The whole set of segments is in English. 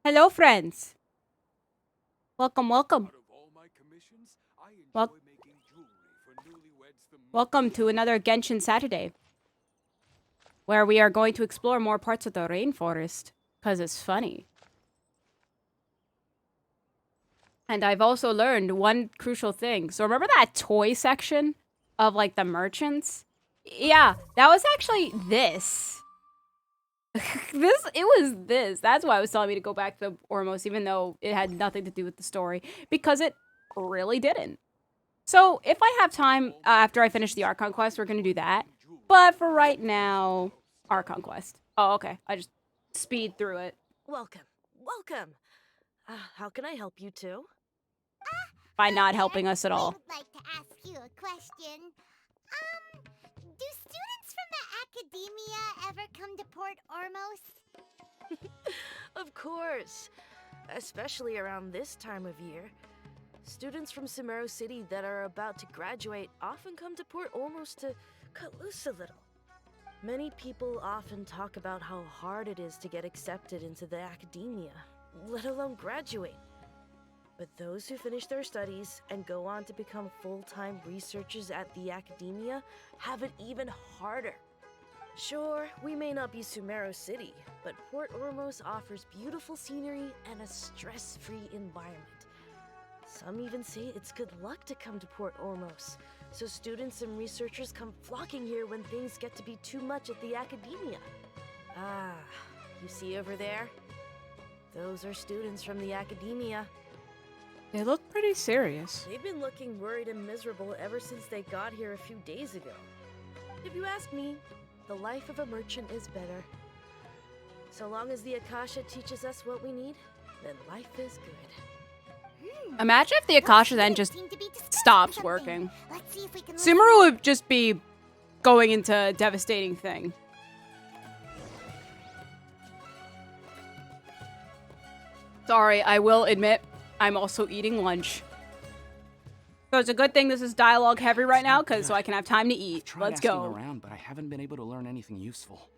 Hello, friends. Welcome, welcome. Wel- Welcome to another Genshin Saturday, where we are going to explore more parts of the rainforest, because it's funny. And I've also learned one crucial thing. So remember that toy section of, like, the merchants? Yeah, that was actually this. It was this. That's why I was telling me to go back to Ormos, even though it had nothing to do with the story, because it really didn't. So if I have time after I finish the Archon quest, we're gonna do that. But for right now, Archon quest. Oh, okay. I just speed through it Welcome, welcome. How can I help you too? by not helping us at We all. would like to ask you a question. Do students from the academia ever come to Port Ormos? Of course, especially around this time of year. Students from Sumeru City that are about to graduate often come to Port Ormos to cut loose a little. Many people often talk about how hard it is to get accepted into the academia, let alone graduate. But those who finish their studies and go on to become full-time researchers at the academia have it even harder. Sure, we may not be Sumeru City, but Port Ormos offers beautiful scenery and a stress-free environment. Some even say it's good luck to come to Port Ormos, so students and researchers come flocking here when things get to be too much at the academia. Ah, you see over there? Those are students from the academia. They look pretty serious. They've been looking worried and miserable ever since they got here a few days ago. If you ask me, the life of a merchant is better. So long as the Akasha teaches us what we need, then life is good. Imagine if the Akasha then just Seem to be discussing stops something. working. Let's see if we can Sumeru would just be going into a devastating thing. Sorry, I will admit, I'm also eating lunch. So it's a good thing this is dialogue heavy right now, because so I can have time to eat. Tried Let's asking go. around, but I haven't been able to learn anything useful.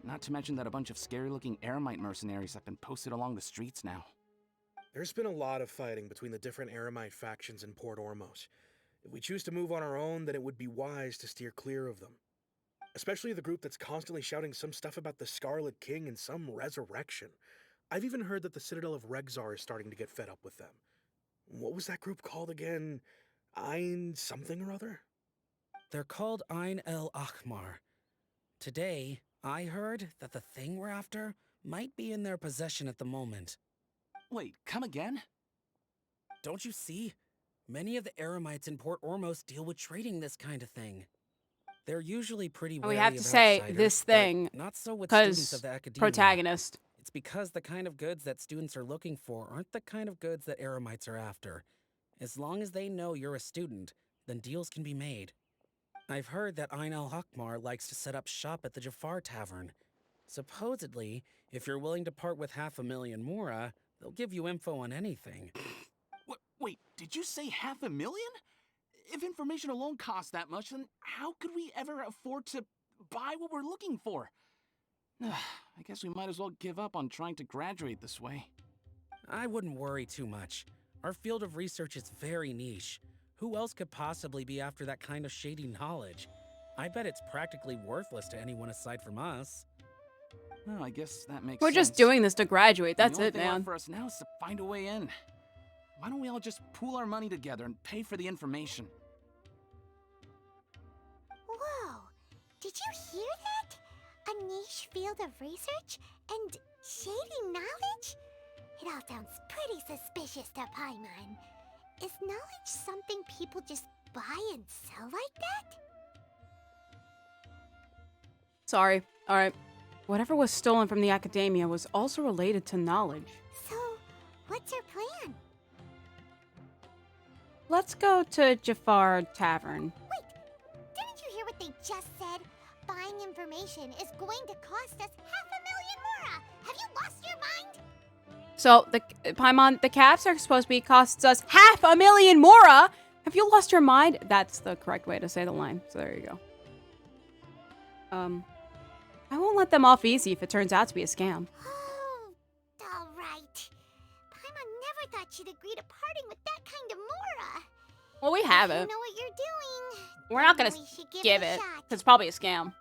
Not to mention that a bunch of scary-looking Eremite mercenaries have been posted along the streets now. There's been a lot of fighting between the different Eremite factions in Port Ormos. If we choose to move on our own, then it would be wise to steer clear of them. Especially the group that's constantly shouting some stuff about the Scarlet King and some resurrection. I've even heard that the Citadel of Regzar is starting to get fed up with them. What was that group called again? Ein something or other? They're called Ein El Akhmar. Today, I heard that the thing we're after might be in their possession at the moment. Wait, come again? Don't you see? Many of the Eremites in Port Ormos deal with trading this kind of thing. They're usually pretty And wary we have to of say outsiders, this but thing not so with students because of the academia. protagonist. It's because the kind of goods that students are looking for aren't the kind of goods that Eremites are after. As long as they know you're a student, then deals can be made. I've heard that Ein El Hakmar likes to set up shop at the Jafar Tavern. Supposedly, if you're willing to part with 500,000 Mora, they'll give you info on anything. Wait, did you say 500,000? If information alone costs that much, then how could we ever afford to buy what we're looking for? I guess we might as well give up on trying to graduate this way. I wouldn't worry too much. Our field of research is very niche. Who else could possibly be after that kind of shady knowledge? I bet it's practically worthless to anyone aside from us. Well, I guess that makes We're sense. just doing this to graduate. And That's the only it, thing left man. for us now is to find a way in. Why don't we all just pool our money together and pay for the information? Whoa! Did you hear that? A niche field of research and shady knowledge? It all sounds pretty suspicious to Paimon. Is knowledge something people just buy and sell like that? Sorry. All right. Whatever was stolen from the academia was also related to knowledge. So, what's your plan? Let's go to Jafar Tavern. Wait, didn't you hear what they just said? Buying information is going to cost us 500,000 Mora! Have you lost your mind? So, Paimon, the caps are supposed to be costs us 500,000 Mora! Have you lost your mind? That's the correct way to say the line. So there you go. I won't let them off easy if it turns out to be a scam. Oh, alright. should agree to parting with that kind of Mora. Well, we If have you it. know what you're doing, We're not then gonna we should give it. it. A shot. It's probably a scam.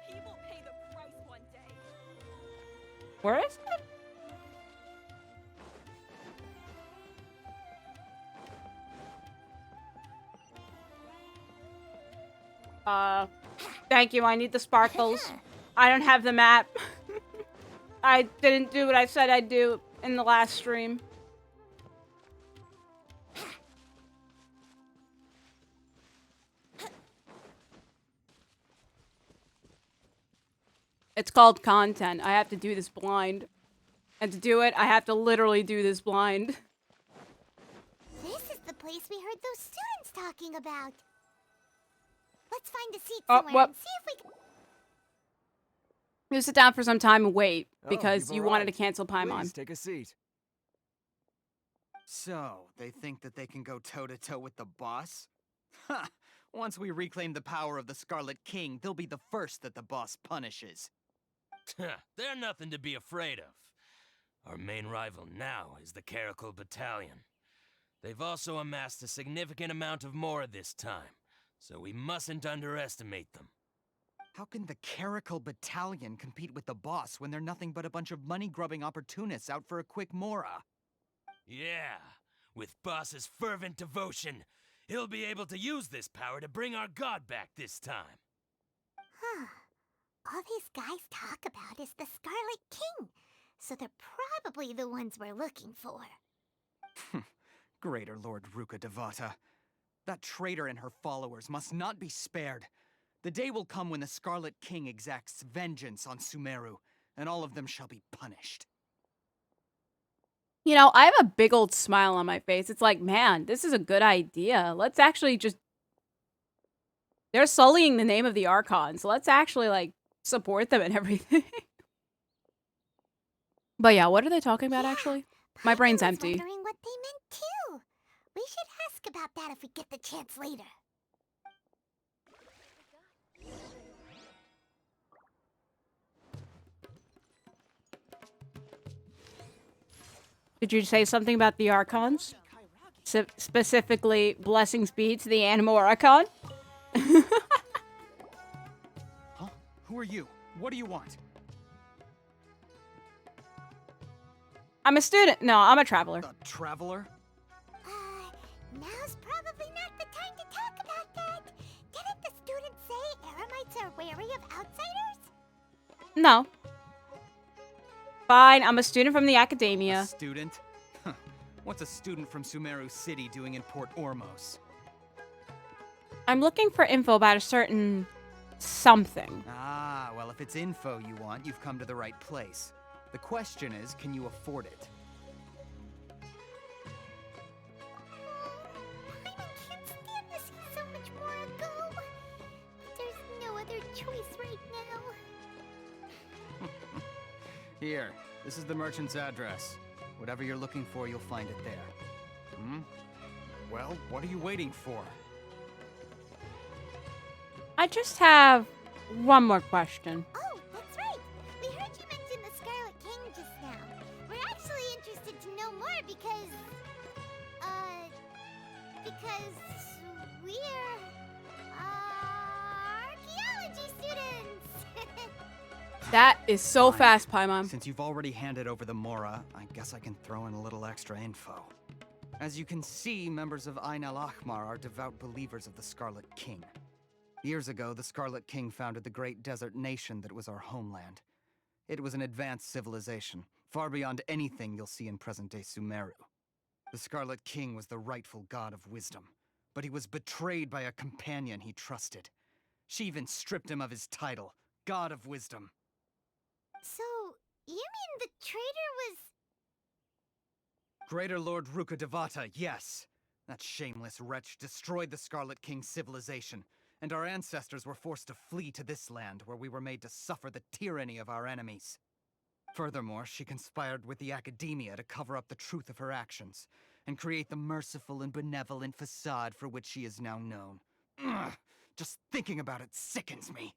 He will pay the price one day. Where is it? Thank you. I need the sparkles. I don't have the map. I didn't do what I said I'd do in the last stream. It's called content. I have to do this blind. And to do it, I have to literally do this blind. This is the place we heard those students talking about. Let's find a seat Oh, somewhere what? and see if we can. You sit down for some time and wait Oh, because you've you wanted to arrived. cancel Paimon. Please take a seat. So, they think that they can go toe-to-toe with the boss? Ha! Once we reclaim the power of the Scarlet King, they'll be the first that the boss punishes. They're nothing to be afraid of. Our main rival now is the Caracal Battalion. They've also amassed a significant amount of Mora this time, so we mustn't underestimate them. How can the Caracal Battalion compete with the boss when they're nothing but a bunch of money-grubbing opportunists out for a quick Mora? Yeah, with Boss's fervent devotion, he'll be able to use this power to bring our god back this time. Huh. All these guys talk about is the Scarlet King, so they're probably the ones we're looking for. Greater Lord Ruka Devata. That traitor and her followers must not be spared. The day will come when the Scarlet King exacts vengeance on Sumeru, and all of them shall be punished. You know, I have a big old smile on my face. It's like, man, this is a good idea. Let's actually just... They're sullying the name of the Archon, so let's actually, like, support them and everything. But yeah, what are they talking about, actually? My brain's Paimon was empty. wondering what they meant, too. We should ask about that if we get the chance later. Did you say something about the Archons? Specifically, blessings be to the Animo Archon? Huh? Who are you? What do you want? I'm a student. No, I'm a traveler. A traveler? Now's probably not the time to talk about that. Didn't the students say Eremites are wary of outsiders? No. Fine, I'm a student from the academia. A student? Huh. What's a student from Sumeru City doing in Port Ormos? I'm looking for info about a certain something. Ah, well, if it's info you want, you've come to the right place. The question is, can you afford it? Paimon can't stand to see so much more go. There's no other choice right now. Here, this is the merchant's address. Whatever you're looking for, you'll find it there. Hmm? Well, what are you waiting for? I just have one more question. Oh, that's right. We heard you mention the Scarlet King just now. We're actually interested to know more because we're archaeology students. That is so Fine. fast, Paimon. Since you've already handed over the Mora, I guess I can throw in a little extra info. As you can see, members of Ain al-Ahmar are devout believers of the Scarlet King. Years ago, the Scarlet King founded the great desert nation that was our homeland. It was an advanced civilization, far beyond anything you'll see in present-day Sumeru. The Scarlet King was the rightful god of wisdom, but he was betrayed by a companion he trusted. She even stripped him of his title, God of Wisdom. So, you mean the traitor was... Greater Lord Ruka Devata, yes. That shameless wretch destroyed the Scarlet King's civilization, and our ancestors were forced to flee to this land where we were made to suffer the tyranny of our enemies. Furthermore, she conspired with the academia to cover up the truth of her actions, and create the merciful and benevolent facade for which she is now known. Ugh, Just thinking about it sickens me.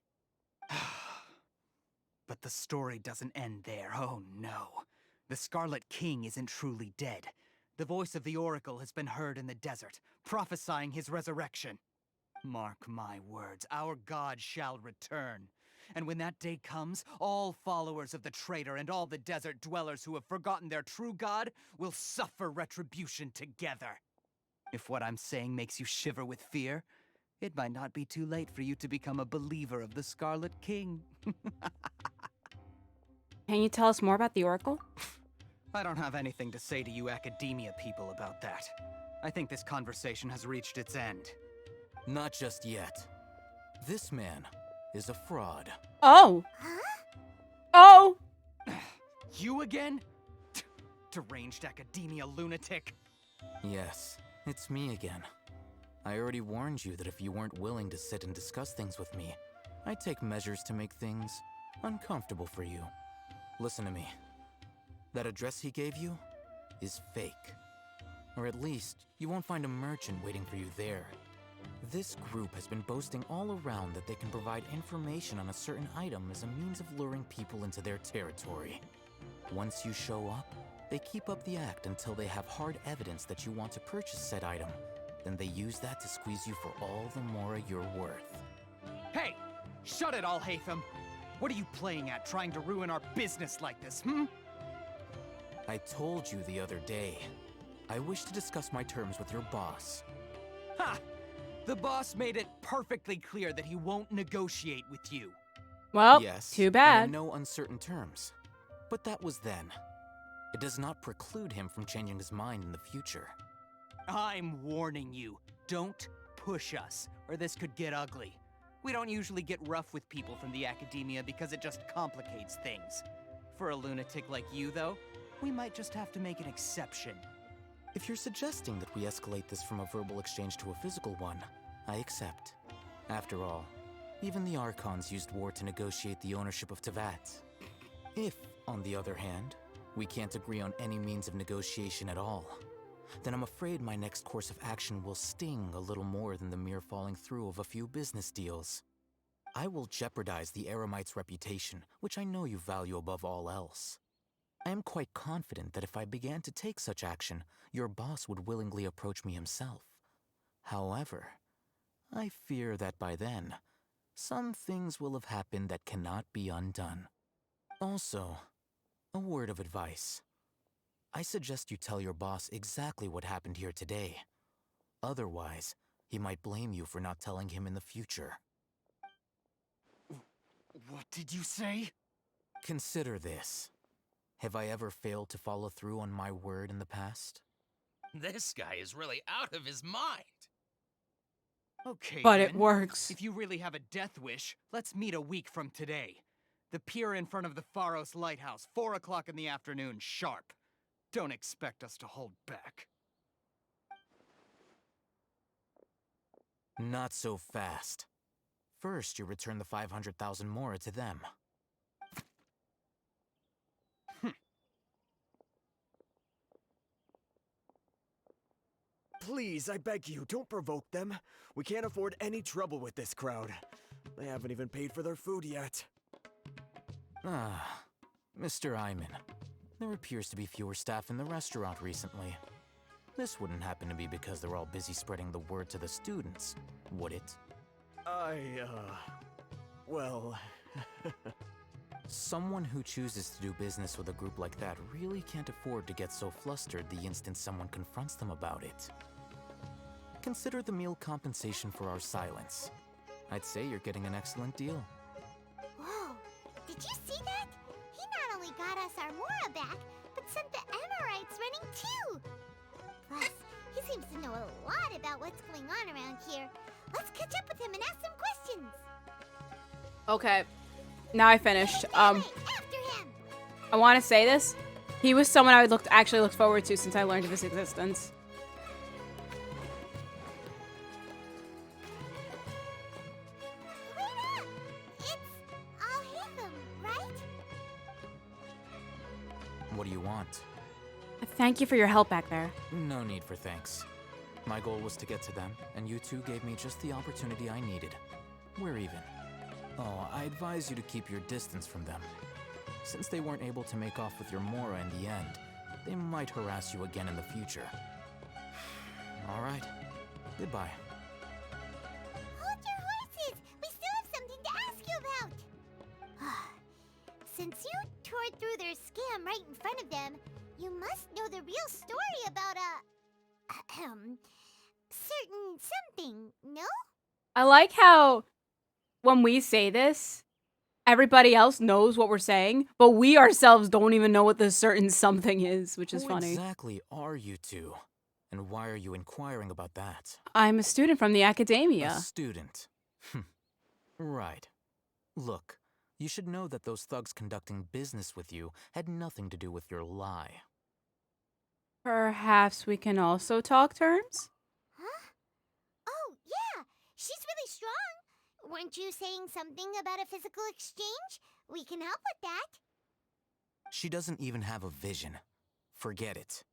But the story doesn't end there, oh no. The Scarlet King isn't truly dead. The voice of the Oracle has been heard in the desert, prophesying his resurrection. Mark my words, our god shall return. And when that day comes, all followers of the traitor and all the desert dwellers who have forgotten their true god will suffer retribution together. If what I'm saying makes you shiver with fear, it might not be too late for you to become a believer of the Scarlet King. Can you tell us more about the Oracle? I don't have anything to say to you academia people about that. I think this conversation has reached its end. Not just yet. This man is a fraud. Oh. Huh? Oh. You again? Deranged academia lunatic. Yes, it's me again. I already warned you that if you weren't willing to sit and discuss things with me, I'd take measures to make things uncomfortable for you. Listen to me. That address he gave you is fake. Or at least, you won't find a merchant waiting for you there. This group has been boasting all around that they can provide information on a certain item as a means of luring people into their territory. Once you show up, they keep up the act until they have hard evidence that you want to purchase said item. Then they use that to squeeze you for all the more you're worth. Hey! Shut it all, Hatham! What are you playing at, trying to ruin our business like this, hmm? I told you the other day. I wish to discuss my terms with your boss. Ha! The boss made it perfectly clear that he won't negotiate with you. Well, Yes, too and bad. on no uncertain terms. But that was then. It does not preclude him from changing his mind in the future. I'm warning you, don't push us, or this could get ugly. We don't usually get rough with people from the academia because it just complicates things. For a lunatic like you, though, we might just have to make an exception. If you're suggesting that we escalate this from a verbal exchange to a physical one, I accept. After all, even the archons used war to negotiate the ownership of Teyvat. If, on the other hand, we can't agree on any means of negotiation at all, then I'm afraid my next course of action will sting a little more than the mere falling through of a few business deals. I will jeopardize the Eremite's reputation, which I know you value above all else. I am quite confident that if I began to take such action, your boss would willingly approach me himself. However, I fear that by then, some things will have happened that cannot be undone. Also, a word of advice. I suggest you tell your boss exactly what happened here today. Otherwise, he might blame you for not telling him in the future. What did you say? Consider this. Have I ever failed to follow through on my word in the past? This guy is really out of his mind. Okay, But it then. works. If you really have a death wish, let's meet a week from today. The pier in front of the Pharos Lighthouse, 4 o'clock in the afternoon, sharp. Don't expect us to hold back. Not so fast. First, you return the 500,000 mora to them. Please, I beg you, don't provoke them. We can't afford any trouble with this crowd. They haven't even paid for their food yet. Ah, Mr. Iman. There appears to be fewer staff in the restaurant recently. This wouldn't happen to be because they're all busy spreading the word to the students, would it? Well... Someone who chooses to do business with a group like that really can't afford to get so flustered the instant someone confronts them about it. Consider the meal compensation for our silence. I'd say you're getting an excellent deal. Whoa, did you see that? He not only got us our Mora back, but sent the Amorites running too. Plus, he seems to know a lot about what's going on around here. Let's catch up with him and ask some questions. Okay. Now I finished. After him. I want to say this. He was someone I would actually look forward to since I learned of his existence. Wait up! It's Al-Hitham, right? What do you want? Thank you for your help back there. No need for thanks. My goal was to get to them, and you two gave me just the opportunity I needed. We're even. Oh, I advise you to keep your distance from them. Since they weren't able to make off with your Mora in the end, they might harass you again in the future. All right. Goodbye. Hold your horses! We still have something to ask you about! Since you tore through their scam right in front of them, you must know the real story about certain something, no? I like how when we say this, everybody else knows what we're saying, but we ourselves don't even know what this certain something is, which is Who funny. exactly are you two? And why are you inquiring about that? I'm a student from the A academia. student. Right. Look, you should know that those thugs conducting business with you had nothing to do with your lie. Perhaps we can also talk terms? Huh? Oh, yeah! She's really strong! Weren't you saying something about a physical exchange? We can help with that. She doesn't even have a vision. Forget it.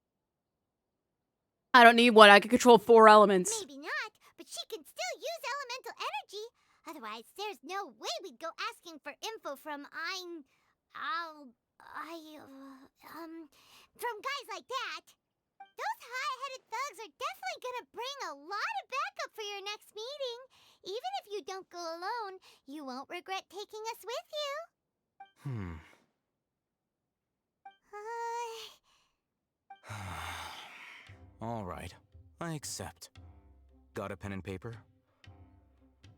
I don't need one. I can control 4 elements. Maybe not, but she can still use elemental energy. Otherwise, there's no way we'd go asking for info from from guys like that. Those high-headed thugs are definitely gonna bring a lot of backup for your next meeting. Even if you don't go alone, you won't regret taking us with you. All right, I accept. Got a pen and paper?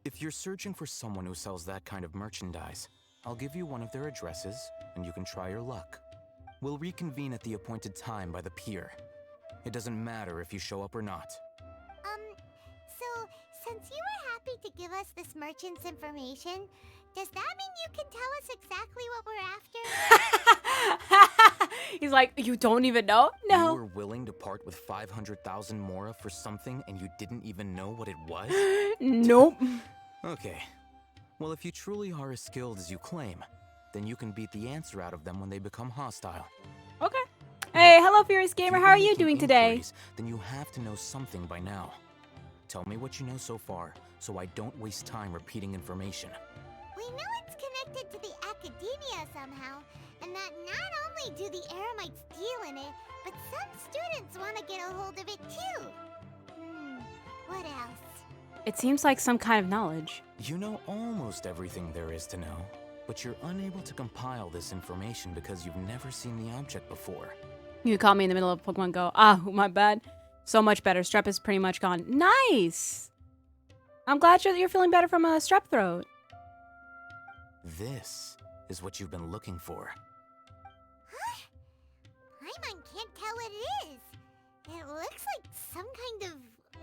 If you're searching for someone who sells that kind of merchandise, I'll give you one of their addresses, and you can try your luck. We'll reconvene at the appointed time by the pier. It doesn't matter if you show up or not. So, since you were happy to give us this merchant's information, does that mean you can tell us exactly what we're after? He's like, you don't even know? No. You were willing to part with 500,000 Mora for something and you didn't even know what it was? Nope. Okay. Well, if you truly are as skilled as you claim, then you can beat the answer out of them when they become hostile. Okay. Hey, hello, Furious If Gamer. you're How are you making doing today? inquiries, then you have to know something by now. Tell me what you know so far, so I don't waste time repeating information. We know it's connected to the academia somehow, and that not only do the Eremites deal in it, but some students want to get a hold of it too. What else? It seems like some kind of knowledge. You know almost everything there is to know, but you're unable to compile this information because you've never seen the object before. You caught me in the middle of Pokemon Go. Ah, my bad. So much better. Strep is pretty much gone. Nice! I'm glad you're feeling better from a strep throat. This is what you've been looking for. Huh? Paimon can't tell what it is. It looks like some kind of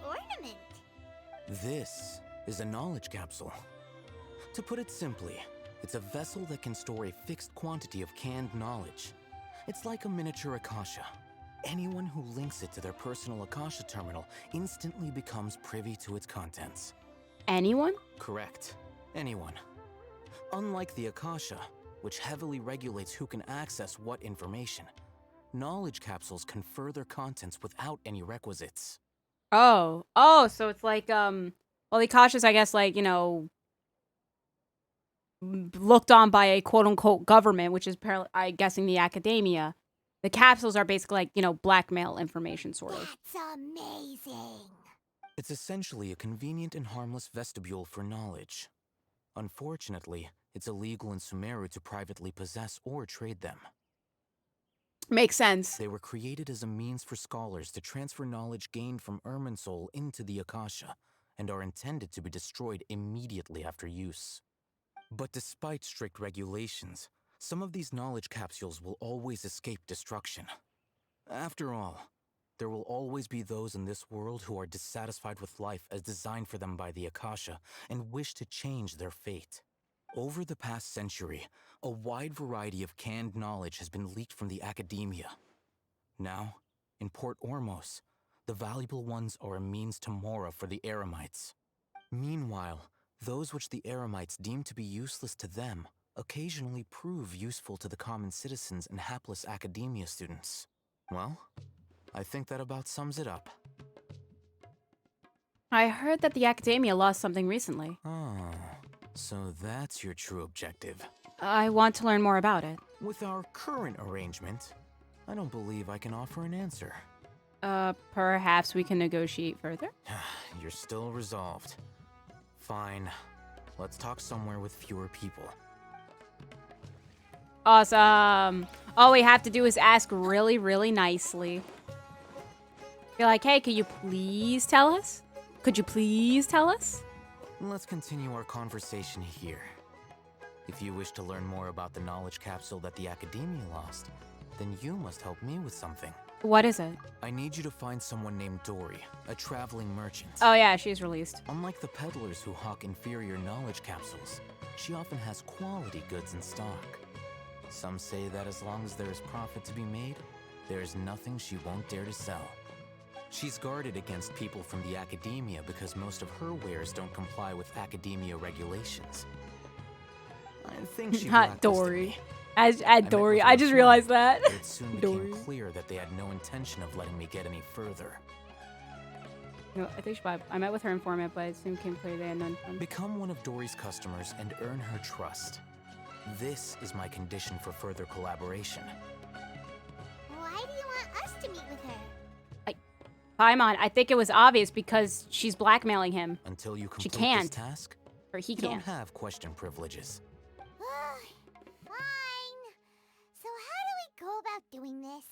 ornament. This is a knowledge capsule. To put it simply, it's a vessel that can store a fixed quantity of canned knowledge. It's like a miniature Akasha. Anyone who links it to their personal Akasha terminal instantly becomes privy to its contents. Anyone? Correct. Anyone. Unlike the Akasha, which heavily regulates who can access what information, knowledge capsules confer their contents without any requisites. Oh, so it's like, well, the Akasha's, I guess, like, you know, looked on by a quote-unquote government, which is, I'm guessing, the academia. The capsules are basically like, you know, blackmail information, sort of. That's amazing. It's essentially a convenient and harmless vestibule for knowledge. Unfortunately, it's illegal in Sumeru to privately possess or trade them. Makes sense. They were created as a means for scholars to transfer knowledge gained from Irminsul into the Akasha, and are intended to be destroyed immediately after use. But despite strict regulations, some of these knowledge capsules will always escape destruction. After all, there will always be those in this world who are dissatisfied with life as designed for them by the Akasha and wish to change their fate. Over the past century, a wide variety of canned knowledge has been leaked from the academia. Now, in Port Ormos, the valuable ones are a means to Mora for the Eremites. Meanwhile, those which the Eremites deem to be useless to them occasionally prove useful to the common citizens and hapless academia students. Well, I think that about sums it up. I heard that the Academia lost something recently. Oh, so that's your true objective. I want to learn more about it. With our current arrangement, I don't believe I can offer an answer. Perhaps we can negotiate further? You're still resolved. Fine. Let's talk somewhere with fewer people. Awesome. All we have to do is ask really, really nicely. Be like, hey, could you please tell us? Could you please tell us? Let's continue our conversation here. If you wish to learn more about the knowledge capsule that the Academia lost, then you must help me with something. What is it? I need you to find someone named Dory, a traveling merchant. Oh yeah, she's released. Unlike the peddlers who hawk inferior knowledge capsules, she often has quality goods in stock. Some say that as long as there is profit to be made, there is nothing she won't dare to sell. She's guarded against people from the Academia because most of her wares don't comply with Academia regulations. I think she Not blacklisted Dory. me. Add Dory. I just realized that. But it soon became Dory. clear that they had no intention of letting me get any further. No, I think I met with her informant, but it soon became clear they had none. Become one of Dory's customers and earn her trust. This is my condition for further collaboration. Why do you want us to meet with her? Paimon, I think it was obvious because she's blackmailing him. Until you She complete can't. this task, Or he you don't can't. have question privileges. Fine. So how do we go about doing this?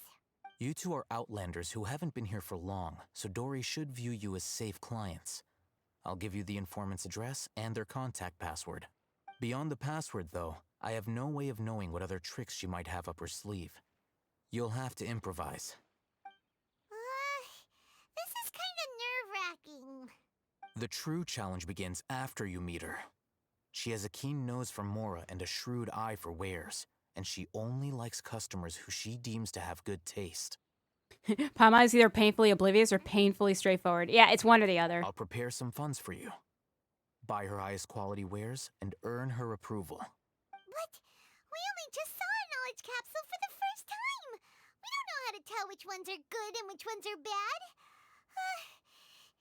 You two are outlanders who haven't been here for long, so Dory should view you as safe clients. I'll give you the informant's address and their contact password. Beyond the password, though, I have no way of knowing what other tricks she might have up her sleeve. You'll have to improvise. This is kind of nerve-wracking. The true challenge begins after you meet her. She has a keen nose for Mora and a shrewd eye for wares, and she only likes customers who she deems to have good taste. Paimon is either painfully oblivious or painfully straightforward. Yeah, it's one or the other. I'll prepare some funds for you. Buy her highest quality wares and earn her approval. But we only just saw a knowledge capsule for the first time. We don't know how to tell which ones are good and which ones are bad.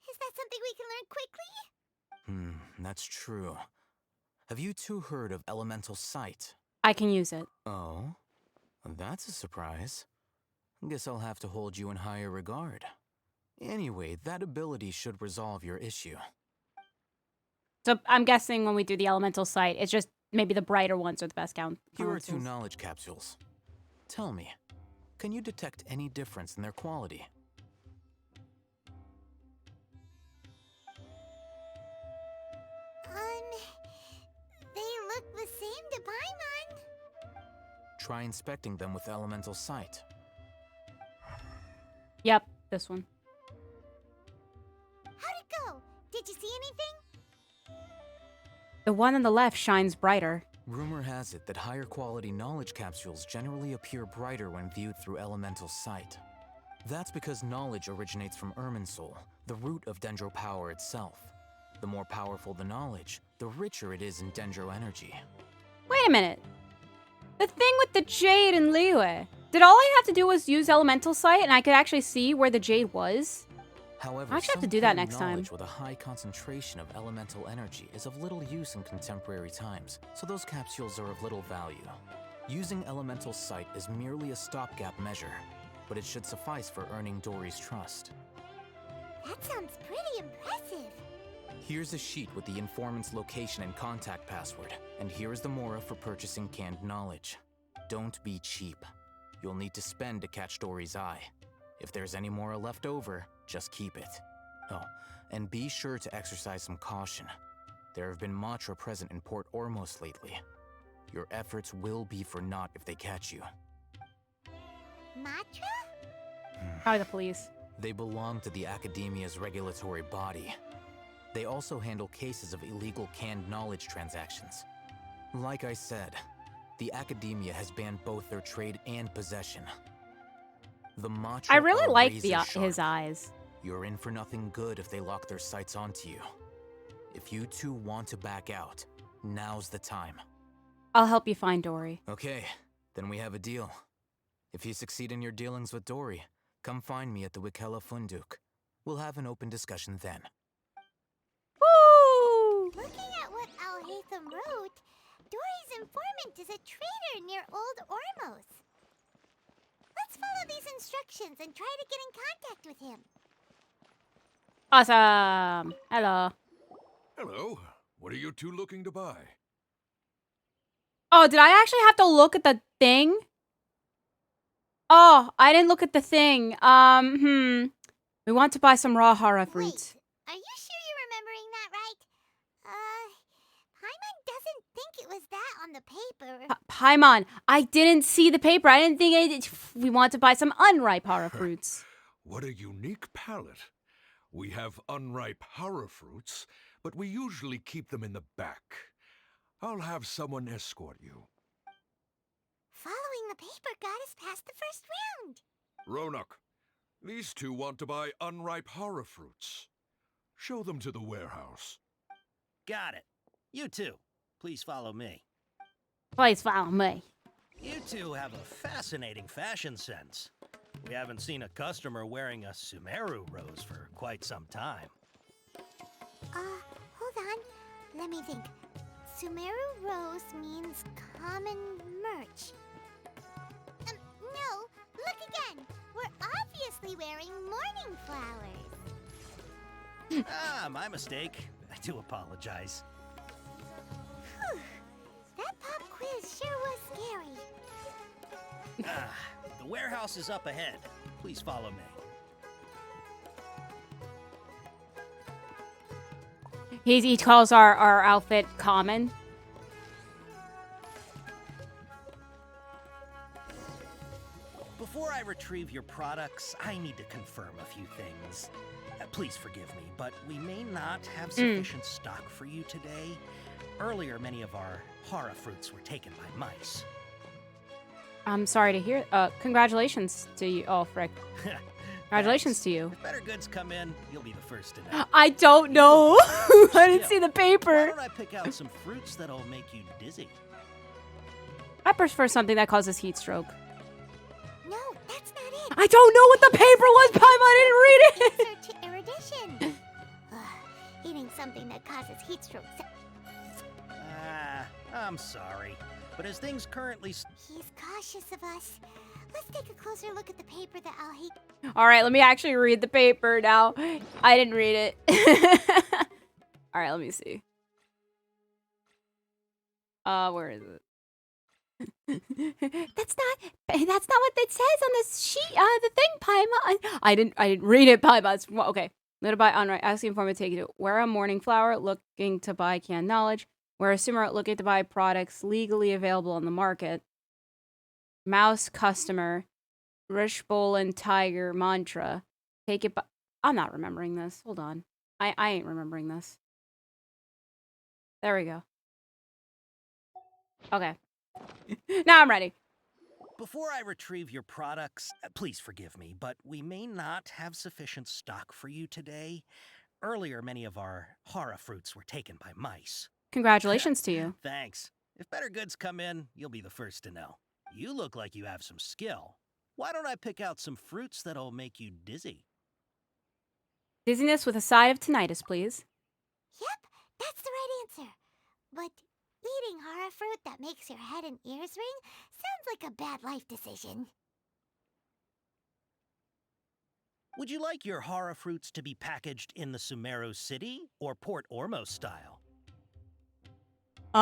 Is that something we can learn quickly? That's true. Have you two heard of elemental sight? I can use it. Oh, that's a surprise. Guess I'll have to hold you in higher regard. Anyway, that ability should resolve your issue. So I'm guessing when we do the elemental sight, it's just maybe the brighter ones are the best count. Here are two knowledge capsules. Tell me, can you detect any difference in their quality? They look the same to Paimon. Try inspecting them with elemental sight. Yep, this one. How'd it go? Did you see anything? The one on the left shines brighter. Rumor has it that higher quality knowledge capsules generally appear brighter when viewed through elemental sight. That's because knowledge originates from Irminsul, the root of Dendro power itself. The more powerful the knowledge, the richer it is in Dendro energy. Wait a minute. The thing with the jade and Liyue. Did all I have to do was use elemental sight and I could actually see where the jade was? However, I actually have to some do that potent next time. knowledge with a high concentration of elemental energy is of little use in contemporary times, so those capsules are of little value. Using elemental sight is merely a stopgap measure, but it should suffice for earning Dory's trust. That sounds pretty impressive. Here's a sheet with the informant's location and contact password, and here is the Mora for purchasing canned knowledge. Don't be cheap. You'll need to spend to catch Dory's eye. If there's any Mora left over, just keep it. Oh, and be sure to exercise some caution. There have been Matra present in Port Ormos lately. Your efforts will be for naught if they catch you. Matra? Probably the police. They belong to the Academia's regulatory body. They also handle cases of illegal canned knowledge transactions. Like I said, the Academia has banned both their trade and possession. The Matra I really are like razor-sharp. his eyes. You're in for nothing good if they lock their sights onto you. If you two want to back out, now's the time. I'll help you find Dory. Okay, then we have a deal. If you succeed in your dealings with Dory, come find me at the Wikela Funduk. We'll have an open discussion then. informant is a trader near Old Ormos. Let's follow these instructions and try to get in contact with him. Awesome. Hello. Hello. What are you two looking to buy? Oh, did I actually have to look at the thing? Oh, I didn't look at the thing. We want to buy some raw hara fruits. Wait, are you sure you're remembering that right? Paimon doesn't think it was that on the paper. Paimon, I didn't see the paper. I didn't think we want to buy some unripe hara fruits. What a unique palate. We have unripe hara fruits, but we usually keep them in the back. I'll have someone escort you. Following the paper got us past the first round. Ronak, these two want to buy unripe hara fruits. Show them to the warehouse. Got it. You two, please follow me. Please follow me. You two have a fascinating fashion sense. We haven't seen a customer wearing a Sumeru rose for quite some time. Hold on. Let me think. Sumeru rose means common merch. No, look again. We're obviously wearing morning flowers. Ah, my mistake. I do apologize. Whew. That pop quiz sure was scary. Ah, the warehouse is up ahead. Please follow me. He calls our outfit common. Before I retrieve your products, I need to confirm a few things. Please forgive me, but we may not have sufficient stock for you today. Earlier, many of our hara fruits were taken by mice. I'm sorry to hear. Congratulations to you. Oh, frick. Congratulations to you. If better goods come in, you'll be the first to know. I don't know. I didn't see the Why paper. don't I pick out some fruits that'll make you dizzy? I prefer something that causes heat stroke. No, that's not it. I don't know what the paper was, Paimon. I didn't read it. Answer to erudition. Eating something that causes heat stroke. Ah, I'm sorry. But as things currently He's cautious of us. Let's take a closer look at the paper that All right, let me actually read the paper now. I didn't read it. All right, let me see. Where is it? That's not what it says on this sheet. The thing, Paimon. I didn't read it, Paimon. Okay. Let to buy on right. Ask the informant to take you to where a morning flower looking to buy canned knowledge. Where a sumer looking to buy products legally available on the market. Mouse customer. Rishbolin tiger mantra. Take it by. I'm not remembering this. Hold on. I ain't remembering this. There we go. Okay. Now I'm ready. Before I retrieve your products, please forgive me, but we may not have sufficient stock for you today. Earlier, many of our hara fruits were taken by mice. Congratulations to you. Thanks. If better goods come in, you'll be the first to know. You look like you have some skill. Why don't I pick out some fruits that'll make you dizzy? Dizziness with a side of tinnitus, please. Yep, that's the right answer. But eating hara fruit that makes your head and ears ring sounds like a bad life decision. Would you like your hara fruits to be packaged in the Sumeru City or Port Ormos style? Okay.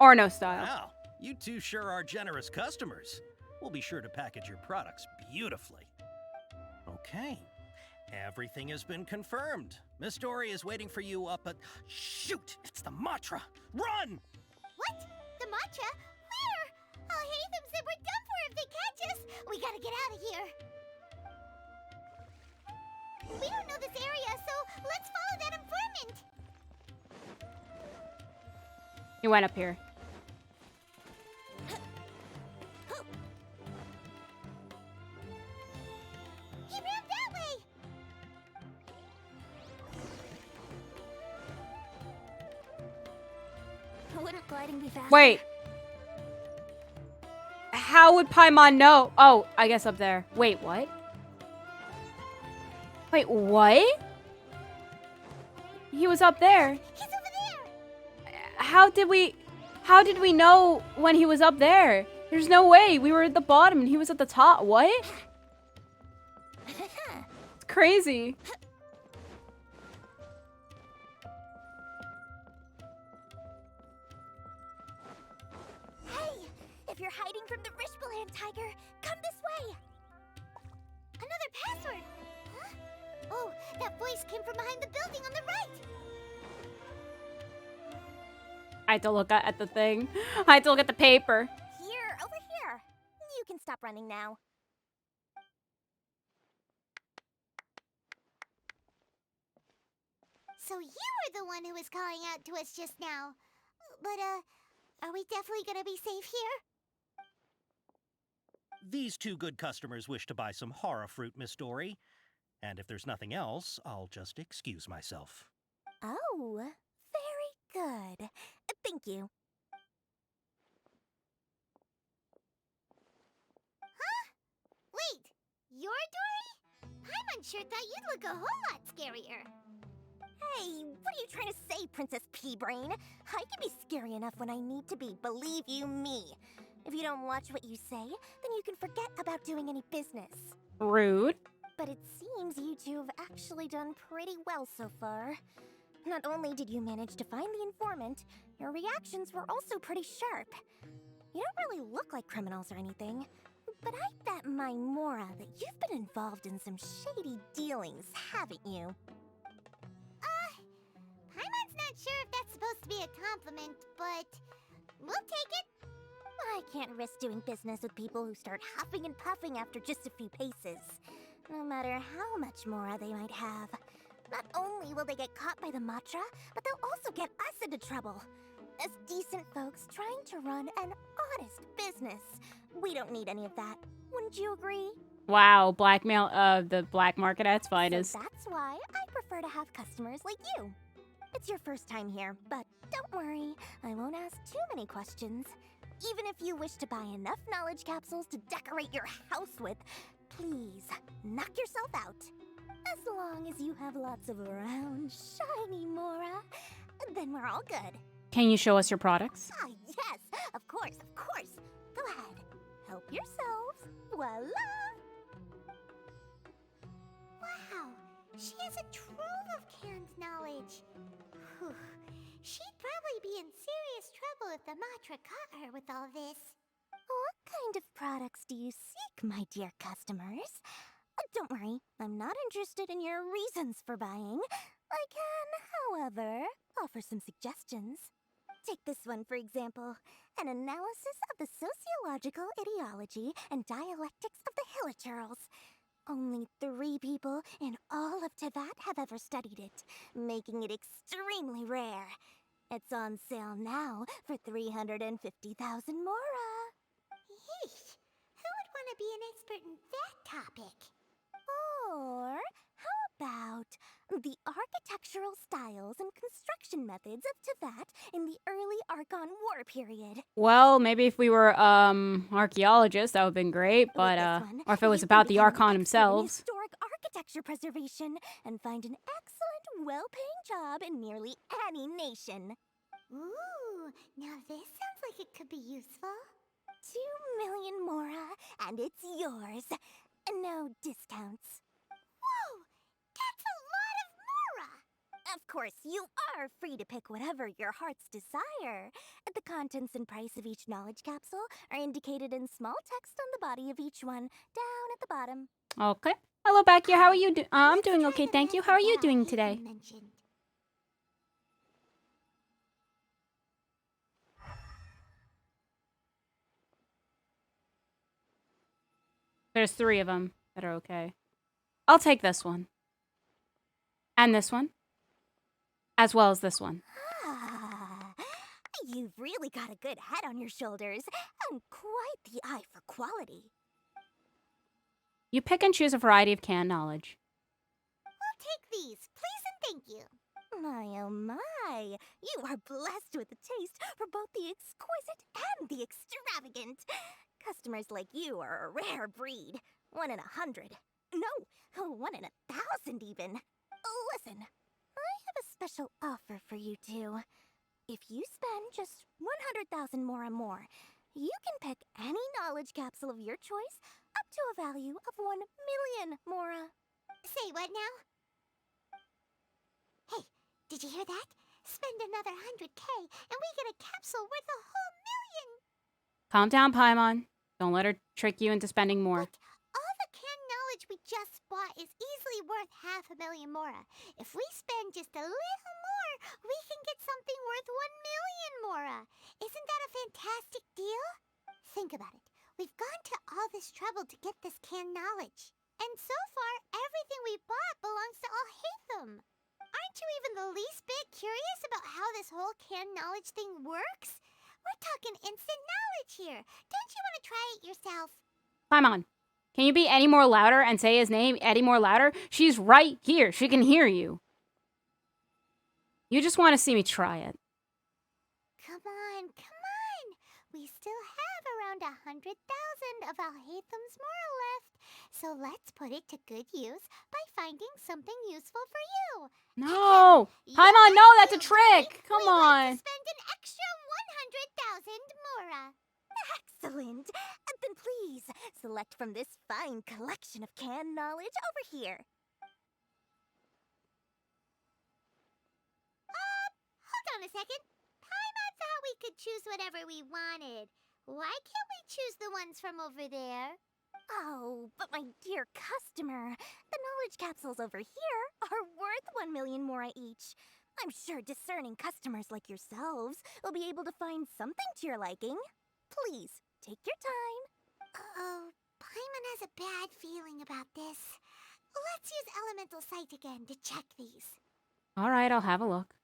Or no style. Wow, you two sure are generous customers. We'll be sure to package your products beautifully. Okay, everything has been confirmed. Miss Dory is waiting for you up at... Shoot, it's the Matra! Run! What? The Matra? Where? I'll hate them said we're done for if they catch us. We gotta get out of here. We don't know this area, so let's follow that informant. He went up here. He ran that way. Wouldn't gliding be faster? Wait. How would Paimon know? Oh, I guess up there. Wait, what? Wait, what? He was up there. He's over there! How did we know when he was up there? There's no way. We were at the bottom and he was at the top. What? It's crazy. Hey! If you're hiding from the Rishbaland tiger, come this way! Another password! Huh? Oh, that voice came from behind the building on the right! I had to look at the thing. I had to look at the paper. Here, over here. You can stop running now. So you were the one who was calling out to us just now. But, are we definitely gonna be safe here? These two good customers wish to buy some horror fruit, Miss Dory. And if there's nothing else, I'll just excuse myself. Oh, very good. Thank you. Huh? Wait, you're Dory? Paimon sure thought you'd look a whole lot scarier. Hey, what are you trying to say, Princess Pea-Brain? I can be scary enough when I need to be, believe you me. If you don't watch what you say, then you can forget about doing any business. Rude. But it seems you two have actually done pretty well so far. Not only did you manage to find the informant, your reactions were also pretty sharp. You don't really look like criminals or anything, but I bet my Mora that you've been involved in some shady dealings, haven't you? Paimon's not sure if that's supposed to be a compliment, but we'll take it. I can't risk doing business with people who start huffing and puffing after just a few paces, no matter how much Mora they might have. Not only will they get caught by the Matra, but they'll also get us into trouble. As decent folks trying to run an honest business, we don't need any of that. Wouldn't you agree? Wow, blackmail the black market at its finest. So that's why I prefer to have customers like you. It's your first time here, but don't worry, I won't ask too many questions. Even if you wish to buy enough knowledge capsules to decorate your house with, please knock yourself out. As long as you have lots of round, shiny Mora, then we're all good. Can you show us your products? Ah, yes, of course, of course. Go ahead, help yourselves. Voila! Wow, she has a trove of canned knowledge. Whew. She'd probably be in serious trouble if the Matra caught her with all this. What kind of products do you seek, my dear customers? Don't worry, I'm not interested in your reasons for buying. I can, however, offer some suggestions. Take this one, for example. An analysis of the sociological ideology and dialectics of the Hilichurls. Only 3 people in all of Teyvat have ever studied it, making it extremely rare. It's on sale now for 350,000 Mora. Yeesh, who would want to be an expert in that topic? Or how about the architectural styles and construction methods of Teyvat in the early Archon War period? Well, maybe if we were archaeologists, that would have been great, but or if it was about the Archon themselves. Historic architecture preservation and find an excellent, well-paying job in nearly any nation. Ooh, now this sounds like it could be useful. 2 million Mora, and it's yours. No discounts. Whoa, that's a lot of Mora! Of course, you are free to pick whatever your heart's desire. The contents and price of each knowledge capsule are indicated in small text on the body of each one, down at the bottom. Okay. Hello back here. How are you doing? I'm doing okay, thank you. How are you doing today? There's 3 of them that are okay. I'll take this one. And this one. As well as this one. Ah, you've really got a good head on your shoulders, and quite the eye for quality. You pick and choose a variety of canned knowledge. I'll take these, please and thank you. My oh my, you are blessed with a taste for both the exquisite and the extravagant. Customers like you are a rare breed, 1 in 100. No, 1 in 1,000 even. Listen, I have a special offer for you two. If you spend just 100,000 more, you can pick any knowledge capsule of your choice up to a value of 1 million mora. Say what now? Hey, did you hear that? Spend another 100K and we get a capsule worth a whole million! Calm down, Paimon. Don't let her trick you into spending more. Look, all the canned knowledge we just bought is easily worth 500,000 mora. If we spend just a little more, we can get something worth 1 million mora. Isn't that a fantastic deal? Think about it. We've gone to all this trouble to get this canned knowledge. And so far, everything we bought belongs to Alhaitham. Aren't you even the least bit curious about how this whole canned knowledge thing works? We're talking instant knowledge here. Don't you want to try it yourself? Paimon, can you be any more louder and say his name any more louder? She's right here. She can hear you. You just want to see me try it. Come on. We still have around 100,000 of Alhaitham's mora left. So let's put it to good use by finding something useful for you. No! Paimon, no, that's a trick! Come on. Spend an extra 100,000 mora. Excellent. Then please, select from this fine collection of canned knowledge over here. Hold on a second. Paimon thought we could choose whatever we wanted. Why can't we choose the ones from over there? Oh, but my dear customer, the knowledge capsules over here are worth 1 million mora each. I'm sure discerning customers like yourselves will be able to find something to your liking. Please, take your time. Uh-oh, Paimon has a bad feeling about this. Let's use Elemental Sight again to check these. All right, I'll have a look.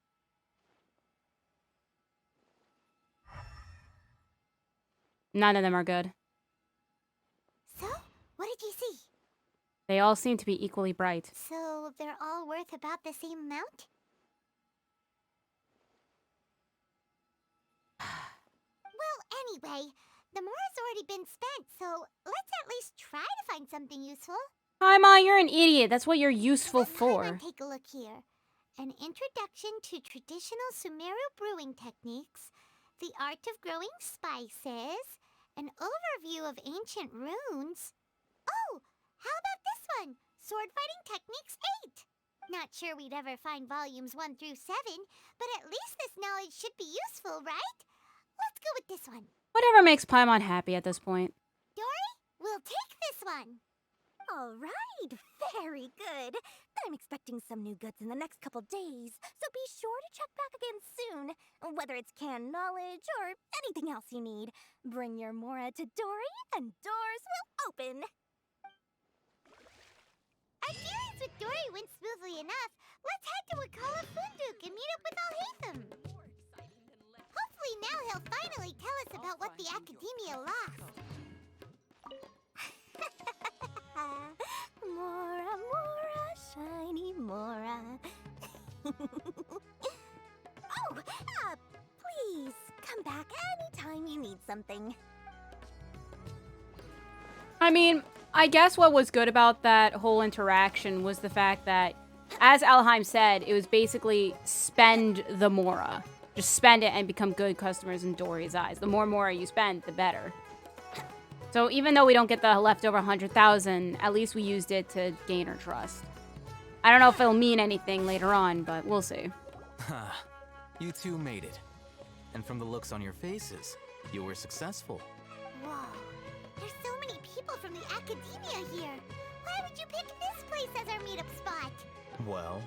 None of them are good. So, what did you see? They all seem to be equally bright. So, they're all worth about the same amount? Well, anyway, the mora's already been spent, so let's at least try to find something useful. Paimon, you're an idiot. That's what you're useful for. Paimon, take a look here. An introduction to traditional Sumeru brewing techniques, the art of growing spices, an overview of ancient runes. Oh, how about this one? Sword Fighting Techniques 8. Not sure we'd ever find volumes 1 through 7, but at least this knowledge should be useful, right? Let's go with this one. Whatever makes Paimon happy at this point. Dory, we'll take this one. All right, very good. I'm expecting some new goods in the next couple days, so be sure to check back again soon. Whether it's canned knowledge or anything else you need, bring your mora to Dory and doors will open. Our dealings with Dory went smoothly enough. Let's head to Wakala Funduk and meet up with Alhaitham. Hopefully now he'll finally tell us about what the Academia lost. Mora, mora, shiny mora. Please come back anytime you need something. I mean, I guess what was good about that whole interaction was the fact that, as Alheim said, it was basically spend the mora. Just spend it and become good customers in Dory's eyes. The more mora you spend, the better. So even though we don't get the leftover 100,000, at least we used it to gain her trust. I don't know if it'll mean anything later on, but we'll see. You two made it. And from the looks on your faces, you were successful. Whoa, there's so many people from the Academia here. Why would you pick this place as our meetup spot? Well,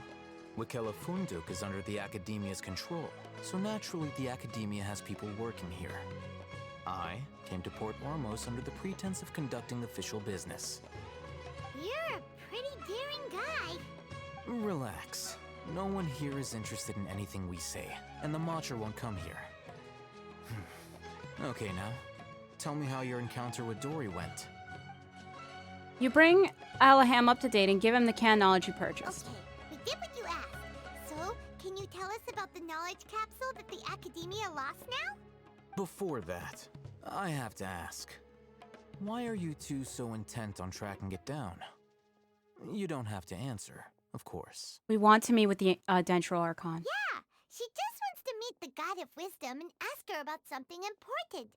Wakela Funduk is under the Academia's control, so naturally the Academia has people working here. I came to Port Ormos under the pretense of conducting official business. You're a pretty daring guy. Relax. No one here is interested in anything we say, and the Matcher won't come here. Okay now, tell me how your encounter with Dory went. You bring Alaham up to date and give him the canned knowledge you purchased. Okay, we did what you asked. So, can you tell us about the knowledge capsule that the Academia lost now? Before that, I have to ask, why are you two so intent on tracking it down? You don't have to answer, of course. We want to meet with the Dendro Archon. Yeah, she just wants to meet the God of Wisdom and ask her about something important.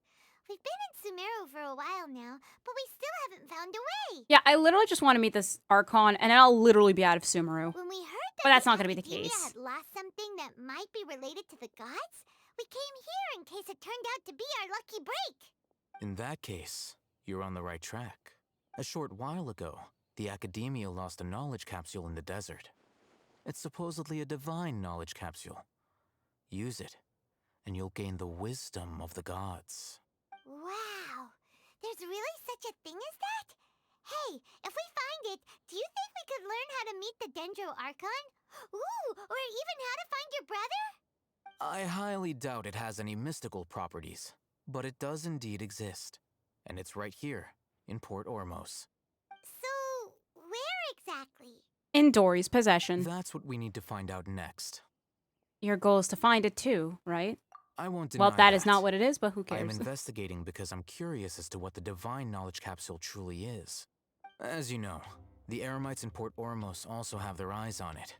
We've been in Sumeru for a while now, but we still haven't found a way. Yeah, I literally just want to meet this Archon, and then I'll literally be out of Sumeru. When we heard that But that's the not going to be the Academia case. had lost something that might be related to the gods, we came here in case it turned out to be our lucky break. In that case, you're on the right track. A short while ago, the Academia lost a knowledge capsule in the desert. It's supposedly a divine knowledge capsule. Use it, and you'll gain the wisdom of the gods. Wow, there's really such a thing as that? Hey, if we find it, do you think we could learn how to meet the Dendro Archon? Ooh, or even how to find your brother? I highly doubt it has any mystical properties, but it does indeed exist. And it's right here, in Port Ormos. So, where exactly? In Dory's possession. That's what we need to find out next. Your goal is to find it too, right? I won't deny Well, that is not what it is, but who I am cares? investigating because I'm curious as to what the divine knowledge capsule truly is. As you know, the Eremites in Port Ormos also have their eyes on it.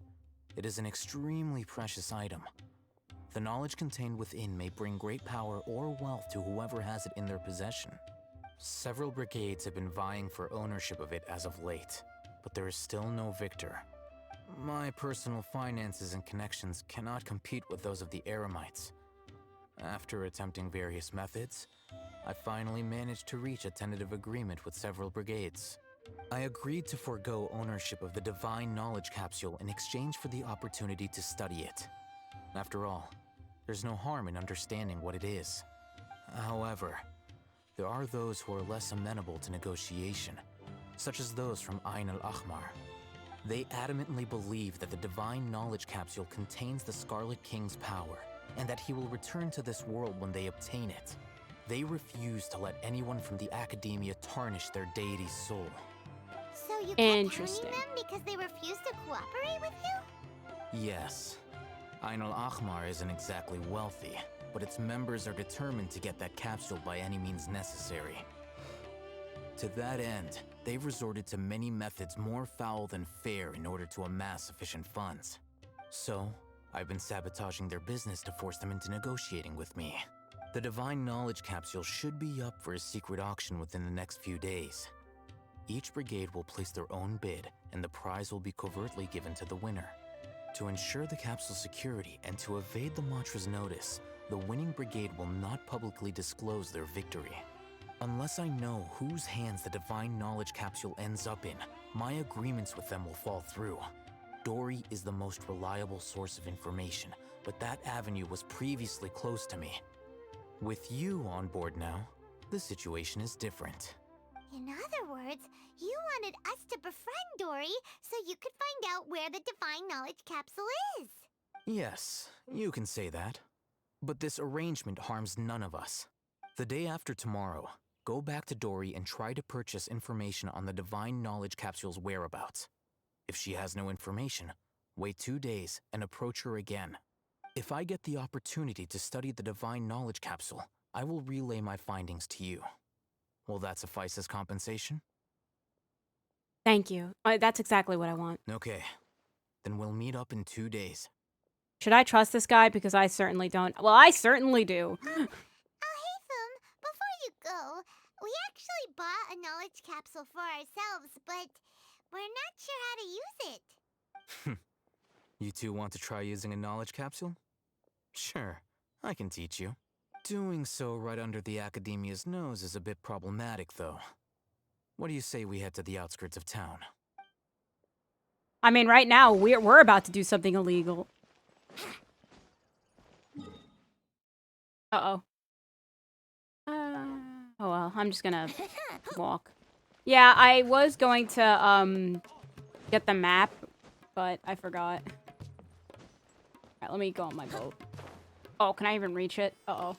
It is an extremely precious item. The knowledge contained within may bring great power or wealth to whoever has it in their possession. Several brigades have been vying for ownership of it as of late, but there is still no victor. My personal finances and connections cannot compete with those of the Eremites. After attempting various methods, I finally managed to reach a tentative agreement with several brigades. I agreed to forego ownership of the divine knowledge capsule in exchange for the opportunity to study it. After all, there's no harm in understanding what it is. However, there are those who are less amenable to negotiation, such as those from Ain al-Ahmar. They adamantly believe that the divine knowledge capsule contains the Scarlet King's power, and that he will return to this world when they obtain it. They refuse to let anyone from the Academia tarnish their deity's soul. So you kept Interesting. hounding them because they refused to cooperate with you? Yes. Ain al-Ahmar isn't exactly wealthy, but its members are determined to get that capsule by any means necessary. To that end, they've resorted to many methods more foul than fair in order to amass sufficient funds. So, I've been sabotaging their business to force them into negotiating with me. The divine knowledge capsule should be up for a secret auction within the next few days. Each brigade will place their own bid, and the prize will be covertly given to the winner. To ensure the capsule's security and to evade the mantra's notice, the winning brigade will not publicly disclose their victory. Unless I know whose hands the divine knowledge capsule ends up in, my agreements with them will fall through. Dory is the most reliable source of information, but that avenue was previously closed to me. With you on board now, the situation is different. In other words, you wanted us to befriend Dory so you could find out where the divine knowledge capsule is. Yes, you can say that. But this arrangement harms none of us. The day after tomorrow, go back to Dory and try to purchase information on the divine knowledge capsule's whereabouts. If she has no information, wait 2 days and approach her again. If I get the opportunity to study the divine knowledge capsule, I will relay my findings to you. Will that suffice as compensation? Thank you. That's exactly what I want. Okay, then we'll meet up in 2 days. Should I trust this guy? Because I certainly don't. Well, I certainly do. Oh, hey, Thum, before you go, we actually bought a knowledge capsule for ourselves, but we're not sure how to use it. You two want to try using a knowledge capsule? Sure, I can teach you. Doing so right under the Academia's nose is a bit problematic, though. What do you say we head to the outskirts of town? I mean, right now, we're about to do something illegal. Uh-oh. Oh, well, I'm just gonna walk. Yeah, I was going to, get the map, but I forgot. Alright, let me go on my boat. Oh, can I even reach it? Uh-oh.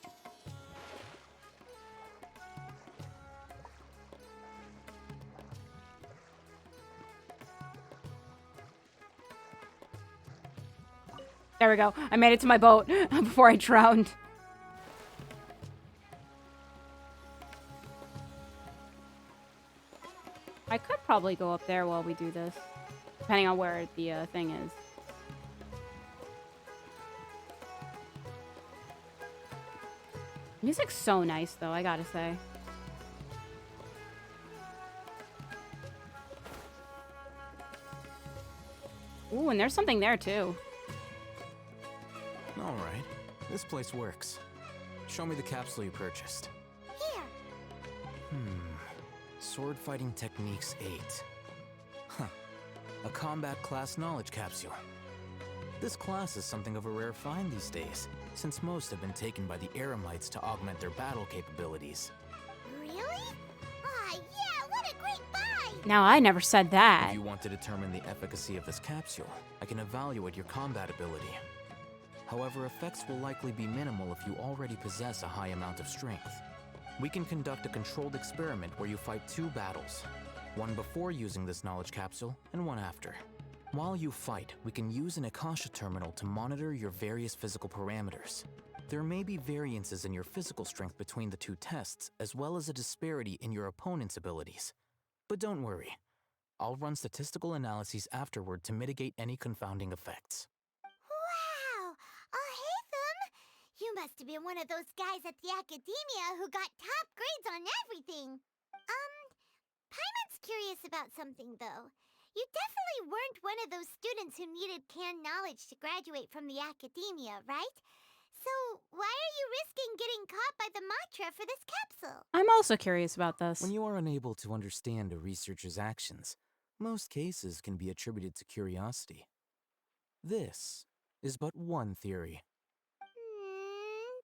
There we go. I made it to my boat before I drowned. I could probably probably go up there while we do this, depending on where the thing is. Music's so nice, though, I gotta say. Ooh, and there's something there, too. Alright, this place works. Show me the capsule you purchased. Here. Sword Fighting Techniques 8. Huh. A combat class knowledge capsule. This class is something of a rare find these days, since most have been taken by the Eremites to augment their battle capabilities. Really? Aw, yeah, what a great buy! Now, I never said that. If you want to determine the efficacy of this capsule, I can evaluate your combat ability. However, effects will likely be minimal if you already possess a high amount of strength. We can conduct a controlled experiment where you fight 2 battles, one before using this knowledge capsule and one after. While you fight, we can use an Akasha terminal to monitor your various physical parameters. There may be variances in your physical strength between the 2 tests, as well as a disparity in your opponent's abilities. But don't worry, I'll run statistical analyses afterward to mitigate any confounding effects. Wow! Haytham! You must have been one of those guys at the academia who got top grades on everything. Paimon's curious about something, though. You definitely weren't one of those students who needed canned knowledge to graduate from the academia, right? So why are you risking getting caught by the Matra for this capsule? I'm also curious about this. When you are unable to understand a researcher's actions, most cases can be attributed to curiosity. This is but one theory.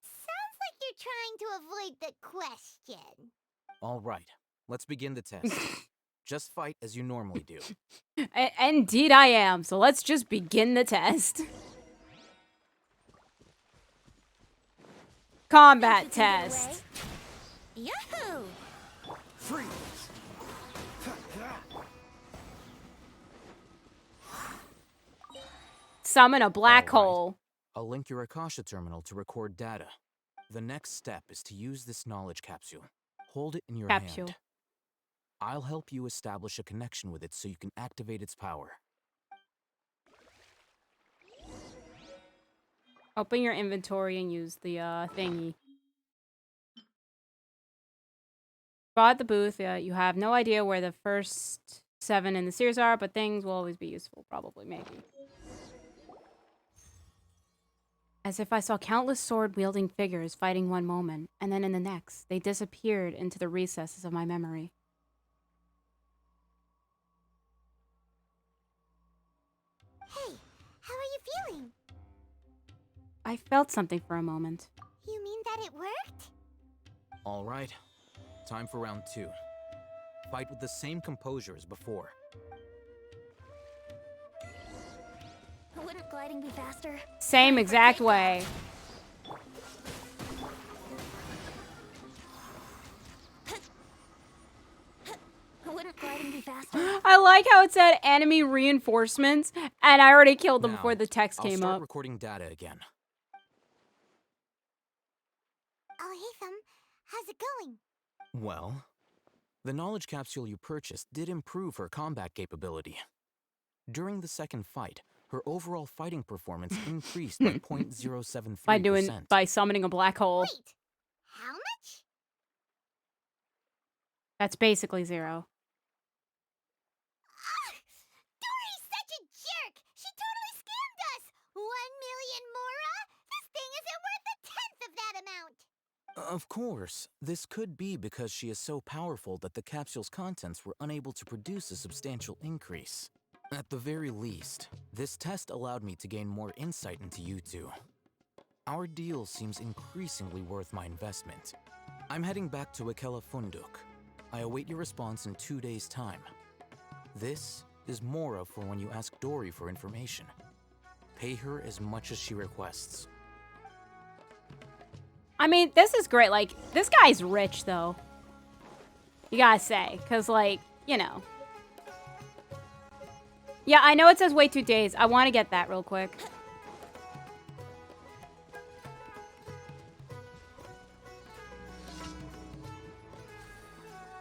Sounds like you're trying to avoid the question. All right, let's begin the test. Just fight as you normally do. Indeed I am, so let's just begin the test. Combat test. Yahoo! Freeze! Summon a black All right. hole. I'll link your Akasha terminal to record data. The next step is to use this knowledge capsule. Hold it in your Capsule. hand. I'll help you establish a connection with it so you can activate its power. Open your inventory and use the thingy. Spot the booth. You have no idea where the first 7 in the series are, but things will always be useful, probably, maybe. As if I saw countless sword-wielding figures fighting one moment, and then in the next, they disappeared into the recesses of my memory. Hey, how are you feeling? I felt something for a moment. You mean that it worked? All right, time for round 2. Fight with the same composure as before. Wouldn't gliding be faster? Same exact way. Wouldn't gliding be faster? I like how it said enemy reinforcements, and I already killed them Now, before the text I'll came start up. recording data again. Haytham, how's it going? Well, the knowledge capsule you purchased did improve her combat capability. During the second fight, her overall fighting performance increased by 0.073%. By summoning a black hole. Wait, how much? That's basically 0. Dory's such a jerk! She totally scammed us! 1 million mora? This thing isn't worth a tenth of that amount! Of course, this could be because she is so powerful that the capsule's contents were unable to produce a substantial increase. At the very least, this test allowed me to gain more insight into you two. Our deal seems increasingly worth my investment. I'm heading back to Akela Funduk. I await your response in 2 days' time. This is Mora for when you ask Dory for information. Pay her as much as she requests. I mean, this is great. Like, this guy's rich, though. You gotta say. Because, like, you know. Yeah, I know it says wait 2 days. I want to get that real quick.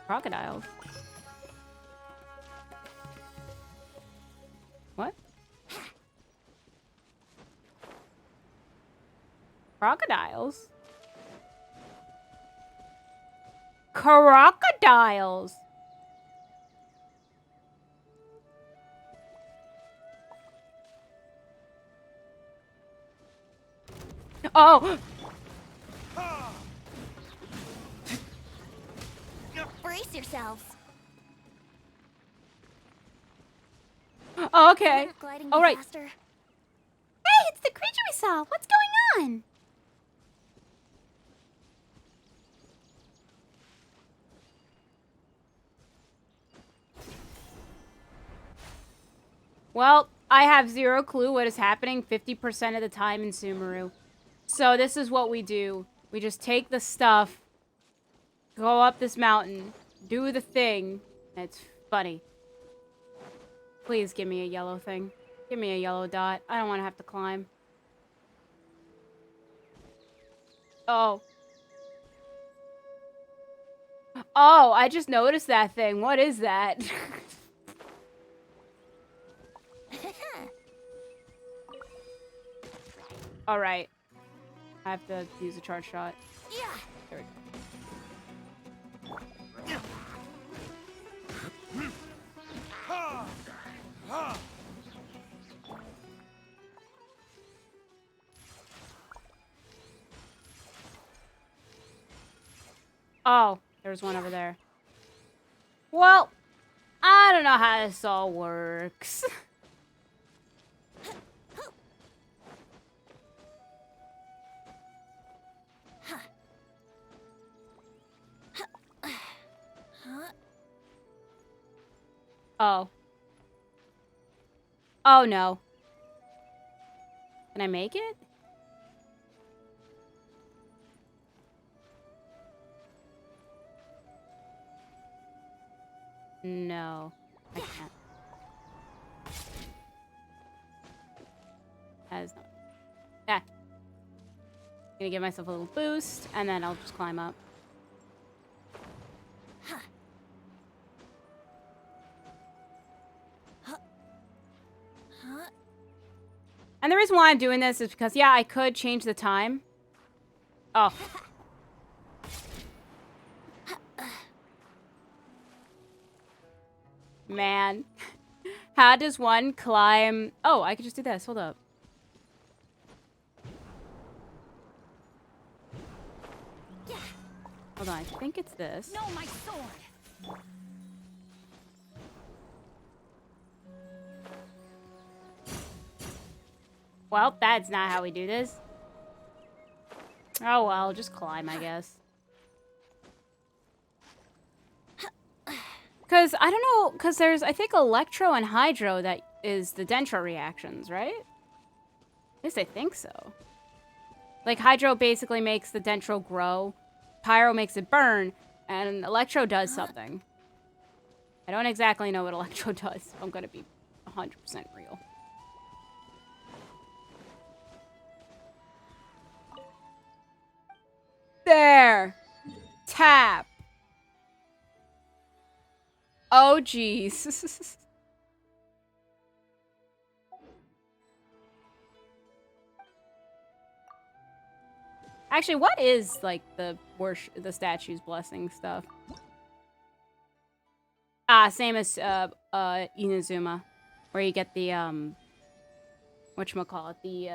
Crocodiles. What? Crocodiles? Crocodiles! Oh! Brace yourselves. Oh, okay. Gliding All right. faster. Hey, it's the creature we saw. What's going on? Well, I have zero clue what is happening 50% of the time in Sumeru. So this is what we do. We just take the stuff, go up this mountain, do the thing. It's funny. Please give me a yellow thing. Give me a yellow dot. I don't want to have to climb. Oh. Oh, I just noticed that thing. What is that? All right. I have to use a charge shot. Yeah. There we go. Oh, there's one over there. Well, I don't know how this all works. Oh. Oh, no. Can I make it? No. I can't. That is not... Yeah. Gonna give myself a little boost, and then I'll just climb up. And the reason why I'm doing this is because, yeah, I could change the time. Oh. Man. How does one climb... Oh, I could just do this. Hold up. Hold on. I think it's this. No, my sword. Well, that's not how we do this. Oh, well, just climb, I guess. Because, I don't know, because there's, I think, Electro and Hydro that is the Dendro reactions, right? At least I think so. Like, Hydro basically makes the Dendro grow, Pyro makes it burn, and Electro does something. I don't exactly know what Electro does, if I'm going to be 100% real. There! Tap! Oh, jeez. Actually, what is, like, the statue's blessing stuff? Ah, same as, Inazuma. Where you get the, whatchamacallit, the,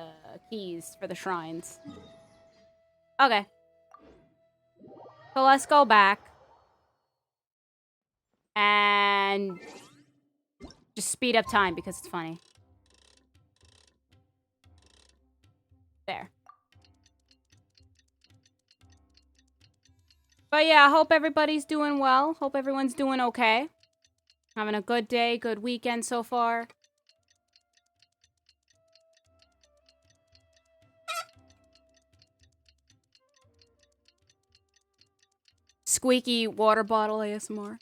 keys for the shrines. Okay. So let's go back. And just speed up time because it's funny. There. But yeah, I hope everybody's doing well. Hope everyone's doing okay. Having a good day, good weekend so far. Squeaky water bottle ASMR.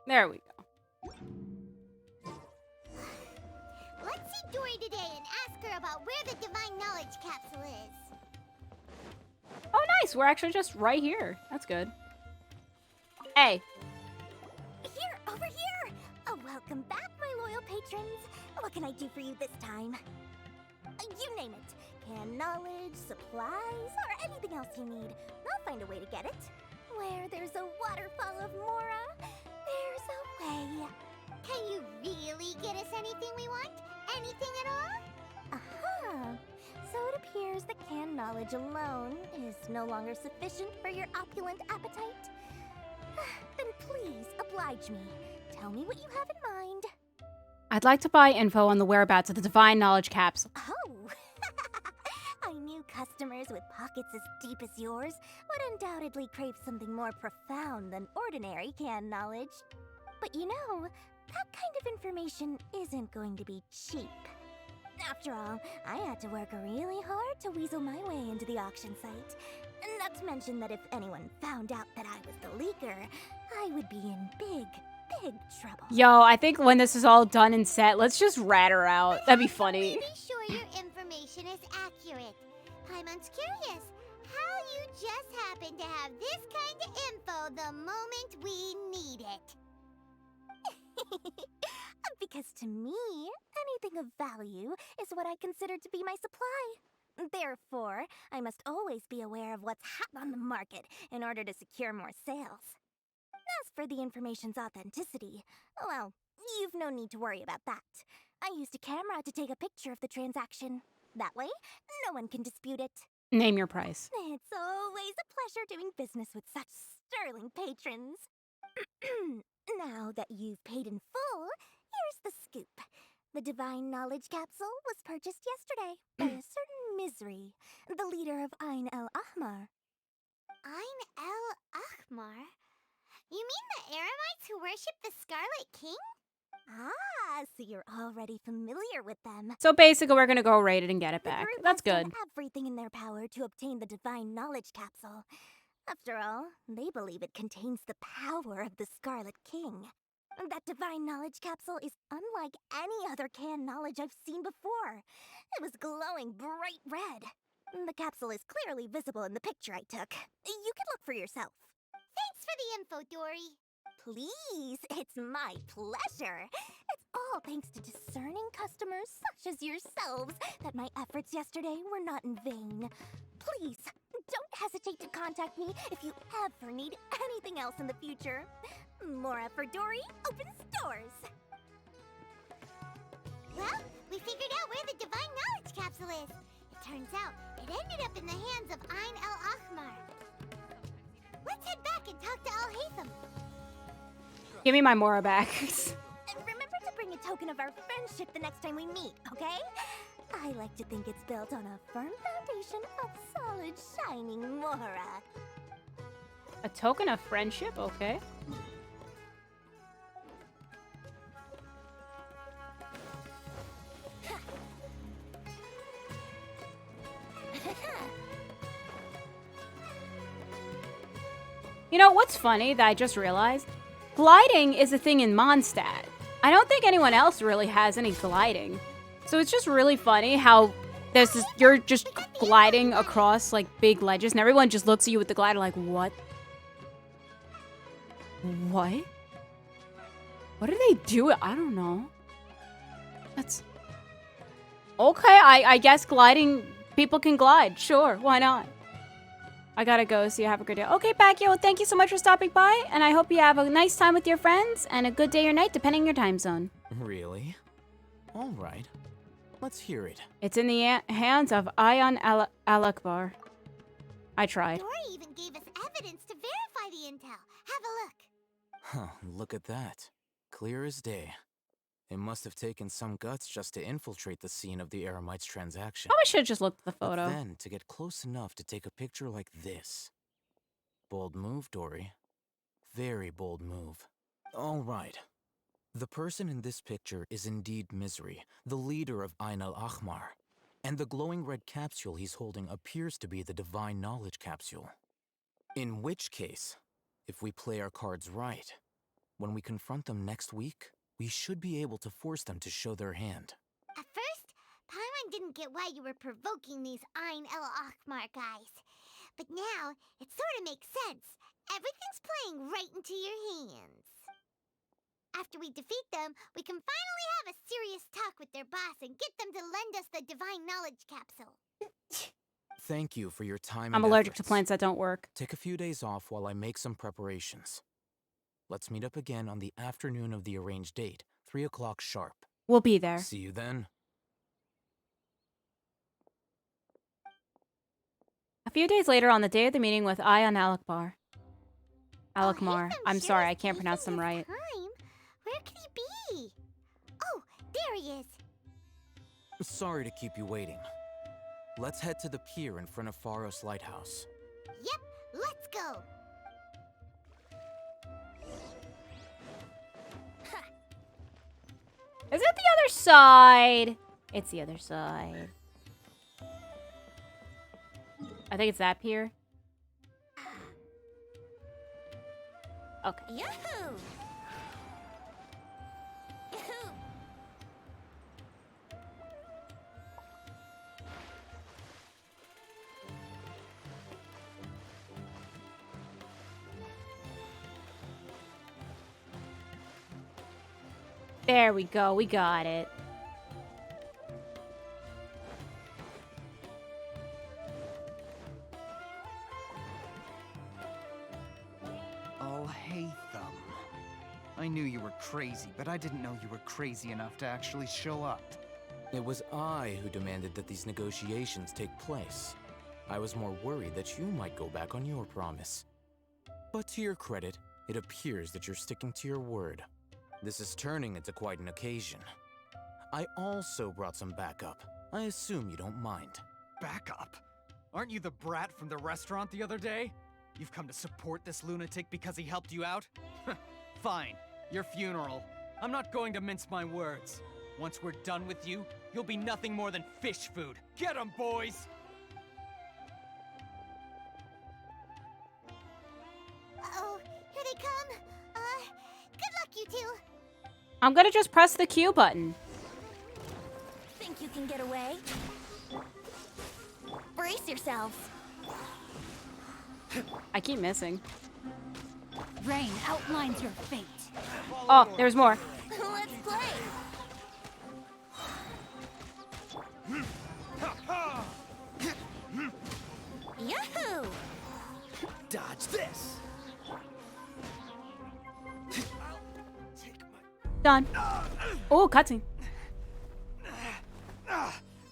There we go. Let's see Dory today and ask her about where the Divine Knowledge Capsule is. Oh, nice. We're actually just right here. That's good. Hey. Here, over here. A welcome Welcome back, my loyal patrons. What can I do for you this time? You name it. Canned knowledge, supplies, or anything else you need. I'll find a way to get it. Where there's a waterfall of Mora, there's a way. Can you really get us anything we want? Anything at all? Aha! So it appears that canned knowledge alone is no longer sufficient for your opulent appetite. Then please oblige me. Tell me what you have in mind. I'd like to buy info on the whereabouts of the Divine Knowledge Capsule. Oh! I knew customers with pockets as deep as yours would undoubtedly crave something more profound than ordinary canned knowledge. But you know, that kind of information isn't going to be cheap. After all, I had to work really hard to weasel my way into the auction site. Not to mention that if anyone found out that I was the leaker, I would be in big trouble. Yo, I think when this is all done and set, let's just rat her out. That'd be funny. Be sure your information is accurate. Paimon's curious how you just happen to have this kind of info the moment we need it. Because to me, anything of value is what I consider to be my supply. Therefore, I must always be aware of what's hot on the market in order to secure more sales. As for the information's authenticity, well, you've no need to worry about that. I used a camera to take a picture of the transaction. That way, no one can dispute it. Name your price. It's always a pleasure doing business with such sterling patrons. Now that you've paid in full, here's the scoop. The Divine Knowledge Capsule was purchased yesterday by a certain Misery, the leader of Ain El Ahmar. Ain El Ahmar? You mean the Eremites who worship the Scarlet King? Ah, so you're already familiar with them. So basically, we're gonna go raid it and get it back. The group That's has done good. everything in their power to obtain the Divine Knowledge Capsule. After all, they believe it contains the power of the Scarlet King. That Divine Knowledge Capsule is unlike any other canned knowledge I've seen before. It was glowing bright red. The capsule is clearly visible in the picture I took. You can look for yourself. Thanks for the info, Dory. Please, it's my pleasure. It's all thanks to discerning customers such as yourselves that my efforts yesterday were not in vain. Please, don't hesitate to contact me if you ever need anything else in the future. Mora for Dory opens doors. Well, we figured out where the Divine Knowledge Capsule is. It turns out it ended up in the hands of Ain El Ahmar. Let's head back and talk to Al Haytham. Give me my Mora back. Remember to bring a token of our friendship the next time we meet, okay? I like to think it's built on a firm foundation of solid, shining Mora. A token of friendship? Okay. You know, what's funny that I just realized? Gliding is a thing in Mondstadt. I don't think anyone else really has any gliding. So it's just really funny how there's this, you're just gliding across like big ledges and everyone just looks at you with the glider like, what? What? What do they do? I don't know. That's... Okay, I guess gliding, people can glide. Sure, why not? I gotta go, so you have a good day. Okay, Pacquiao, well, thank you so much for stopping by, and I hope you have a nice time with your friends, and a good day or night, depending on your time zone. Really? All right. Let's hear it. It's in the hands of Ayan Al-Akbar. I tried. Dory even gave us evidence to verify the intel. Have a look. Huh, look at that. Clear as day. It must have taken some guts just to infiltrate the scene of the Eremites' transaction. Probably should have just looked at the photo. But then, to get close enough to take a picture like this. Bold move, Dory. Very bold move. All right. The person in this picture is indeed Misery, the leader of Ain El Ahmar. And the glowing red capsule he's holding appears to be the Divine Knowledge Capsule. In which case, if we play our cards right, when we confront them next week, we should be able to force them to show their hand. At first, Paimon didn't get why you were provoking these Ain El Ahmar guys. But now, it sort of makes sense. Everything's playing right into your hands. after we defeat them, we can finally have a serious talk with their boss and get them to lend us the divine knowledge capsule. Thank you for your time I'm and allergic to efforts. plants that don't work. Take a few days off while I make some preparations. Let's meet up again on the afternoon of the arranged date, 3 o'clock sharp. We'll be there. See you then. A few days later, on the day of the meeting with Ion Alakbar. Alakmar. I'm sorry, I can't pronounce them right. Where could he be? Oh, there he is. Sorry to keep you waiting. Let's head to the pier in front of Pharos Lighthouse. Yep, let's go. Is it the other side? It's the other side. I think it's that pier. Okay. Yahoo! Yahoo! There we go. We got it. Oh, hey, Thumb. I knew you were crazy, but I didn't know you were crazy enough to actually show up. It was I who demanded that these negotiations take place. I was more worried that you might go back on your promise. But to your credit, it appears that you're sticking to your word. This is turning into quite an occasion. I also brought some backup. I assume you don't mind. Backup? Aren't you the brat from the restaurant the other day? You've come to support this lunatic because he helped you out? Fine, your funeral. I'm not going to mince my words. Once we're done with you, you'll be nothing more than fish food. Get 'em, boys! Uh-oh, here they come. Good luck, you two. I'm gonna just press the Q button. Think you can get away? Brace yourselves. I keep missing. Rain outlines your fate. Oh, there's more. Let's play. Yahoo! Dodge this. Done. Oh, cutscene.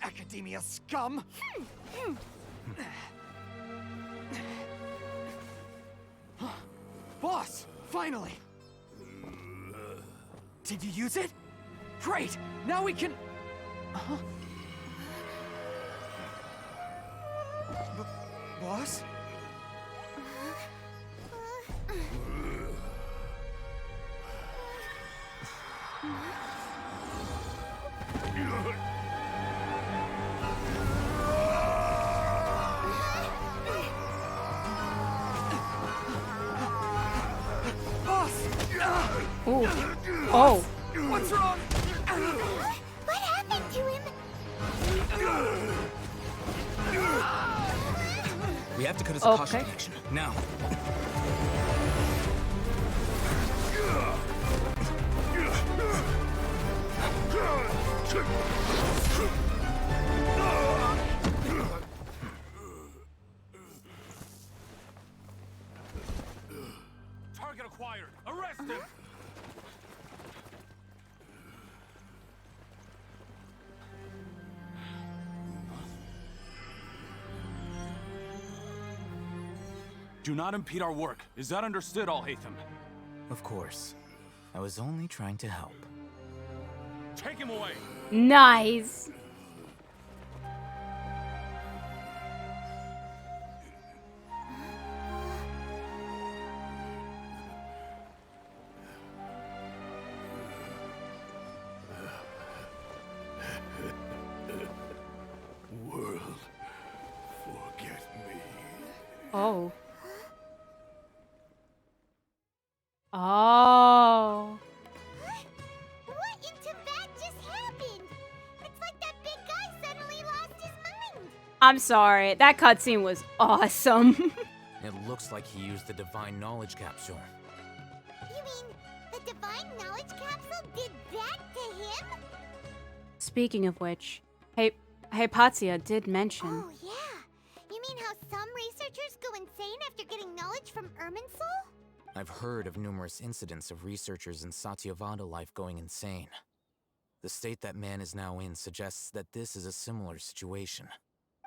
Academia scum! Boss! Finally! Did you use it? Great! Now we can... Boss? Ooh. Oh. What's wrong? What happened to him? We have to cut his caution connection. Now. Target acquired. Arrest him. Do not impede our work. Is that understood, Al-Haytham? Of course. I was only trying to help. Take him away. Nice. World, forget me. Oh. Oh. What in Tibet just happened? It's like that big guy suddenly lost his mind. I'm sorry. That cutscene was awesome. It looks like he used the divine knowledge capsule. You mean the divine knowledge knowledge capsule did that to him? Speaking of which, Hypatia did mention. Oh, yeah. You mean how some researchers go insane after getting knowledge from Irminsul? I've heard of numerous incidents of researchers in Satyavada life going insane. The state that man is now in suggests that this is a similar situation.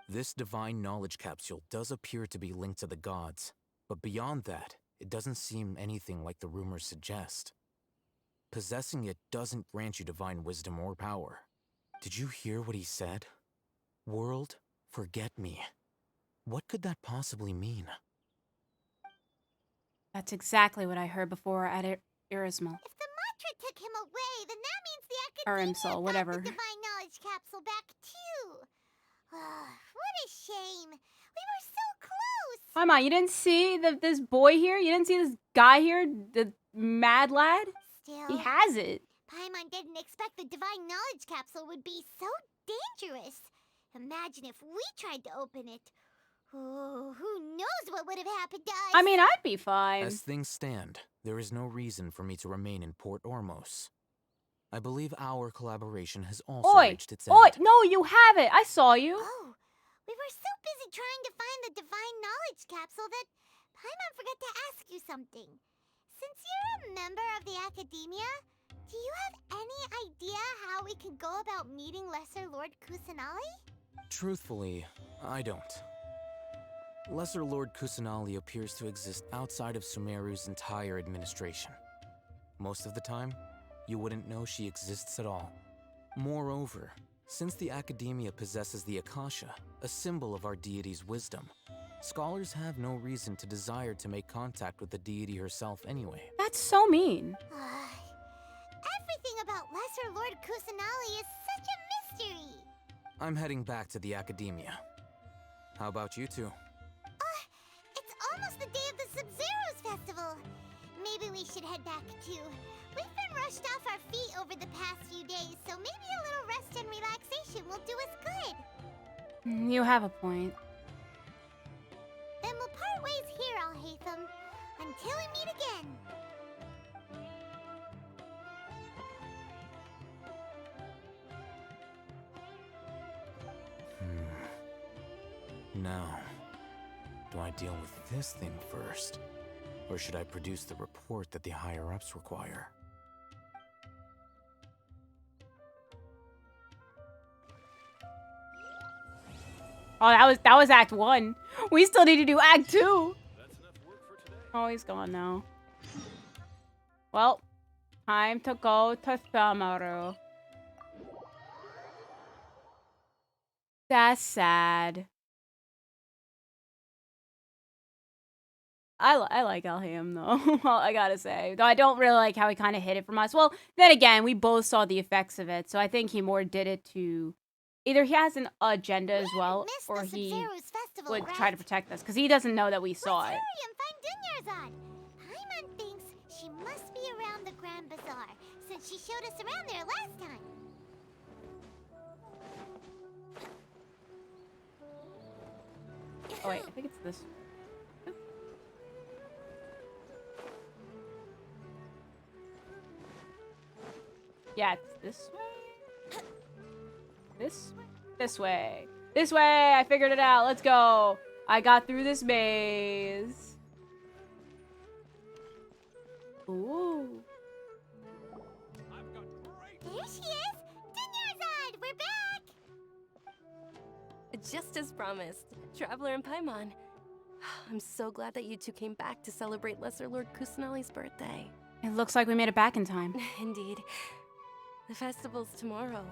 This divine knowledge capsule does appear to be linked to the gods, but beyond that, it doesn't seem anything like the rumors suggest. Possessing it doesn't grant you divine wisdom or power. Did you hear what he said? World, forget me. What could that possibly mean? That's exactly what I heard before at Irismal. If the mantra took him away, then that means the Or Academia Imsal, got whatever. the divine knowledge capsule back too. What a shame. We were so close. Paimon, you didn't see this boy here? You didn't see this guy here? The mad lad? Still, He has it. Paimon didn't expect the divine knowledge capsule would be so dangerous. Imagine if we tried to open it. Oh, who knows what would have happened to us? I mean, I'd be fine. As things stand, there is no reason for me to remain in Port Ormos. I believe our collaboration has also reached its end. Oi! No, you have it! I saw you! Oh, we were so busy trying to find the divine knowledge capsule that Paimon forgot to ask you something. Since you're a member of the Academia, do you have any idea how we can go about meeting Lesser Lord Kusanali? Truthfully, I don't. Lesser Lord Kusanali appears to exist outside of Sumeru's entire administration. Most of the time, you wouldn't know she exists at all. Moreover, since the Academia possesses the Akasha, a symbol of our deity's wisdom, scholars have no reason to desire to make contact with the deity herself anyway. That's so mean. Everything about Lesser Lord Kusanali is such a mystery. I'm heading back to the Academia. How about you two? It's almost the day of the Sub-Zero's festival. Maybe we should head back too. We've been rushed off our feet over the past few days, so maybe a little rest and relaxation will do us good. You have a point. Then we'll part ways here, Alhaitham, until we meet again. Now, do I deal with this thing first? Or should I produce the report that the higher-ups require? Oh, that was Act 1. We still need to do Act 2. Oh, he's gone now. Well, time to go to Samaru. That's sad. I like Alhaim, though. Well, I gotta say. Though I don't really like how he kind of hid it from us. Well, then again, we both saw the effects of it, so I think he more did it to... Either he has an agenda as well, or he would try to protect us, because he doesn't know that we saw it. Paimon thinks she must be around the Grand Bazaar, since she showed us around there last time. Oh wait, I think it's this. Yeah, it's this way. This way. This way. This way! I figured it out. Let's go. I got through this maze. Ooh. There she is! Dinyarzad! We're back! Just as promised, Traveler and Paimon. I'm so glad that you two came back to celebrate Lesser Lord Kusanali's birthday. It looks like we made it back in time. Indeed. The festival's tomorrow.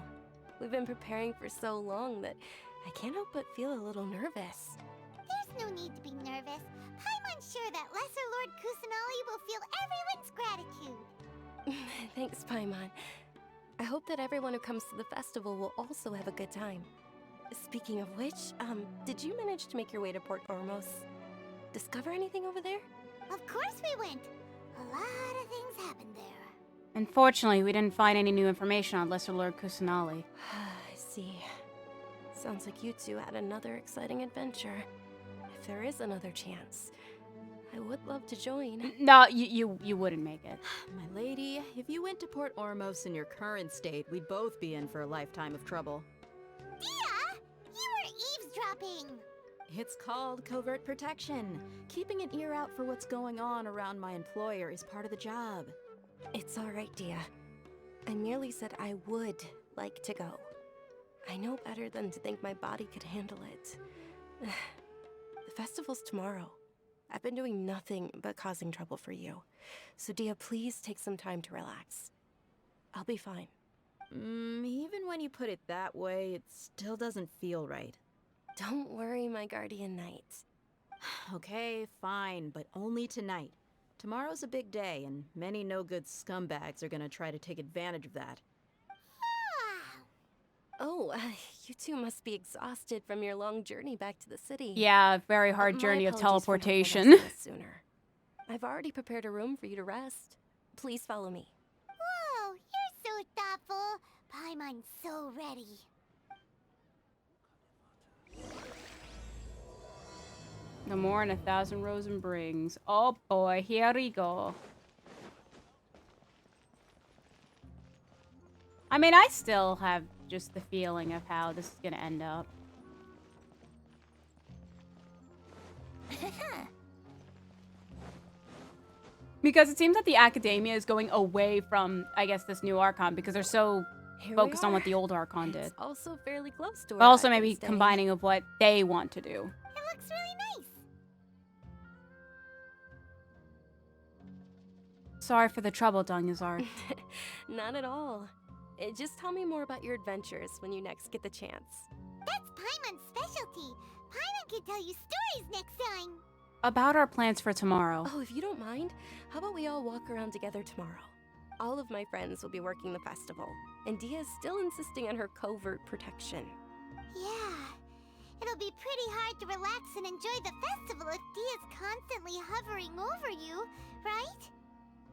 We've been preparing for so long that I can't help but feel a little nervous. There's no need to be nervous. Paimon's sure that Lesser Lord Kusanali will feel everyone's gratitude. Thanks, Paimon. I hope that everyone who comes to the festival will also have a good time. Speaking of which, did you manage to make your way to Port Ormos? Discover anything over there? Of course we went. A lot of things happened there. Unfortunately, we didn't find any new information on Lesser Lord Kusanali. I see. Sounds like you two had another exciting adventure. If there is another chance, I would love to join. No, you wouldn't make it. My lady, if you went to Port Ormos in your current state, we'd both be in for a lifetime of trouble. Dia, you were eavesdropping. It's called covert protection. Keeping an ear out for what's going on around my employer is part of the job. It's all right, Dia. I merely said I would like to go. I know better than to think my body could handle it. The festival's tomorrow. I've been doing nothing but causing trouble for you. So Dia, please take some time to relax. I'll be fine. Even when you put it that way, it still doesn't feel right. Don't worry, my guardian knight. Okay, fine, but only tonight. Tomorrow's a big day, and many no-good scumbags are gonna try to take advantage of that. Oh, you two must be exhausted from your long journey back to the city. Yeah, very hard My journey of apologies for not teleportation. noticing this sooner. I've already prepared a room for you to rest. Please follow me. Whoa, you're so thoughtful. Paimon's so ready. No more than 1,000 rosen brings. Oh boy, here we go. I mean, I still have just the feeling of how this is gonna end up. Because it seems that the academia is going away from, I guess, this new archon because they're so Here we focused on are. what the old archon did. It's also fairly close to But where also I've been maybe staying. combining of what they want to do. It looks really nice. Sorry for the trouble, Dungazar. Not at all. Just tell me more about your adventures when you next get the chance. That's Paimon's specialty. Paimon can tell you stories next time. About our plans for tomorrow. Oh, if you don't mind, how about we all walk around together tomorrow? All of my friends will be working the festival, and Dia is still insisting on her covert protection. Yeah. It'll be pretty hard to relax and enjoy the festival if Dia's constantly hovering over you, right?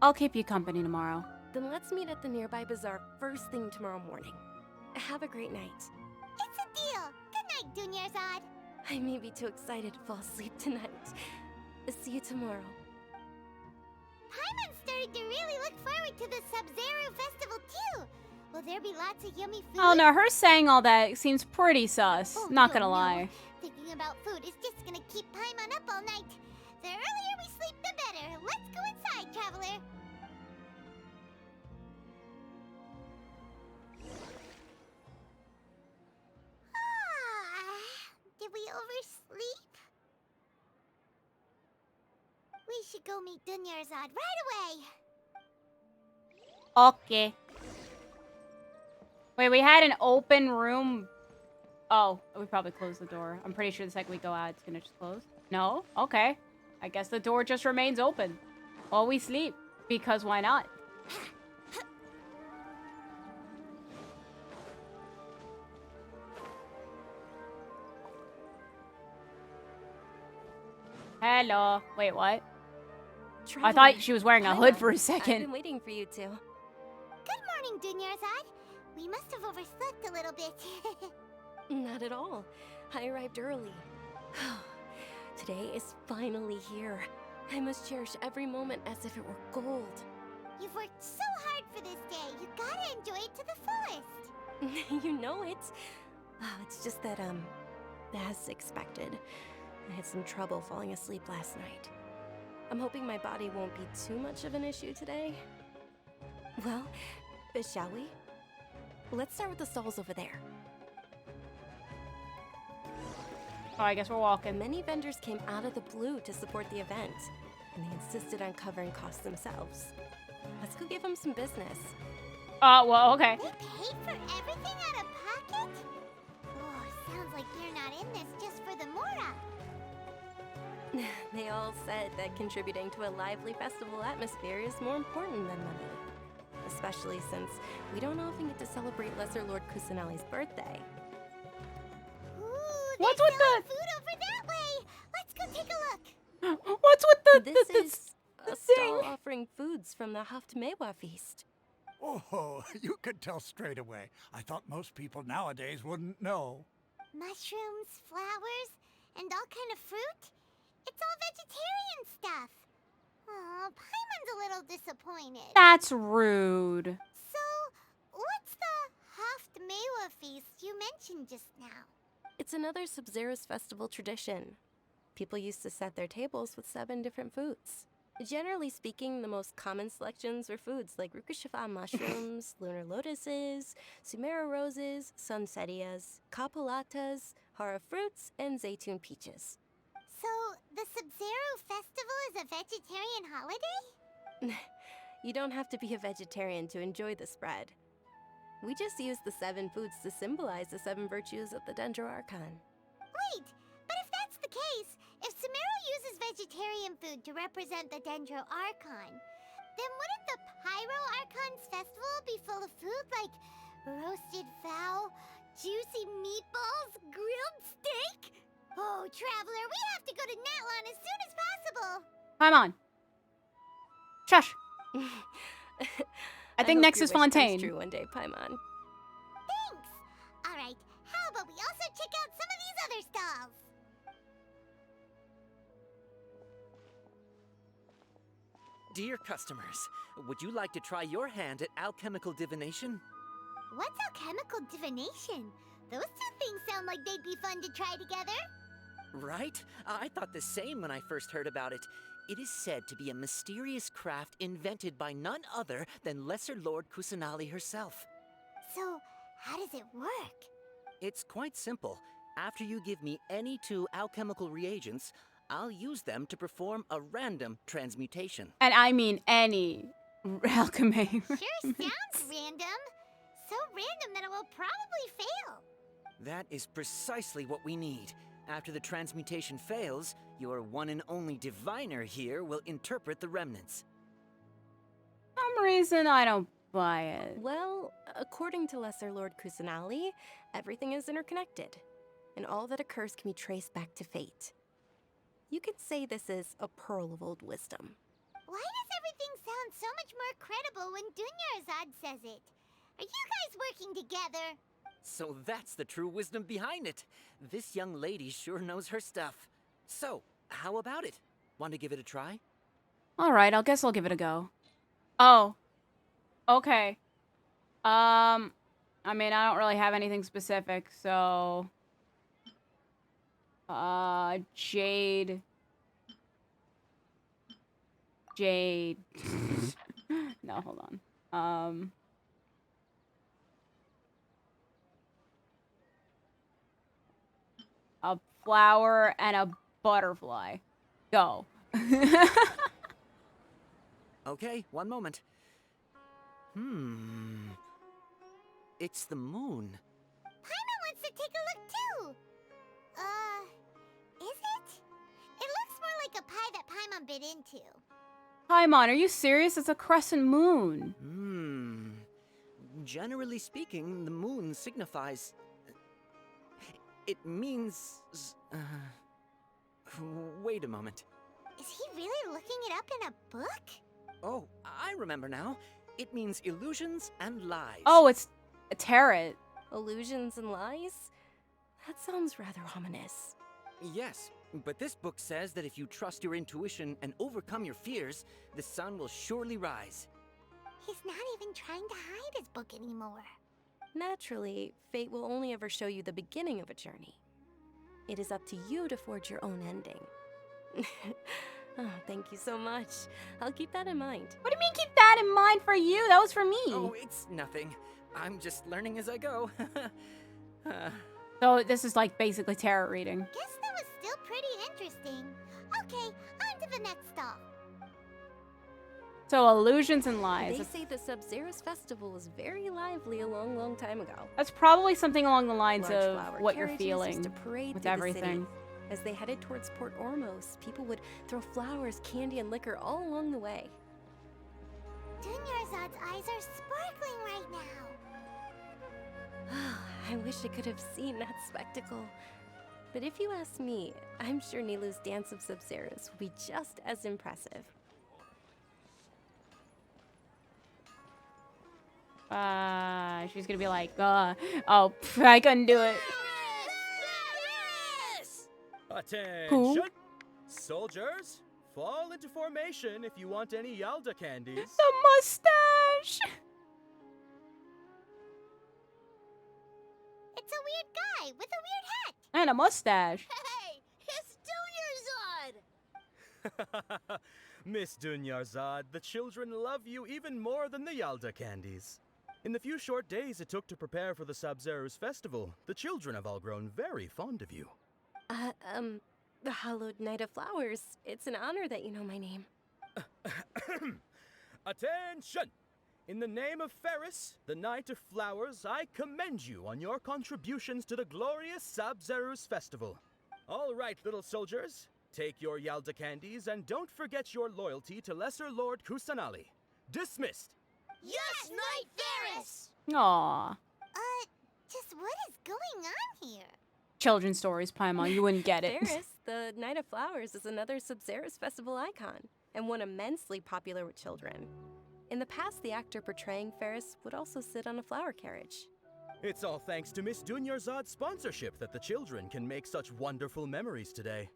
I'll keep you company tomorrow. Then let's meet at the nearby bazaar first thing tomorrow morning. Have a great night. It's a deal. Good night, Dunyarzad. I may be too excited to fall asleep tonight. See you tomorrow. Paimon's starting to really look forward to the Sub-Zero festival too. Will there be lots of yummy food? Oh no, her saying all that seems pretty sus. Oh, Not no, gonna no. lie. Thinking about food is just gonna keep Paimon up all night. The earlier we sleep, the better. Let's go inside, traveler. Did we oversleep? We should go meet Dunyarzad right away. Okay. Wait, we had an open room. Oh, we probably closed the door. I'm pretty sure the second we go out, it's gonna just close. No? Okay. I guess the door just remains open while we sleep. Because why not? Hello. Wait, what? I thought she was wearing a hood for a I've second. been waiting for you two. Good morning, Dunyarzad. We must have overslept a little bit. Not at all. I arrived early. Today is finally here. I must cherish every moment as if it were gold. You've worked so hard for this day. You gotta enjoy it to the fullest. You know it. Oh, it's just that, as expected, I had some trouble falling asleep last night. I'm hoping my body won't be too much of an issue today. Well, shall we? Let's start with the stalls over there. Oh, I guess we're walking. Many vendors came out of the blue to support the event, and they insisted on covering costs themselves. Let's go give them some business. Well, okay. They paid for everything out of pocket? Oh, sounds like you're not in this just for the Mora. They all said that contributing to a lively festival atmosphere is more important than money. Especially since we don't often get to celebrate Lesser Lord Kusanali's birthday. Ooh, What's they're with selling food over that way. Let's go take a look. What's with This is a stall thing? offering foods from the Haftmewa feast. Oh, you could tell straight away. I thought most people nowadays wouldn't know. Mushrooms, flowers, and all kind of fruit. It's all vegetarian stuff. Oh, Paimon's a little disappointed. That's rude. So, what's the Haft-Mewa feast you mentioned just now? It's another Sub-Zero's festival tradition. People used to set their tables with 7 different foods. Generally speaking, the most common selections were foods like Rukashifa mushrooms, lunar lotuses, Sumera roses, sunsetias, kapulatas, hara fruits, and zaytun peaches. So, the Sub-Zero festival is a vegetarian holiday? You don't have to be a vegetarian to enjoy the spread. We just use the 7 foods to symbolize the 7 virtues of the Dendro Archon. Wait, but if that's the case, if Sumero uses vegetarian food to represent the Dendro Archon, then wouldn't the Pyro Archon's festival be full of food like roasted fowl, juicy meatballs, grilled steak? Oh, Traveler, we have to go to Natlan as soon as possible. Paimon. Shush. I think hope next your is wish comes Fontaine. true one day, Paimon. Thanks. All right, how about we also check out some of these other stalls? Dear customers, would you like to try your hand at alchemical divination? What's alchemical divination? Those two things sound like they'd be fun to try together. Right? I thought the same when I first heard about it. It is said to be a mysterious craft invented by none other than Lesser Lord Kusanali herself. So, how does it work? It's quite simple. After you give me any 2 alchemical reagents, I'll use them to perform a random transmutation. And I mean any alchemy. Sure sounds random. So random that it will probably fail. That is precisely what we need. After the transmutation fails, your one and only diviner here will interpret the remnants. For some reason, I don't buy it. Well, according to Lesser Lord Kusanali, everything is interconnected, and all that occurs can be traced back to fate. You could say this is a pearl of old wisdom. Why does everything sound so much more credible when Dunyarzad says it? Are you guys working together? So that's the true wisdom behind it. This young lady sure knows her stuff. So, how about it? Want to give it a try? All right, I guess I'll give it a go. Oh. Okay. I mean, I don't really have anything specific, so Jade. No, hold on. A flower and a butterfly. Go. Okay, one moment. It's the moon. Paimon wants to take a look too. Is it? It looks more like a pie that Paimon bit into. Paimon, are you serious? It's a crescent moon. Generally speaking, the moon signifies... It means... Wait a moment. Is he really looking it up in a book? Oh, I remember now. It means illusions and lies. Oh, it's a tarot. Illusions and lies? That sounds rather ominous. Yes, but this book says that if you trust your intuition and overcome your fears, the sun will surely rise. He's not even trying to hide his book anymore. Naturally, fate will only ever show you the beginning of a journey. It is up to you to forge your own ending. Oh, thank you so much. I'll keep that in mind. What do you mean keep that in mind for you? That was for me. Oh, it's nothing. I'm just learning as I go. So this is like basically tarot reading. Guess that was still pretty interesting. Okay, on to the next stall. So illusions and lies. They say the Sub-Zero's festival was very lively a long, long time ago. That's probably something along the lines Large of flower what you're carriages feeling used to parade with through the everything. city. As they headed towards Port Ormos, people would throw flowers, candy, and liquor all along the way. Dunyarzad's eyes are sparkling right now. I wish I could have seen that spectacle. But if you ask me, I'm sure Nilu's dance of Sub-Zeros will be just as impressive. She's gonna be like, oh, I couldn't do it. Attention! Who? Soldiers, fall into formation if you want any Yalda candies. The mustache! It's a weird guy with a weird hat. And a mustache. Hey, it's Dunyarzad! Miss Dunyarzad, the children love you even more than the Yalda candies. In the few short days it took to prepare for the Sabzeruz festival, the children have all grown very fond of you. The Hallowed Knight of Flowers. It's an honor that you know my name. Attention! In the name of Ferris, the Knight of Flowers, I commend you on your contributions to the glorious Sabzeruz festival. All right, little soldiers, take your Yalda candies and don't forget your loyalty to Lesser Lord Kusanali. Dismissed! Yes, Knight Ferris! Aw. Just what is going on here? Children's stories, Paimon. You wouldn't get it. Ferris, the Knight of Flowers, is another Sabzeruz festival icon, and one immensely popular with children. In the past, the actor portraying Ferris would also sit on a flower carriage. It's all thanks to Miss Dunyarzad's sponsorship that the children can make such wonderful memories today.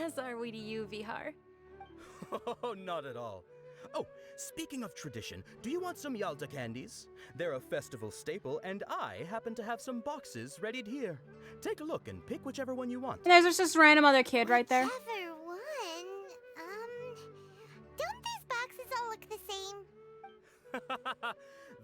As are we to you, Vihar. Oh, not at all. Oh, speaking of tradition, do you want some Yalda candies? They're a festival staple, and I happen to have some boxes readied here. Take a look and pick whichever one you want. And there's just this random other kid right there. Whichever one. Don't these boxes all look the same?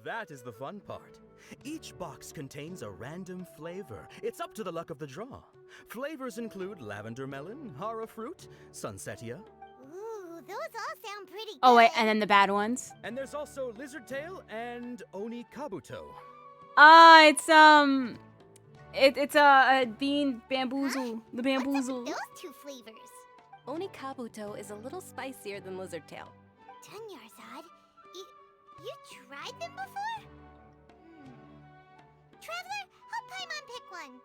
That is the fun part. Each box contains a random flavor. It's up to the luck of the draw. Flavors include lavender melon, hara fruit, sunsetia. Ooh, those all sound pretty good. Oh, wait, and then the bad ones? And there's also lizard tail and oni kabuto. It's a bean bamboozle. The bamboozle. Those two flavors. Oni kabuto is a little spicier than lizard tail. Dunyarzad, you tried them before? Traveler, help Paimon pick one.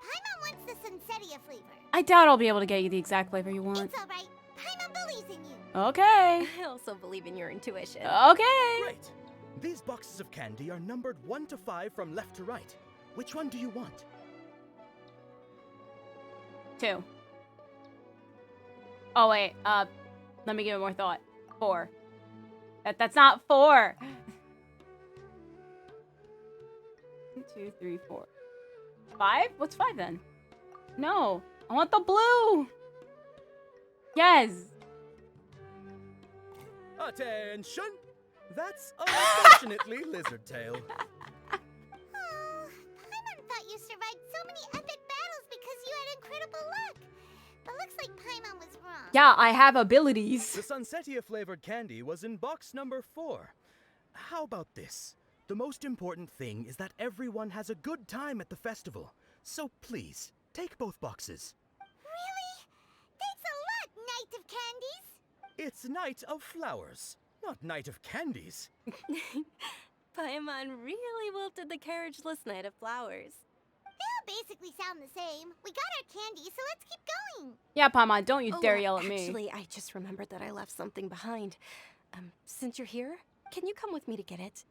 Paimon wants the sunsetia flavor. I doubt I'll be able to get you the exact flavor you want. It's alright. Paimon believes in you. Okay. I also believe in your intuition. Okay. Great. These boxes of candy are numbered 1 to 5 from left to right. Which one do you want? 2. Oh, wait. Let me give it more thought. 4. That's not 4. 1, 2, 3, 4. 5? What's 5 then? No. I want the blue. Yes. Attention! That's unfortunately lizard tail. Oh, Paimon thought you survived so many epic battles because you had incredible luck. But looks like Paimon was wrong. Yeah, I have abilities. The sunsetia flavored candy was in box number 4. How about this? The most important thing is that everyone has a good time at the festival. So please, take both boxes. Really? Thanks a lot, Knight of Candies. It's Knight of Flowers, not Knight of Candies. Paimon really wilted the carriageless Knight of Flowers. They all basically sound the same. We got our candy, so let's keep going. Yeah, Paimon, don't you dare yell at me. Actually, I just remembered that I left something behind. Since you're here, can you come with me to get it?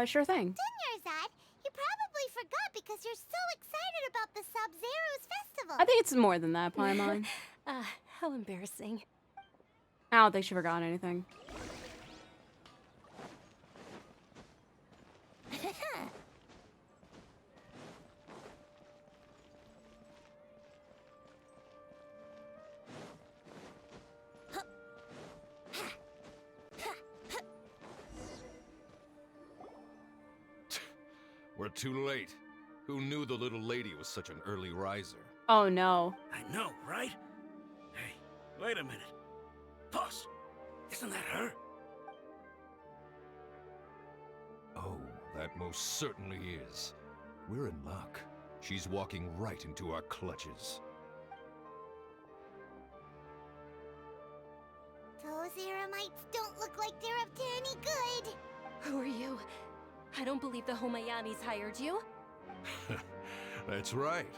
Sure thing. Dunyarzad, you probably forgot because you're so excited about the Sabzeruz festival. I think it's more than that, Paimon. How embarrassing. I don't think she forgot anything. We're too late. Who knew the little lady was such an early riser? Oh no. I know, right? Hey, wait a minute. Pause. Isn't that her? Oh, that most certainly is. We're in luck. She's walking right into our clutches. Those Eremites don't look like they're up to any good. Who are you? I don't believe the Homayanis hired you. That's right.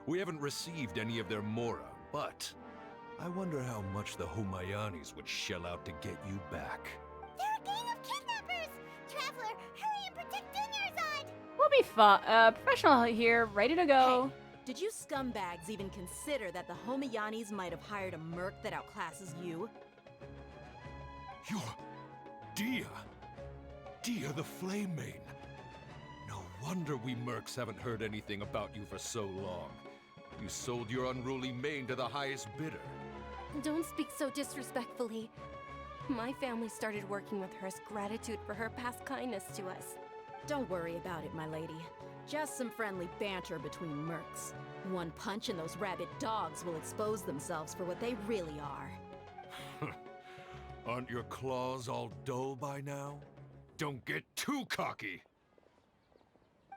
We haven't received any of their mora, but I wonder how much the Homayanis would shell out to get you back. They're a gang of kidnappers! Traveler, hurry and protect Dunyarzad! We'll be fine. Professional here, ready to go. Did you scumbags even consider that the Homiyanis might have hired a merc that outclasses you? You're Dia. Dia the Flame Mane. No wonder we mercs haven't heard anything about you for so long. You sold your unruly mane to the highest bidder. Don't speak so disrespectfully. My family started working with her as gratitude for her past kindness to us. Don't worry about it, my lady. Just some friendly banter between mercs. One punch and those rabid dogs will expose themselves for what they really are. Aren't your claws all dull by now? Don't get too cocky!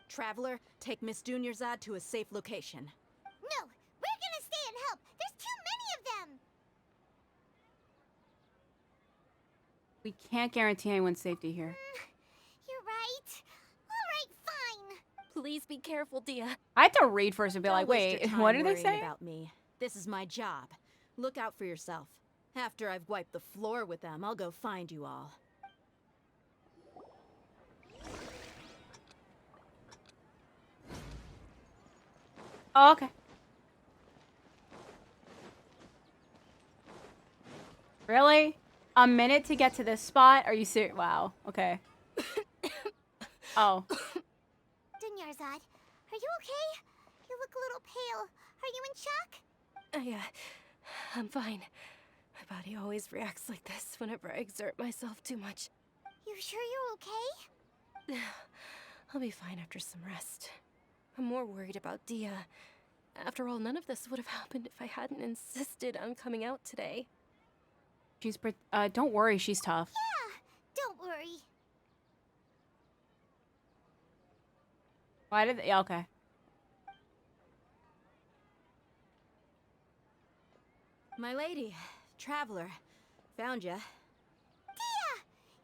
Traveler, take Miss Dunyarzad to a safe location. No, we're gonna stay and help. There's too many of them. We can't guarantee anyone's safety here. You're right. All right, fine. Please be careful, Dia. I had to read first and be like, Don't waste wait, your time what did they worrying say? about me. This is my job. Look out for yourself. After I've wiped the floor with them, I'll go find you all. Oh, okay. Really? A minute to get to this spot? Are you serious? Wow. Okay. Oh. Dunyarzad, are you okay? You look a little pale. Are you in shock? I'm fine. My body always reacts like this whenever I exert myself too much. You sure you're okay? I'll be fine after some rest. I'm more worried about Dia. After all, none of this would have happened if I hadn't insisted on coming out today. She's don't worry, she's tough. Yeah, don't worry. Why did they? Yeah, okay. My lady, Traveler, found ya. Dia!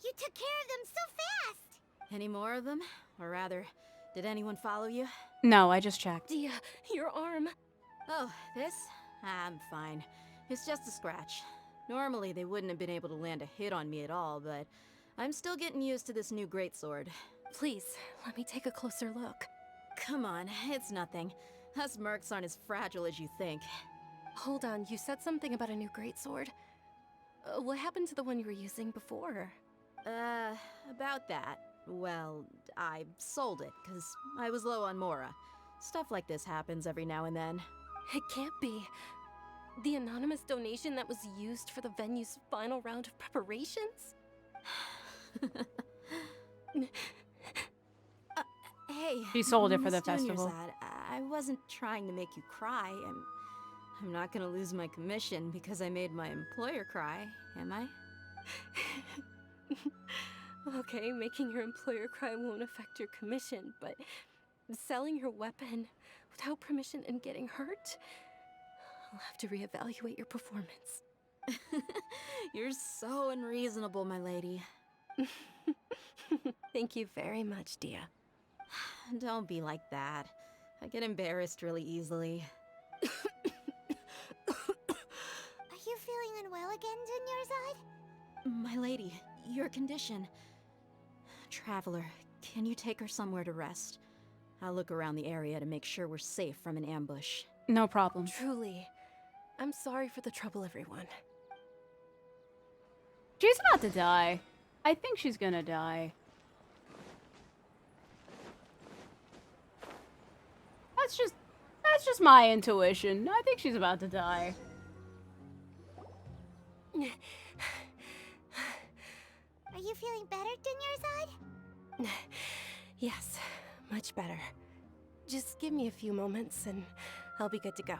You took care of them so fast! Any more of them? Or rather, did anyone follow you? No, I just checked. Dia, your arm. Oh, this? I'm fine. It's just a scratch. Normally, they wouldn't have been able to land a hit on me at all, but I'm still getting used to this new greatsword. Please, let me take a closer look. Come on, it's nothing. Us mercs aren't as fragile as you think. Hold on, you said something about a new greatsword. What happened to the one you were using before? About that. Well, I sold it, because I was low on Mora. Stuff like this happens every now and then. It can't be. The anonymous donation that was used for the venue's final round of preparations? Hey, She sold it for the Miss festival. Dunyarzad, I wasn't trying to make you cry. I'm not gonna lose my commission because I made my employer cry, am I? Okay, making your employer cry won't affect your commission, but selling your weapon without permission and getting hurt? I'll have to reevaluate your performance. You're so unreasonable, my lady. Thank you very much, Dia. Don't be like that. I get embarrassed really easily. Are you feeling unwell again, Dunyarzad? My lady, your condition. Traveler, can you take her somewhere to rest? I'll look around the area to make sure we're safe from an ambush. No problem. Truly. I'm sorry for the trouble, everyone. She's about to die. I think she's gonna die. That's just my intuition. I think she's about to die. Are you feeling better, Dunyarzad? Yes, much better. Just give me a few moments and I'll be good to go.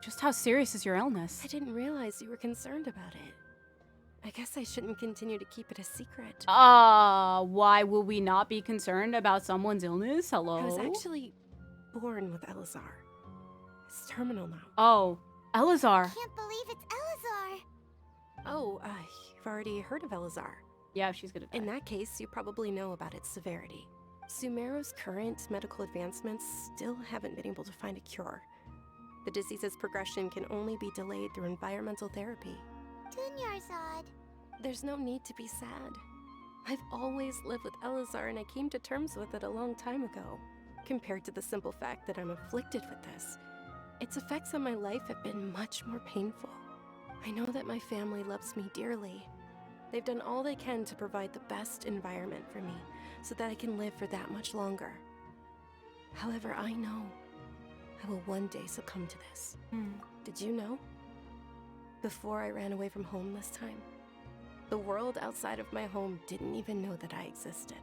Just how serious is your illness? I didn't realize you were concerned about it. I guess I shouldn't continue to keep it a secret. Why will we not be concerned about someone's illness? Hello? I was actually born with Elazar. It's terminal now. Oh, Elazar. Can't believe it's Elazar. Oh, you've already heard of Elazar. Yeah, she's gonna die. In that case, you probably know about its severity. Sumeru's current medical advancements still haven't been able to find a cure. The disease's progression can only be delayed through environmental therapy. Dunyarzad. There's no need to be sad. I've always lived with Elazar and I came to terms with it a long time ago. compared to the simple fact that I'm afflicted with this. Its effects on my life have been much more painful. I know that my family loves me dearly. They've done all they can to provide the best environment for me so that I can live for that much longer. However, I know I will one day succumb to this. Did you know? Before I ran away from home this time, the world outside of my home didn't even know that I existed.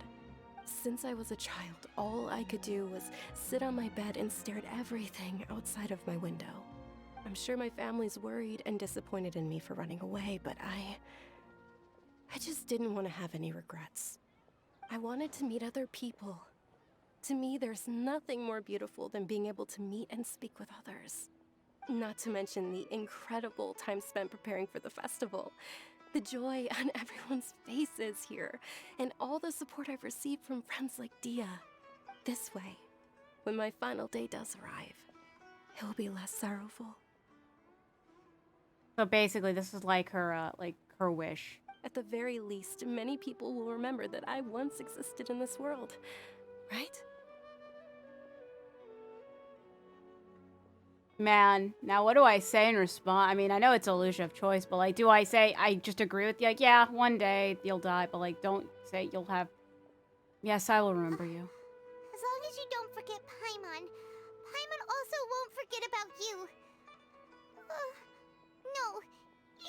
Since I was a child, all I could do was sit on my bed and stare at everything outside of my window. I'm sure my family's worried and disappointed in me for running away, but I just didn't want to have any regrets. I wanted to meet other people. To me, there's nothing more beautiful than being able to meet and speak with others. Not to mention the incredible time spent preparing for the festival. The joy on everyone's faces here, and all the support I've received from friends like Dia. This way, when my final day does arrive, it will be less sorrowful. So basically, this is like her wish. At the very least, many people will remember that I once existed in this world, right? Man, now what do I say in response? I mean, I know it's illusion of choice, but like, do I say I just agree with you? Like, yeah, one day you'll die, but like, don't say you'll have. Yes, I will remember you. As long as you don't forget Paimon, Paimon also won't forget about you. No,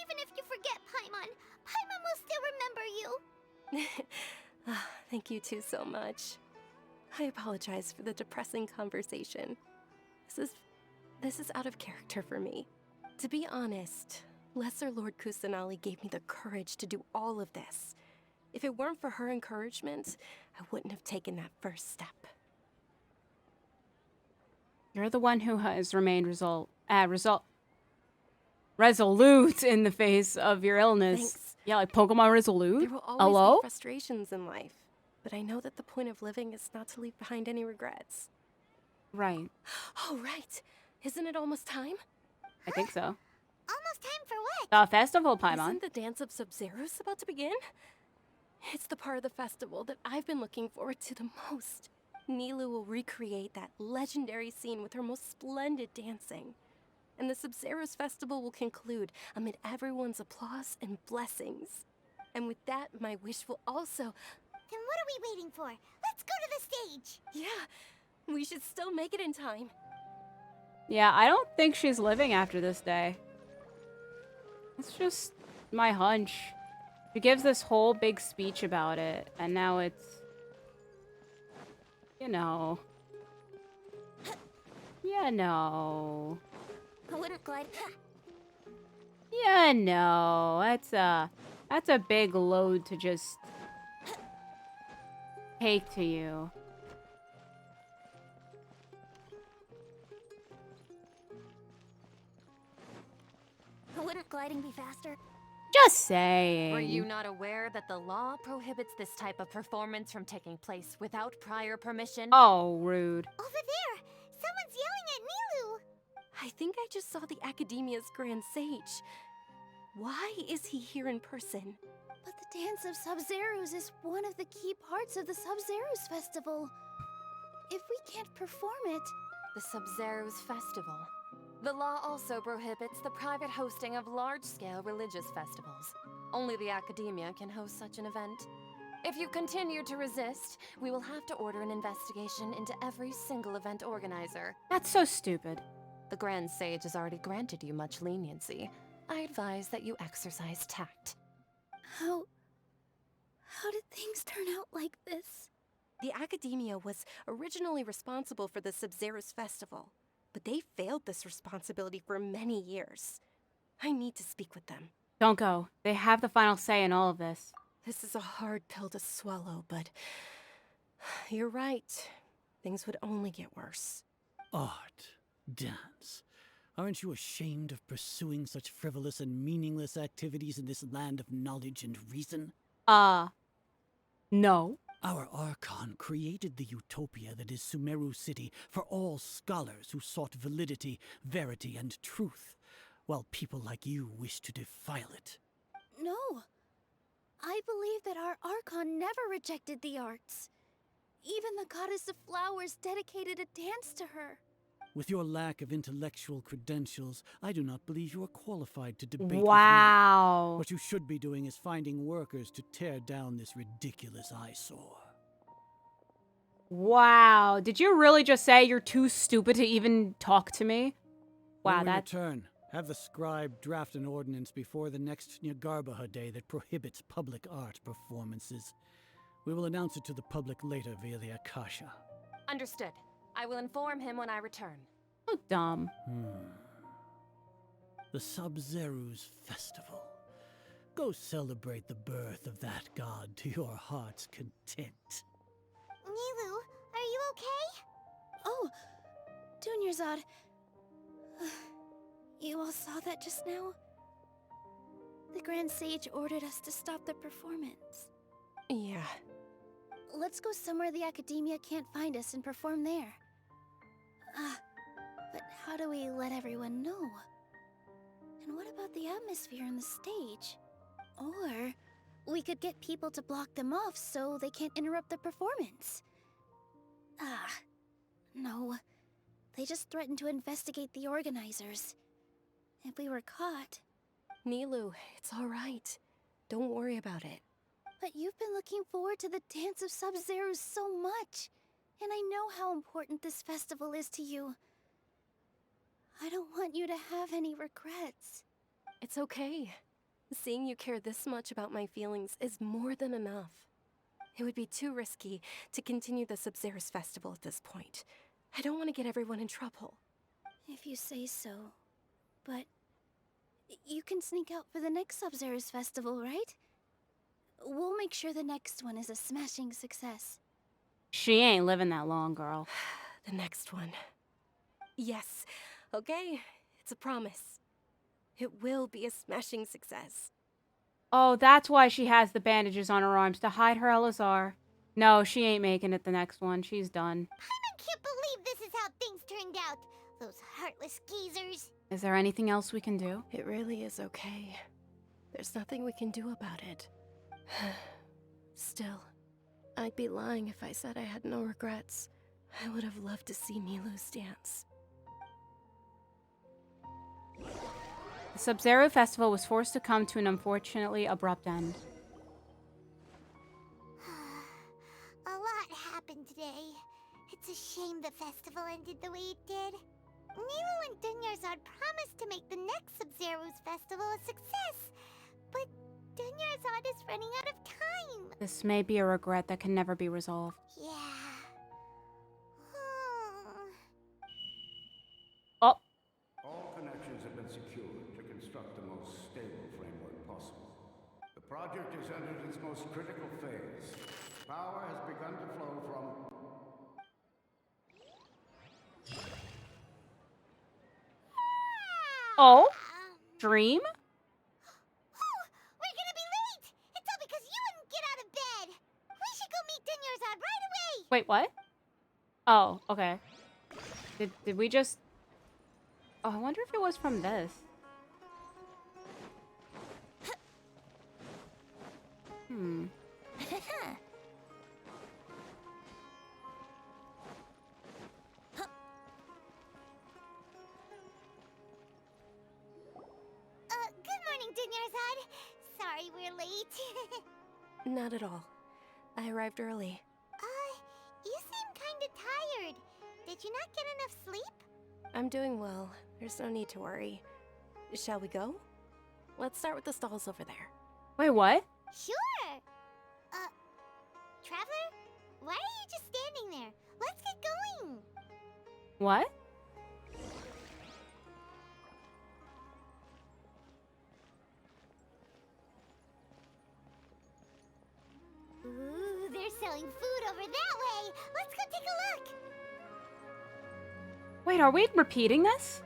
even if you forget Paimon, Paimon will still remember you. Thank you two so much. I apologize for the depressing conversation. This is out of character for me. To be honest, Lesser Lord Kusanali gave me the courage to do all of this. If it weren't for her encouragement, I wouldn't have taken that first step. You're the one who has remained resolute in the face of your illness. Thanks. Yeah, like Pokemon Resolute. There will always Hello? be frustrations in life, but I know that the point of living is not to leave behind any regrets. Right. Oh, right. Isn't it almost time? I think so. Almost time for what? The festival, Paimon. Isn't the dance of Sub-Zeros about to begin? It's the part of the festival that I've been looking forward to the most. Nilu will recreate that legendary scene with her most splendid dancing. And the Sub-Zeros festival will conclude amid everyone's applause and blessings. And with that, my wish will also... Then what are we waiting for? Let's go to the stage! Yeah, we should still make it in time. Yeah, I don't think she's living after this day. It's just my hunch. She gives this whole big speech about it, and now it's... You know. You know. I wouldn't glide... Yeah, no. That's a big load to just take to you. Wouldn't gliding be faster? Just saying. Were you not aware that the law prohibits this type of performance from taking place without prior permission? Oh, rude. Over there! Someone's yelling at Nilu! I think I just saw the Academia's Grand Sage. Why is he here in person? But the Dance of Sub-Zeros is one of the key parts of the Sub-Zeros Festival. If we can't perform it... The Sub-Zeros Festival. The law also prohibits the private hosting of large-scale religious festivals. Only the Academia can host such an event. If you continue to resist, we will have to order an investigation into every single event organizer. That's so stupid. The Grand Sage has already granted you much leniency. I advise that you exercise tact. How did things turn out like this? The Academia was originally responsible for the Sub-Zeros Festival, but they failed this responsibility for many years. I need to speak with them. Don't go. They have the final say in all of this. This is a hard pill to swallow, but you're right. Things would only get worse. Art, dance. Aren't you ashamed of pursuing such frivolous and meaningless activities in this land of knowledge and reason? No. Our archon created the utopia that is Sumeru City for all scholars who sought validity, verity, and truth, while people like you wish to defile it. No. I believe that our archon never rejected the arts. Even the goddess of flowers dedicated a dance to her. With your lack of intellectual credentials, I do not believe you are qualified to debate Wow. with me. What you should be doing is finding workers to tear down this ridiculous eyesore. Wow. Did you really just say you're too stupid to even talk to me? Wow, When we that's... return, have the scribe draft an ordinance before the next Nyargarbaha Day that prohibits public art performances. We will announce it to the public later via the Akasha. Understood. I will inform him when I return. So dumb. The Sub-Zeru's Festival. Go celebrate the birth of that god to your heart's content. Nilu, are you okay? Oh, Dunyarzad. You all saw that just now? The Grand Sage ordered us to stop the performance. Yeah. Let's go somewhere the Academia can't find us and perform there. But how do we let everyone know? And what about the atmosphere on the stage? Or we could get people to block them off so they can't interrupt the performance. No. They just threatened to investigate the organizers. If we were caught... Nilu, it's alright. Don't worry about it. But you've been looking forward to the Dance of Sub-Zero so much. And I know how important this festival is to you. I don't want you to have any regrets. It's okay. Seeing you care this much about my feelings is more than enough. It would be too risky to continue the Sub-Zero's festival at this point. I don't want to get everyone in trouble. If you say so. But you can sneak out for the next Sub-Zero's festival, right? We'll make sure the next one is a smashing success. She ain't living that long, girl. The next one. Yes. Okay. It's a promise. It will be a smashing success. Oh, that's why she has the bandages on her arms, to hide her Elazar. No, she ain't making it the next one. She's done. I can't believe this is how things turned out. Those heartless geezers. Is there anything else we can do? It really is okay. There's nothing we can do about it. Still, I'd be lying if I said I had no regrets. I would have loved to see Nilu's dance. The Sub-Zero Festival was forced to come to an unfortunately abrupt end. A lot happened today. It's a shame the festival ended the way it did. Nilu and Dunyarzad promised to make the next Sub-Zero's festival a success, but Dunyarzad is running out of time. This may be a regret that can never be resolved. Yeah. Oh. All connections have been secured to construct the most stable framework possible. The project is entered its most critical phase. Power has begun to flow from... Oh? Dream? Oh, we're gonna be late! It's all because you wouldn't get out of bed! We should go meet Dunyarzad right away! Wait, what? Oh, okay. Did we just... Oh, I wonder if it was from this. Good morning, Dunyarzad. Sorry we're late. Not at all. I arrived early. You seem kinda tired. Did you not get enough sleep? I'm doing well. There's no need to worry. Shall we go? Let's start with the stalls over there. Wait, what? Sure! Traveler? Why are you just standing there? Let's get going! What? Ooh, they're selling food over that way! Let's go take a look! Wait, are we repeating this?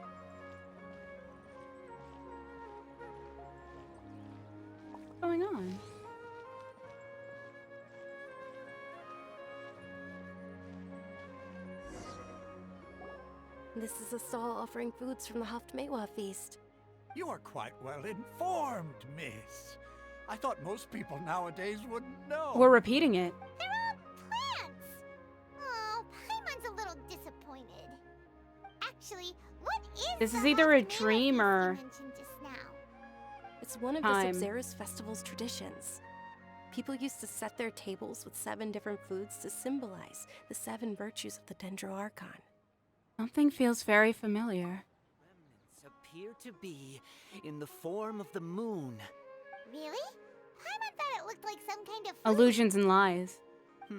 What's going on? This is a stall offering foods from the Haftmewa feast. You are quite well informed, miss. I thought most people nowadays wouldn't know. We're repeating it. They're all plants! Actually, what is This is the either a host dream or you mentioned just now? It's one of time. the Sub-Zerus Festival's traditions. People used to set their tables with 7 different foods to symbolize the 7 virtues of the Dendro Archon. Something feels very familiar. Appear to be in the form of the moon. Really? Paimon thought it looked like some kind of Illusions and lies. The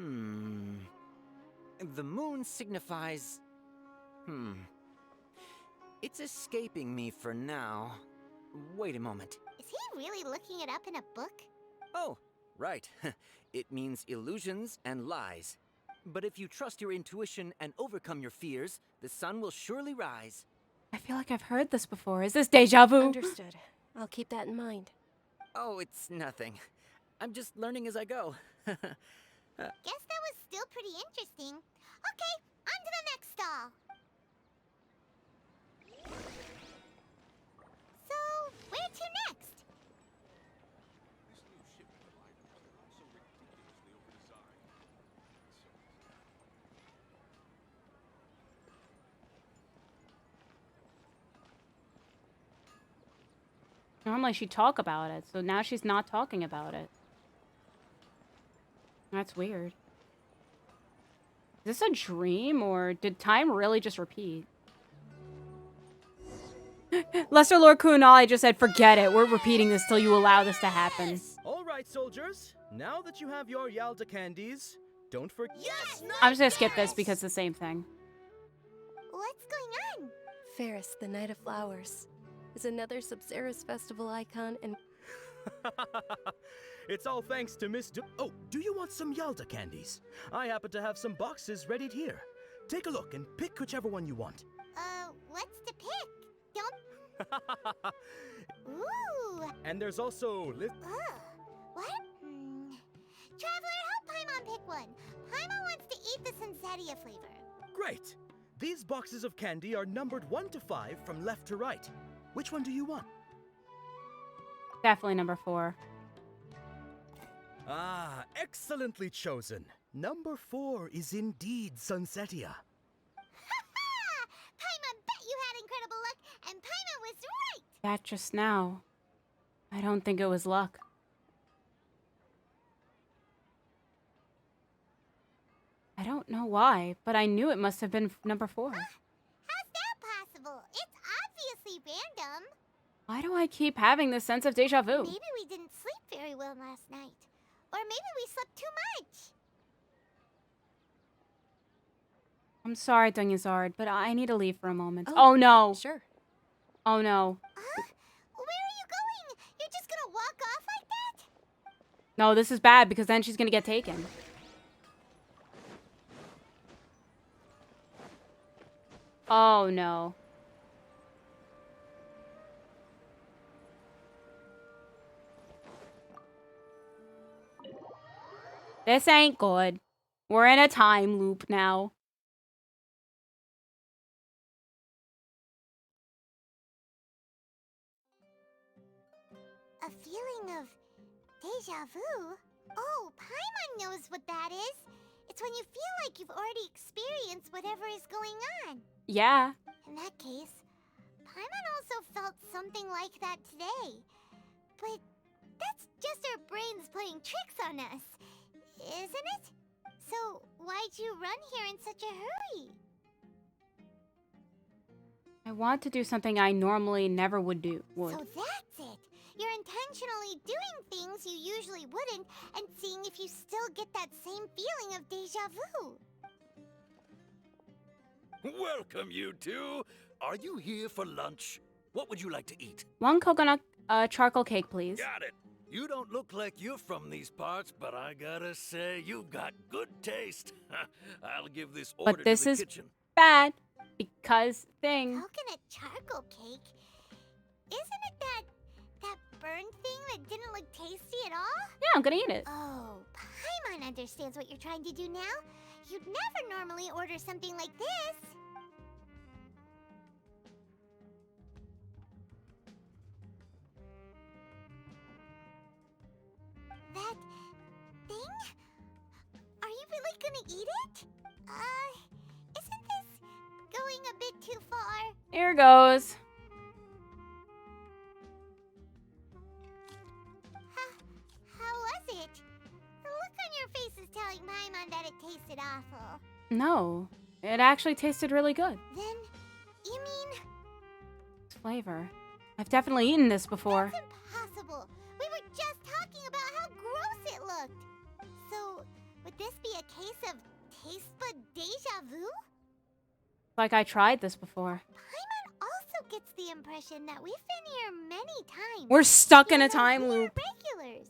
moon signifies... It's escaping me for now. Wait a moment. Is he really looking it up in a book? Oh, right. It means illusions and lies. But if you trust your intuition and overcome your fears, the sun will surely rise. I feel like I've heard this before. Is this deja vu? Understood. I'll keep that in mind. Oh, it's nothing. I'm just learning as I go. Guess that was still pretty interesting. Okay, on to the next stall. So, where to next? Normally she'd talk about it, so now she's not talking about it. That's weird. Is this a dream, or did time really just repeat? Lesser Lord Kunal just said, forget it. We're repeating this till you allow this to happen. All right, soldiers. Now that you have your Yalda candies, don't forget. Yes! I'm just gonna skip this because it's the same thing. What's going on? Ferris, the Night of Flowers, is another Sub-Zerus Festival icon and... It's all thanks to Miss Oh, do you want some Yalda candies? I happen to have some boxes ready here. Take a look and pick whichever one you want. What's to pick? Don't... Ooh! And there's also... What? Traveler, help Paimon pick one. Paimon wants to eat the Sunsetia flavor. Great! These boxes of candy are numbered 1 to 5 from left to right. Which one do you want? Definitely number 4. Ah, excellently chosen. Number 4 is indeed Sunsetia. Ha! Paimon bet you had incredible luck, and Paimon was right! That just now. I don't think it was luck. I don't know why, but I knew it must have been number 4. How's that possible? It's obviously random. Why do I keep having this sense of deja vu? Maybe we didn't sleep very well last night. Or maybe we slept too much. I'm sorry, Dunyazard, but I need to leave for a moment. Oh no! Sure. Oh no. Where are you going? You're just gonna walk off like that? No, this is bad because then she's gonna get taken. Oh no. This ain't good. We're in a time loop now. A feeling of deja vu? Oh, Paimon knows what that is. It's when you feel like you've already experienced whatever is going on. Yeah. In that case, Paimon also felt something like that today. But that's just our brains playing tricks on us, isn't it? So why'd you run here in such a hurry? I want to do something I normally never would do. So that's it. You're intentionally doing things you usually wouldn't and seeing if you still get that same feeling of deja vu. Welcome, you two. Are you here for lunch? What would you like to eat? 1 coconut charcoal cake, please. Got it. You don't look like you're from these parts, but I gotta say, you've got good taste. I'll give this order But this to the is kitchen. bad because thing. Coconut charcoal cake? Isn't it that burned thing that didn't look tasty at all? Yeah, I'm gonna eat it. Oh, Paimon understands what you're trying to do now. You'd never normally order something like this. That thing? Are you really gonna eat it? Isn't this going a bit too far? Here goes. How was it? The look on your face is telling Paimon that it tasted awful. No, it actually tasted really good. Then, you mean... It's flavor. I've definitely eaten this before. That's impossible. We were just talking about how gross it looked. So, would this be a case of taste bud deja vu? Like I tried this before. Paimon also gets the impression that we've been here many times. We're stuck in a time loop. Regulars.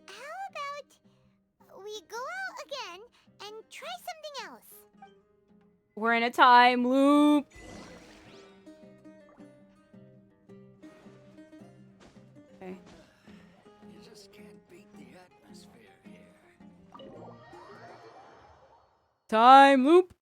How about we go out again and try something else? We're in a time loop. Okay. You just can't beat the atmosphere here. Time loop.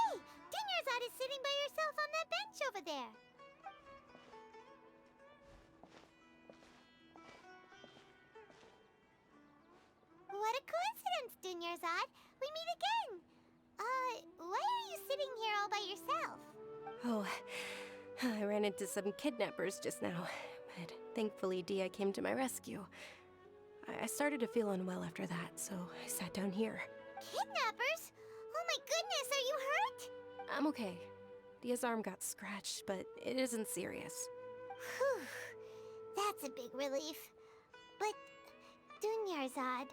Hey, Dinyarzad is sitting by herself on that bench over there. What a coincidence, Dinyarzad. We meet again. Why are you sitting here all by yourself? Oh, I ran into some kidnappers just now, but thankfully Dia came to my rescue. I started to feel unwell after that, so I sat down here. Kidnappers? Oh my goodness, are you hurt? I'm okay. Dia's arm got scratched, but it isn't serious. Whew. That's a big relief. But, Dunyarzad,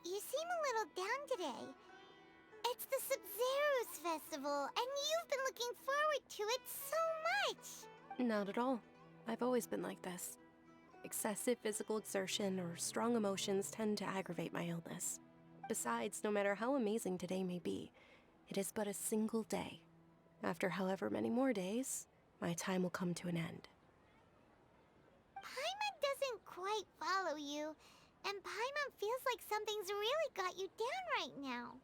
you seem a little down today. It's the Sub-Zero's festival, and you've been looking forward to it so much. Not at all. I've always been like this. Excessive physical exertion or strong emotions tend to aggravate my illness. Besides, no matter how amazing today may be, it is but a single day. After however many more days, my time will come to an end. Paimon doesn't quite follow you, and Paimon feels like something's really got you down right now.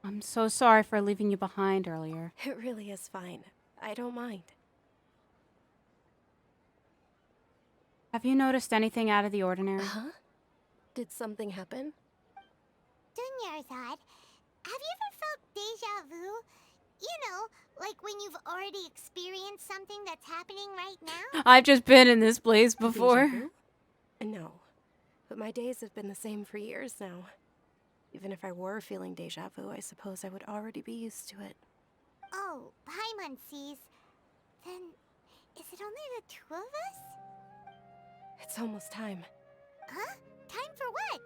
I'm so sorry for leaving you behind earlier. It really is fine. I don't mind. Have you noticed anything out of the ordinary? Huh? Did something happen? Dunyarzad, have you ever felt deja vu? You know, like when you've already experienced something that's happening right now? I've just been in this place before. Deja vu? No, but my days have been the same for years now. Even if I were feeling deja vu, I suppose I would already be used to it. Oh, Paimon sees. Then, is it only the two of us? It's almost time. Huh? Time for what?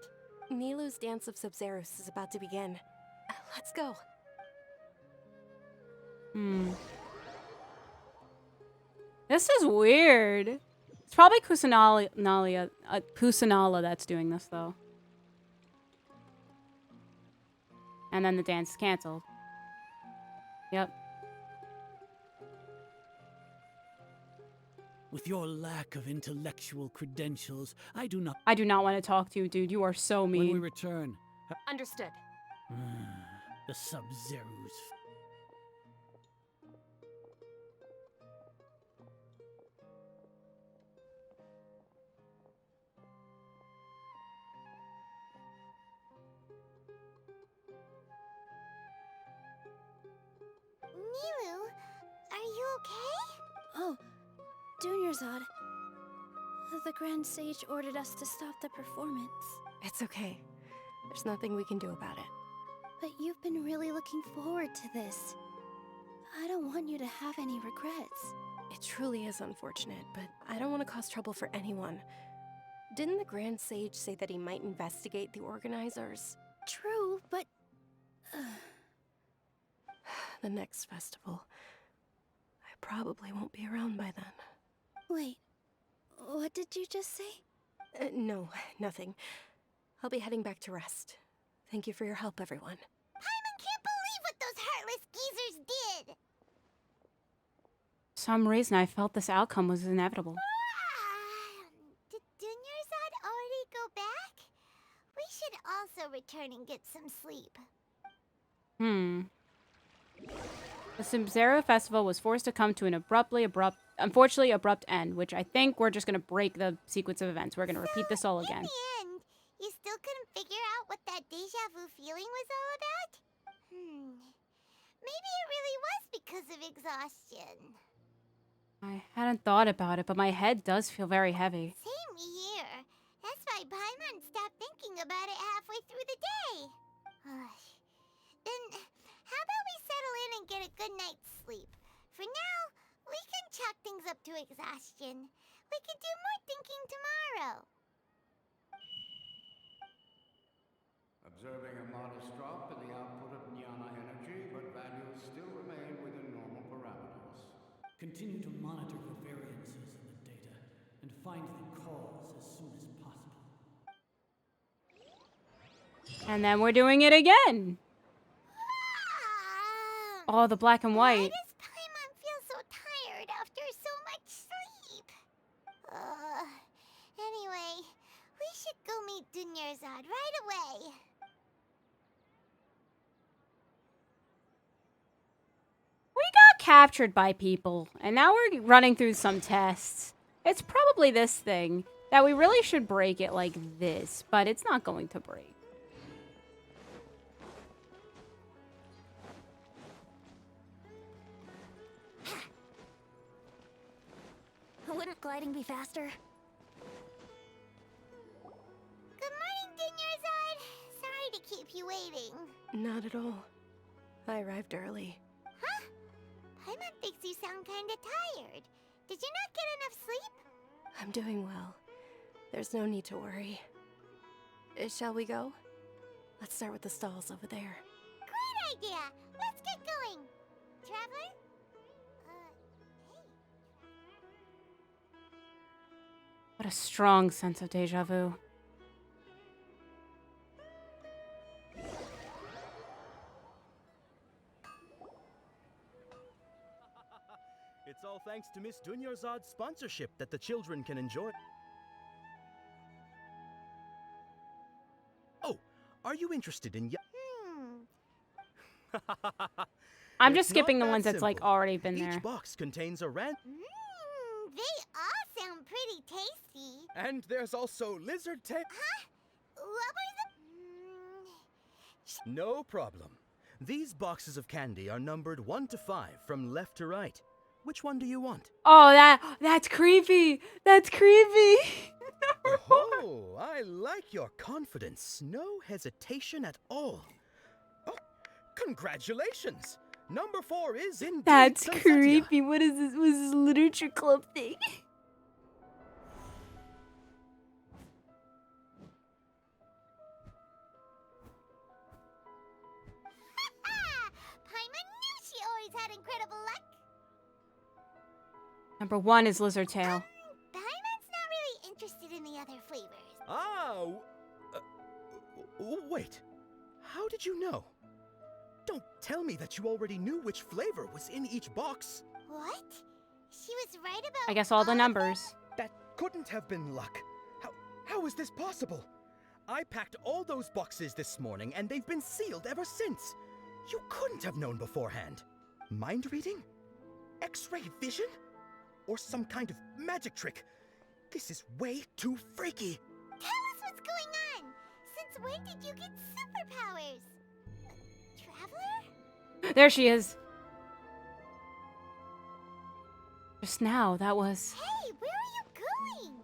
Nilou's Dance of Sub-Zeros is about to begin. Let's go. This is weird. It's probably Kusanala that's doing this, though. And then the dance is canceled. Yep. With your lack of intellectual credentials, I do not want to talk to you, dude. You are so mean. When we return... Understood. The Sub-Zeros. Nilou, are you okay? Oh, Dunyarzad. The Grand Sage ordered us to stop the performance. It's okay. There's nothing we can do about it. But you've been really looking forward to this. I don't want you to have any regrets. It truly is unfortunate, but I don't want to cause trouble for anyone. Didn't the Grand Sage say that he might investigate the organizers? True, but... The next festival. I probably won't be around by then. Wait, what did you just say? No, nothing. I'll be heading back to rest. Thank you for your help, everyone. Paimon can't believe what those heartless geezers did! some reason, I felt this outcome was inevitable. Did Dunyarzad already go back? We should also return and get some sleep. The Sub-Zero Festival was forced to come to an unfortunately abrupt end, which I think we're just going to break the sequence of events. We're going to repeat this all again. In the end, you still couldn't figure out what that deja vu feeling was all about? Maybe it really was because of exhaustion. I hadn't thought about it, but my head does feel very heavy. Same here. That's why Paimon stopped thinking about it halfway through the day. Then, how about we settle in and get a good night's sleep? For now, we can chalk things up to exhaustion. We can do more thinking tomorrow. Observing a modest drop in the output of Jnana energy, but values still remain within normal parameters. Continue to monitor for variances in the data and find the cause as soon as possible. And then we're doing it again. Oh, the black and white. Why does Paimon feel so tired after so much sleep? Anyway, we should go meet Dunyarzad right away. We got captured by people, and now we're running through some tests. It's probably this thing, that we really should break it like this, but it's not going to break. Wouldn't gliding be faster? Good morning, Dunyarzad. Sorry to keep you waiting. Not at all. I arrived early. Huh? Paimon thinks you sound kinda tired. Did you not get enough sleep? I'm doing well. There's no need to worry. Shall we go? Let's start with the stalls over there. Great idea! Let's get going! Traveler? What a strong sense of deja vu. It's all thanks to Miss Dunyarzad's sponsorship that the children can enjoy. Oh, are you interested in I'm just It's not skipping the that ones that's like simple. already been Each there. box contains a rand. They all sound pretty tasty. And there's also lizard tail. Huh? What was No problem. These boxes of candy are numbered 1 to 5 from left to right. Which one do you want? Oh, that's creepy. That's creepy. Oh, I like your confidence. No hesitation at all. Oh, congratulations. Number 4 is indeed That's Sunsetia. creepy. What is this? What's this literature club thing? Paimon knew she always had incredible luck. Number 1 is lizard tail. Paimon's not really interested in the other flavors. Ah, wait. How did you know? Don't tell me that you already knew which flavor was in each box. What? She was right about I guess all the numbers. That couldn't have been luck. How is this possible? I packed all those boxes this morning and they've been sealed ever since. You couldn't have known beforehand. Mind reading? X-ray vision? Or some kind of magic trick? This is way too freaky. Tell us what's going on. Since when did you get superpowers? Traveler? There she is. Just now, that was... Hey, where are you going?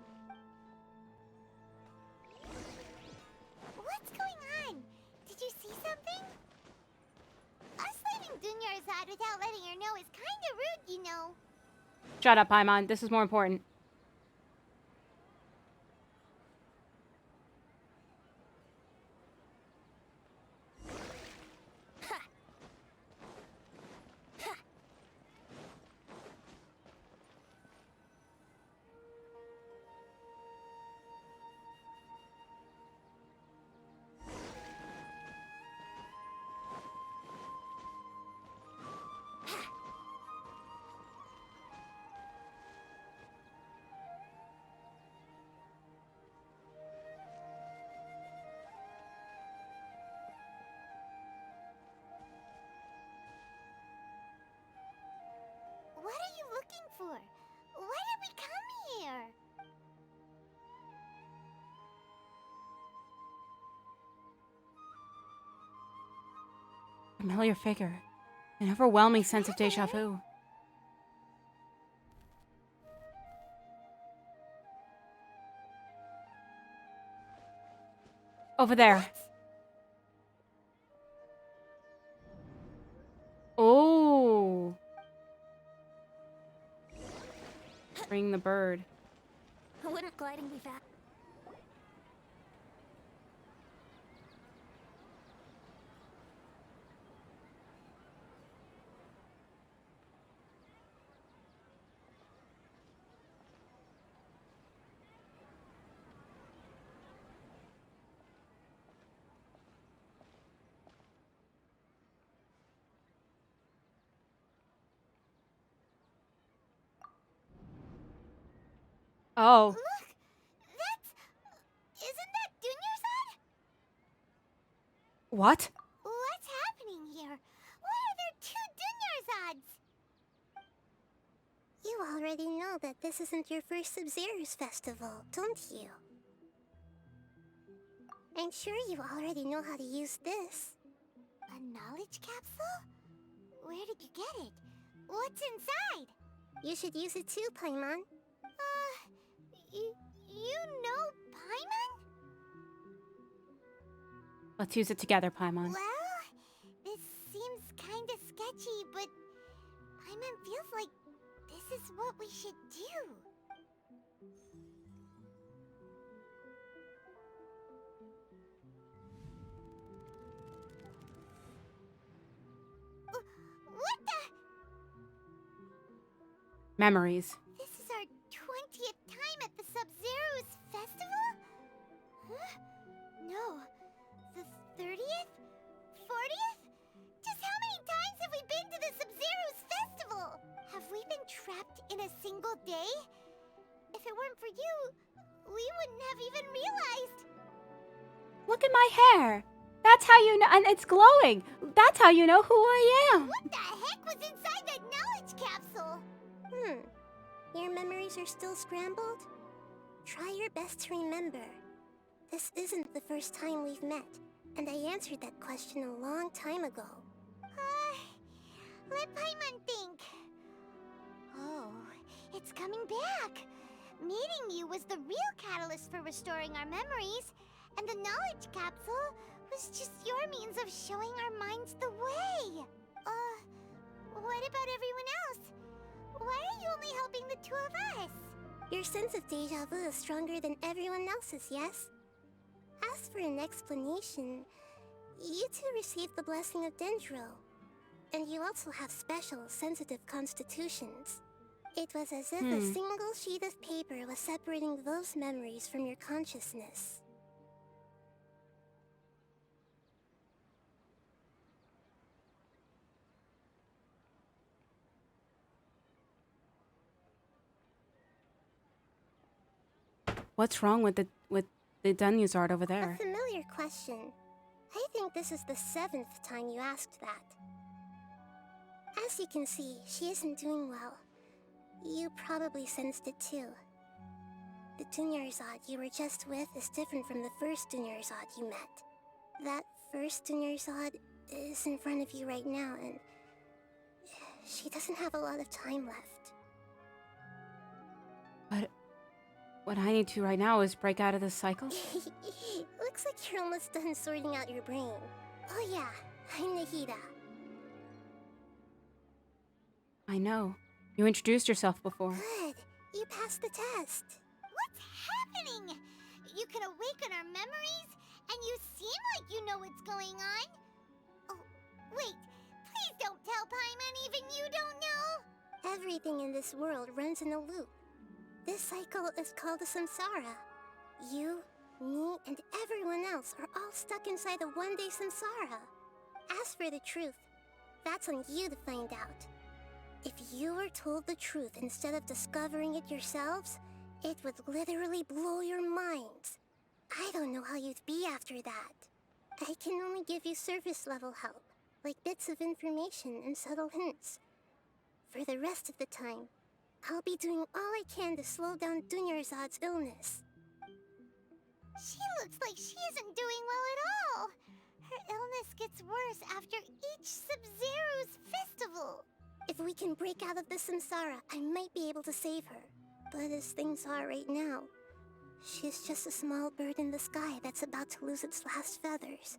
What's going on? Did you see something? Us leaving Dunyarzad without letting her know is kinda rude, you know. Shut up, Paimon. This is more important. for? Why did we come here? Familiar figure. An overwhelming sense of deja vu. Over there. Oh. Bring the bird. Wouldn't gliding be fast? Oh. Look! That's... Isn't that Dunyarzad? What? What's happening here? Why are there two Dunyarzads? You already know that this isn't your first Sub-Zero's festival, don't you? I'm sure you already know how to use this. A knowledge capsule? Where did you get it? What's inside? You should use it too, Paimon. You know Paimon? Let's use it together, Paimon. Well, this seems kinda sketchy, but Paimon feels like this is what we should do. What the? Memories. This is our 20th time at the Sub-Zero's festival? Huh? No. The 30th? 40th? Just how many times have we been to the Sub-Zero's festival? Have we been trapped in a single day? If it weren't for you, we wouldn't have even realized. Look at my hair. That's how you know, and it's glowing. That's how you know who I am. What the heck was inside that knowledge capsule? Your memories are still scrambled? Try your best to remember. This isn't the first time we've met, and I answered that question a long time ago. Let Paimon think. Oh, it's coming back. Meeting you was the real catalyst for restoring our memories, and the knowledge capsule was just your means of showing our minds the way. What about everyone else? Why are you only helping the two of us? Your sense of deja vu is stronger than everyone else's, yes? As for an explanation, you two received the blessing of Dendro, and you also have special, sensitive constitutions. It was as if a single sheet of paper was separating those memories from your consciousness. What's wrong with the Dunyazard over A there? familiar question. I think this is the 7th time you asked that. As you can see, she isn't doing well. You probably sensed it too. The Dunyarzad you were just with is different from the first Dunyarzad you met. That first Dunyarzad is in front of you right now, and she doesn't have a lot of time left. But what I need to right now is break out of this cycle. Looks like you're almost done sorting out your brain. Oh yeah, I'm Nahida. I know. You introduced yourself before. Good. You passed the test. What's happening? You can awaken our memories, and you seem like you know what's going on. Oh, wait. Please don't tell Paimon even you don't know. Everything in this world runs in a loop. This cycle is called the samsara. You, me, and everyone else are all stuck inside the one-day samsara. As for the truth, that's on you to find out. If you were told the truth instead of discovering it yourselves, it would literally blow your minds. I don't know how you'd be after that. I can only give you surface-level help, like bits of information and subtle hints. For the rest of the time, I'll be doing all I can to slow down Dunyarzad's illness. She looks like she isn't doing well at all. Her illness gets worse after each Sub-Zero's festival. If we can break out of the samsara, I might be able to save her. But as things are right now, she's just a small bird in the sky that's about to lose its last feathers.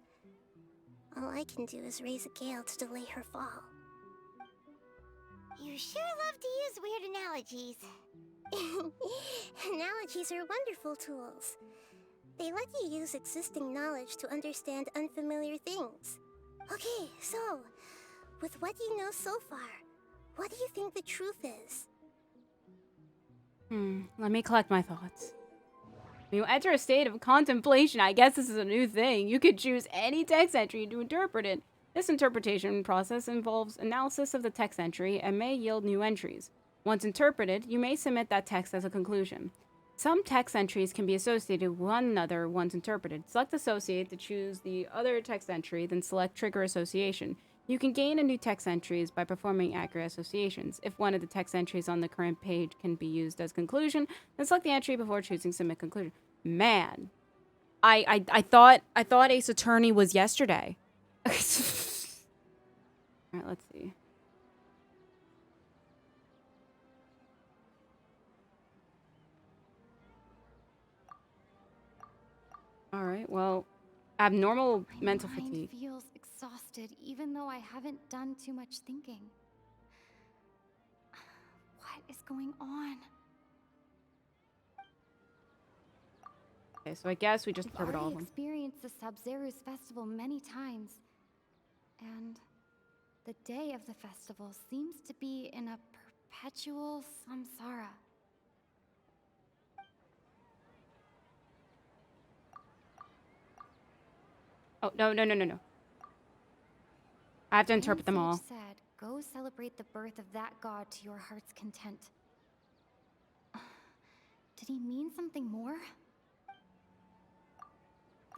All I can do is raise a gale to delay her fall. You sure love to use weird analogies. Analogies are wonderful tools. They let you use existing knowledge to understand unfamiliar things. Okay, so, with what you know so far, what do you think the truth is? Let me collect my thoughts. When you enter a state of contemplation, I guess this is a new thing. You could choose any text entry to interpret it. This interpretation process involves analysis of the text entry and may yield new entries. Once interpreted, you may submit that text as a conclusion. Some text entries can be associated with one another once interpreted. Select Associate to choose the other text entry, then select Trigger Association. You can gain a new text entries by performing accurate associations. If one of the text entries on the current page can be used as conclusion, then select the entry before choosing Submit Conclusion. Man, I thought Ace Attorney was yesterday. All right, let's see. All right, well, abnormal mental My mind fatigue. feels exhausted even though I haven't done too much thinking. What is going on? Okay, so I guess we just I've interpret all of already them. experienced the Sub-Zero's festival many times, and the day of the festival seems to be in a perpetual samsara. Oh, no. I have to interpret them all. Said, "Go celebrate the birth of that god to your heart's content." Did he mean something more?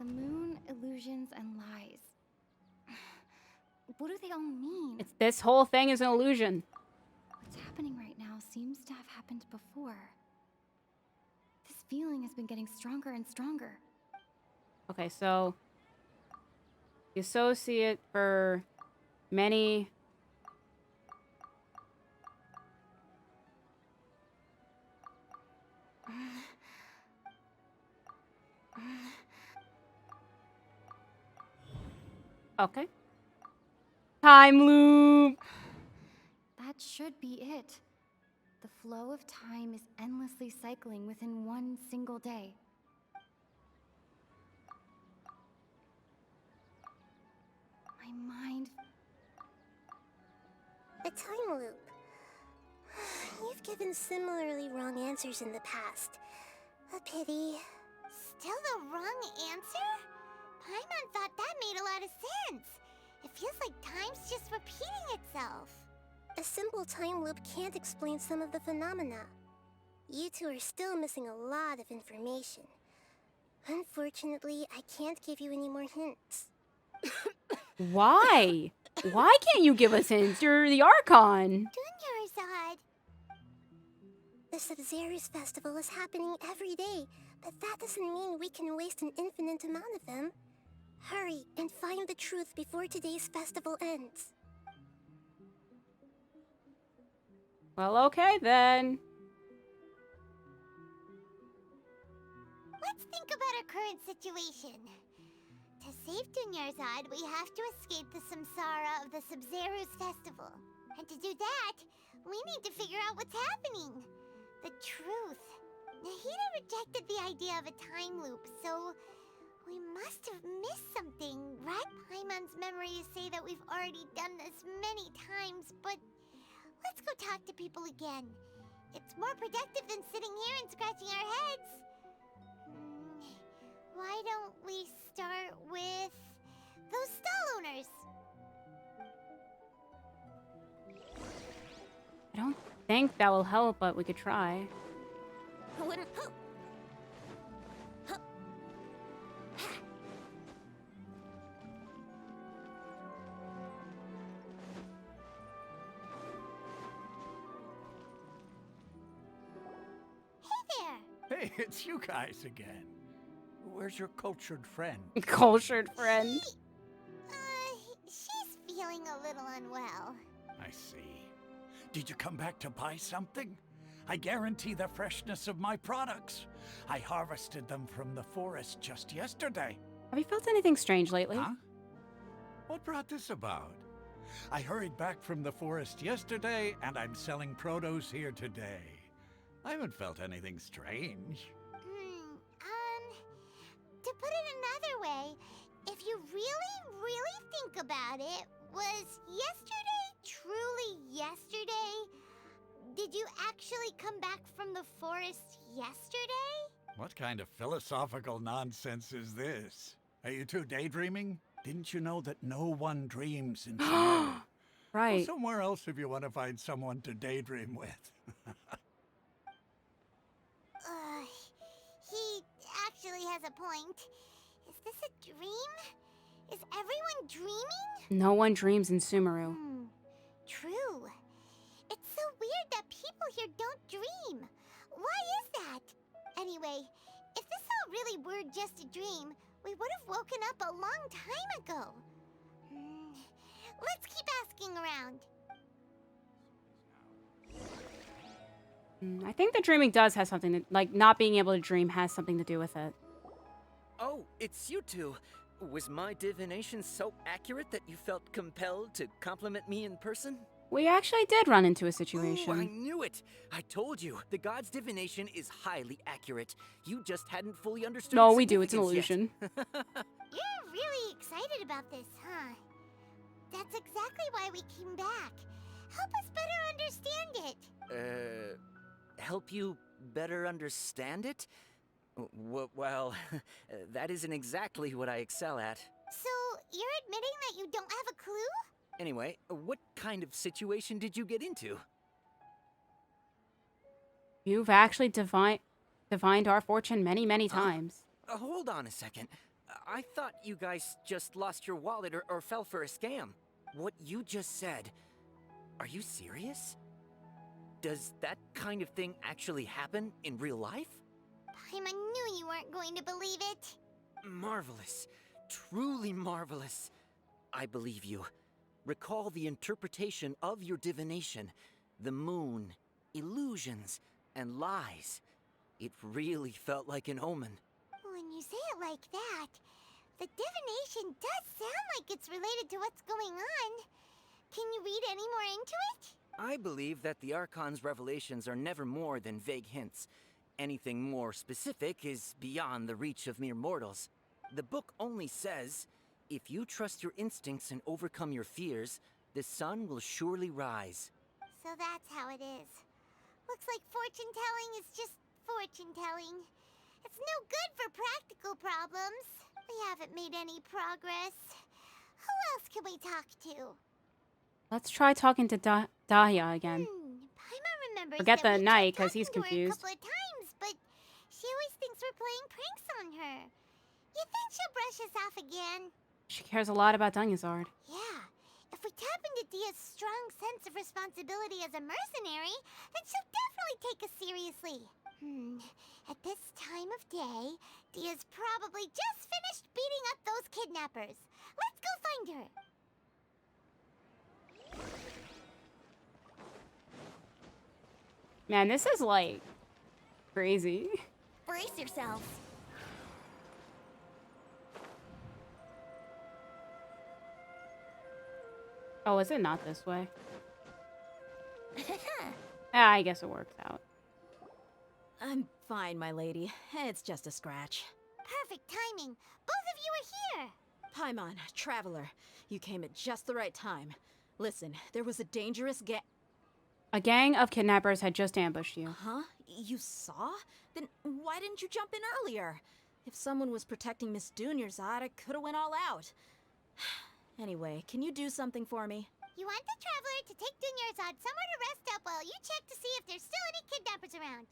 The moon, illusions, and lies. What do they all mean? This whole thing is an illusion. What's happening right now seems to have happened before. This feeling has been getting stronger and stronger. Okay, so the associate for many. Okay. Time loop. That should be it. The flow of time is endlessly cycling within one single day. My mind... A time loop. You've given similarly wrong answers in the past. A pity. Still the wrong answer? Paimon thought that made a lot of sense. It feels like time's just repeating itself. A simple time loop can't explain some of the phenomena. You two are still missing a lot of information. Unfortunately, I can't give you any more hints. Why? Why can't you give us hints? You're the Archon. Dunyarzad. The Sub-Zero's festival is happening every day, but that doesn't mean we can waste an infinite amount of them. Hurry and find the truth before today's festival ends. Well, okay then. Let's think about our current situation. To save Dunyarzad, we have to escape the samsara of the Sub-Zero's festival. And to do that, we need to figure out what's happening. The truth. Nahida rejected the idea of a time loop, so we must have missed something, right? Paimon's memories say that we've already done this many times, but let's go talk to people again. It's more productive than sitting here and scratching our heads. Why don't we start with those stall owners? I don't think that will help, but we could try. Hey, it's you guys again. Where's your cultured friend? Cultured friend. She's feeling a little unwell. I see. Did you come back to buy something? I guarantee the freshness of my products. I harvested them from the forest just yesterday. Have you felt anything strange lately? Huh? What brought this about? I hurried back from the forest yesterday, and I'm selling produce here today. I haven't felt anything strange. To put it another way, if you really think about it, was yesterday truly yesterday? Did you actually come back from the forest yesterday? What kind of philosophical nonsense is this? Are you two daydreaming? Didn't you know that no one dreams in Sumeru? Right. Go somewhere else if you want to find someone to daydream with. He actually has a point. Is this a dream? Is everyone dreaming? No one dreams in Sumeru. True. It's so weird that people here don't dream. Why is that? Anyway, if this all really were just a dream, we would have woken up a long time ago. Let's keep asking around. I think the dreaming does have something to, like, not being able to dream has something to do with it. Oh, it's you two. Was my divination so accurate that you felt compelled to compliment me in person? We actually did run into a Ooh, situation. I knew it! I told you, the god's divination is highly accurate. You just hadn't fully understood No, its we do. It's an significance illusion. You're really excited about this, huh? That's exactly why we came back. Help us better understand it. Help you better understand it? Well, that isn't exactly what I excel at. So, you're admitting that you don't have a clue? Anyway, what kind of situation did you get into? You've actually divined our fortune many times. Hold on a second. I thought you guys just lost your wallet or fell for a scam. What you just said, are you serious? Does that kind of thing actually happen in real life? Paimon knew you weren't going to believe it. Marvelous. Truly marvelous. I believe you. Recall the interpretation of your divination. The moon, illusions, and lies. It really felt like an omen. When you say it like that, the divination does sound like it's related to what's going on. Can you read any more into it? I believe that the Archon's revelations are never more than vague hints. Anything more specific is beyond the reach of mere mortals. The book only says, if you trust your instincts and overcome your fears, the sun will surely rise. So that's how it is. Looks like fortune-telling is just fortune-telling. It's no good for practical problems. We haven't made any progress. Who else can we talk to? Let's try talking to Dahlia again. Paimon remembers Forget that the we knight, tried because he's talking to her a confused. couple of times, but she always thinks we're playing pranks on her. You think she'll brush us off again? She cares a lot about Dunyazard. Yeah. If we tap into Dia's strong sense of responsibility as a mercenary, then she'll definitely take us seriously. At this time of day, Dia's probably just finished beating up those kidnappers. Let's go find her. Man, this is, like, crazy. Brace yourselves. Oh, is it not this way? I guess it works out. I'm fine, my lady. It's just a scratch. Perfect timing. Both of you are here. Paimon, traveler, you came at just the right time. Listen, there was a dangerous A gang of kidnappers had just ambushed you. Huh? You saw? Then why didn't you jump in earlier? If someone was protecting Miss Dunyazad, I could have went all out. Anyway, can you do something for me? You want the traveler to take Dunyazad somewhere to rest up while you check to see if there's still any kidnappers around.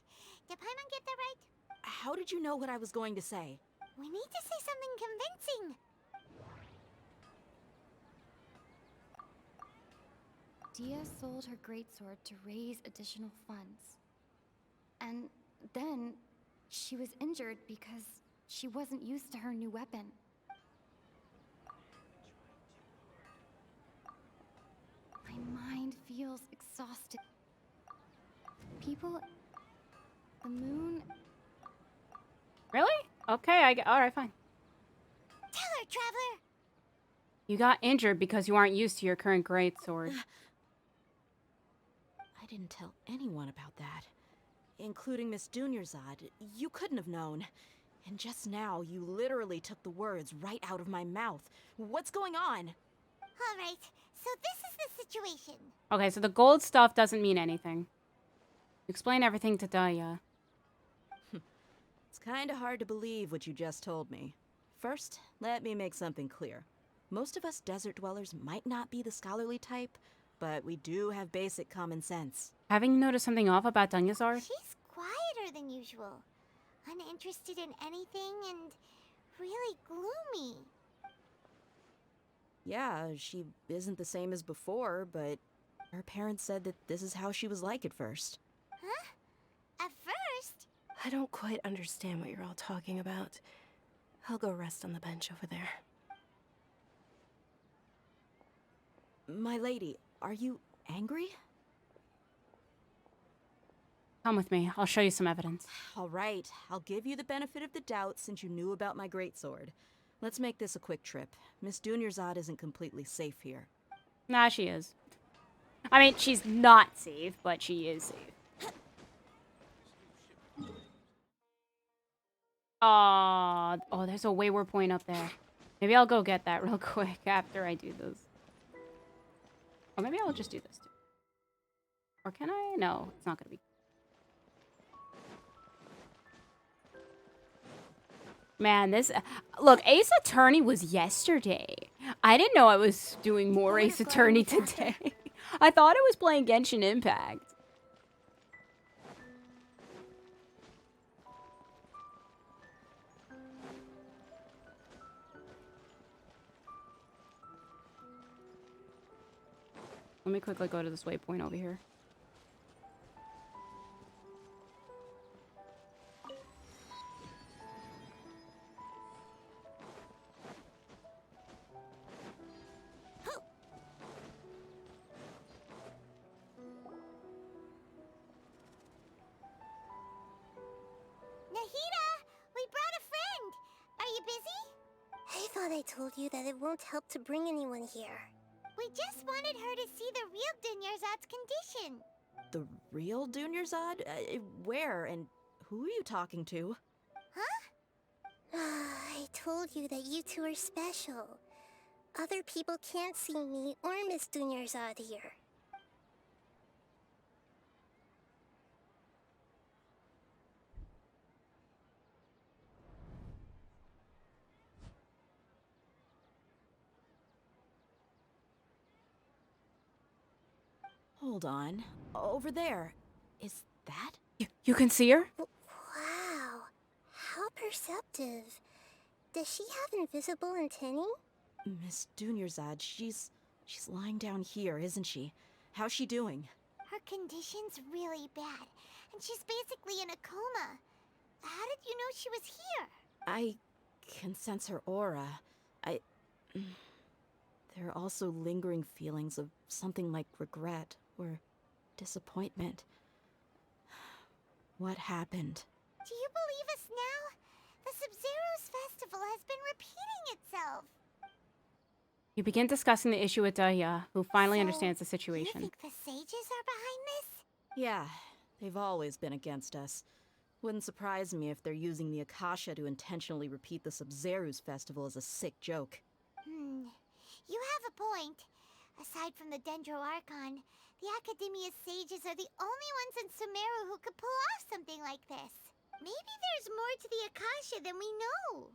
Did Paimon get that right? How did you know what I was going to say? We need to say something convincing. Dia sold her greatsword to raise additional funds. And then She was injured because she wasn't used to her new weapon. My mind feels exhausted. People... The moon... Really? Okay, alright, fine. Tell her, Traveler! You got injured because you aren't used to your current greatsword. I didn't tell anyone about that. Including Miss Dunyarzad. You couldn't have known. And just now, you literally took the words right out of my mouth. What's going on? Alright, so this is the situation. Okay, so the gold stuff doesn't mean anything. Explain everything to Daya. It's kinda hard to believe what you just told me. First, let me make something clear. Most of us desert dwellers might not be the scholarly type, but we do have basic common sense. Having you noticed something off about Dunyazar? She's quieter than usual. Uninterested in anything and really gloomy. Yeah, she isn't the same as before, but her parents said that this is how she was like at first. Huh? At first? I don't quite understand what you're all talking about. I'll go rest on the bench over there. My lady, are you angry? Come with me. I'll show you some evidence. All right, I'll give you the benefit of the doubt since you knew about my greatsword. Let's make this a quick trip. Miss Dunyarzad isn't completely safe here. Nah, she is. I mean, she's not safe, but she is safe. Oh, there's a wayward point up there. Maybe I'll go get that real quick after I do this. Or maybe I'll just do this too. Or can I? No, it's not gonna be. Man, this... Look, Ace Attorney was yesterday. I didn't know I was doing more Ace Attorney today. I thought I was playing Genshin Impact. Let me quickly go to this waypoint over here. Nahida, we brought a friend. Are you busy? I thought I told you that it won't help to bring anyone here. We just wanted her to see the real Dunyarzad's condition. The real Dunyarzad? Where and who are you talking to? Huh? I told you that you two are special. Other people can't see me or Miss Dunyarzad here. Hold on. Over there. Is that? You can see her? Wow. How perceptive. Does she have invisible antennae? Miss Dunyarzad, she's lying down here, isn't she? How's she doing? Her condition's really bad, and she's basically in a coma. How did you know she was here? I can sense her aura. There are also lingering feelings of something like regret or disappointment. What happened? Do you believe us now? The Sub-Zero's festival has been repeating itself. You begin discussing the issue with Daya, who finally So, understands the You situation. think the sages are behind this? Yeah, they've always been against us. Wouldn't surprise me if they're using the Akasha to intentionally repeat the Sub-Zero's festival as a sick joke. You have a point. Aside from the Dendro Archon, the Academia's sages are the only ones in Sumeru who could pull off something like this. Maybe there's more to the Akasha than we know.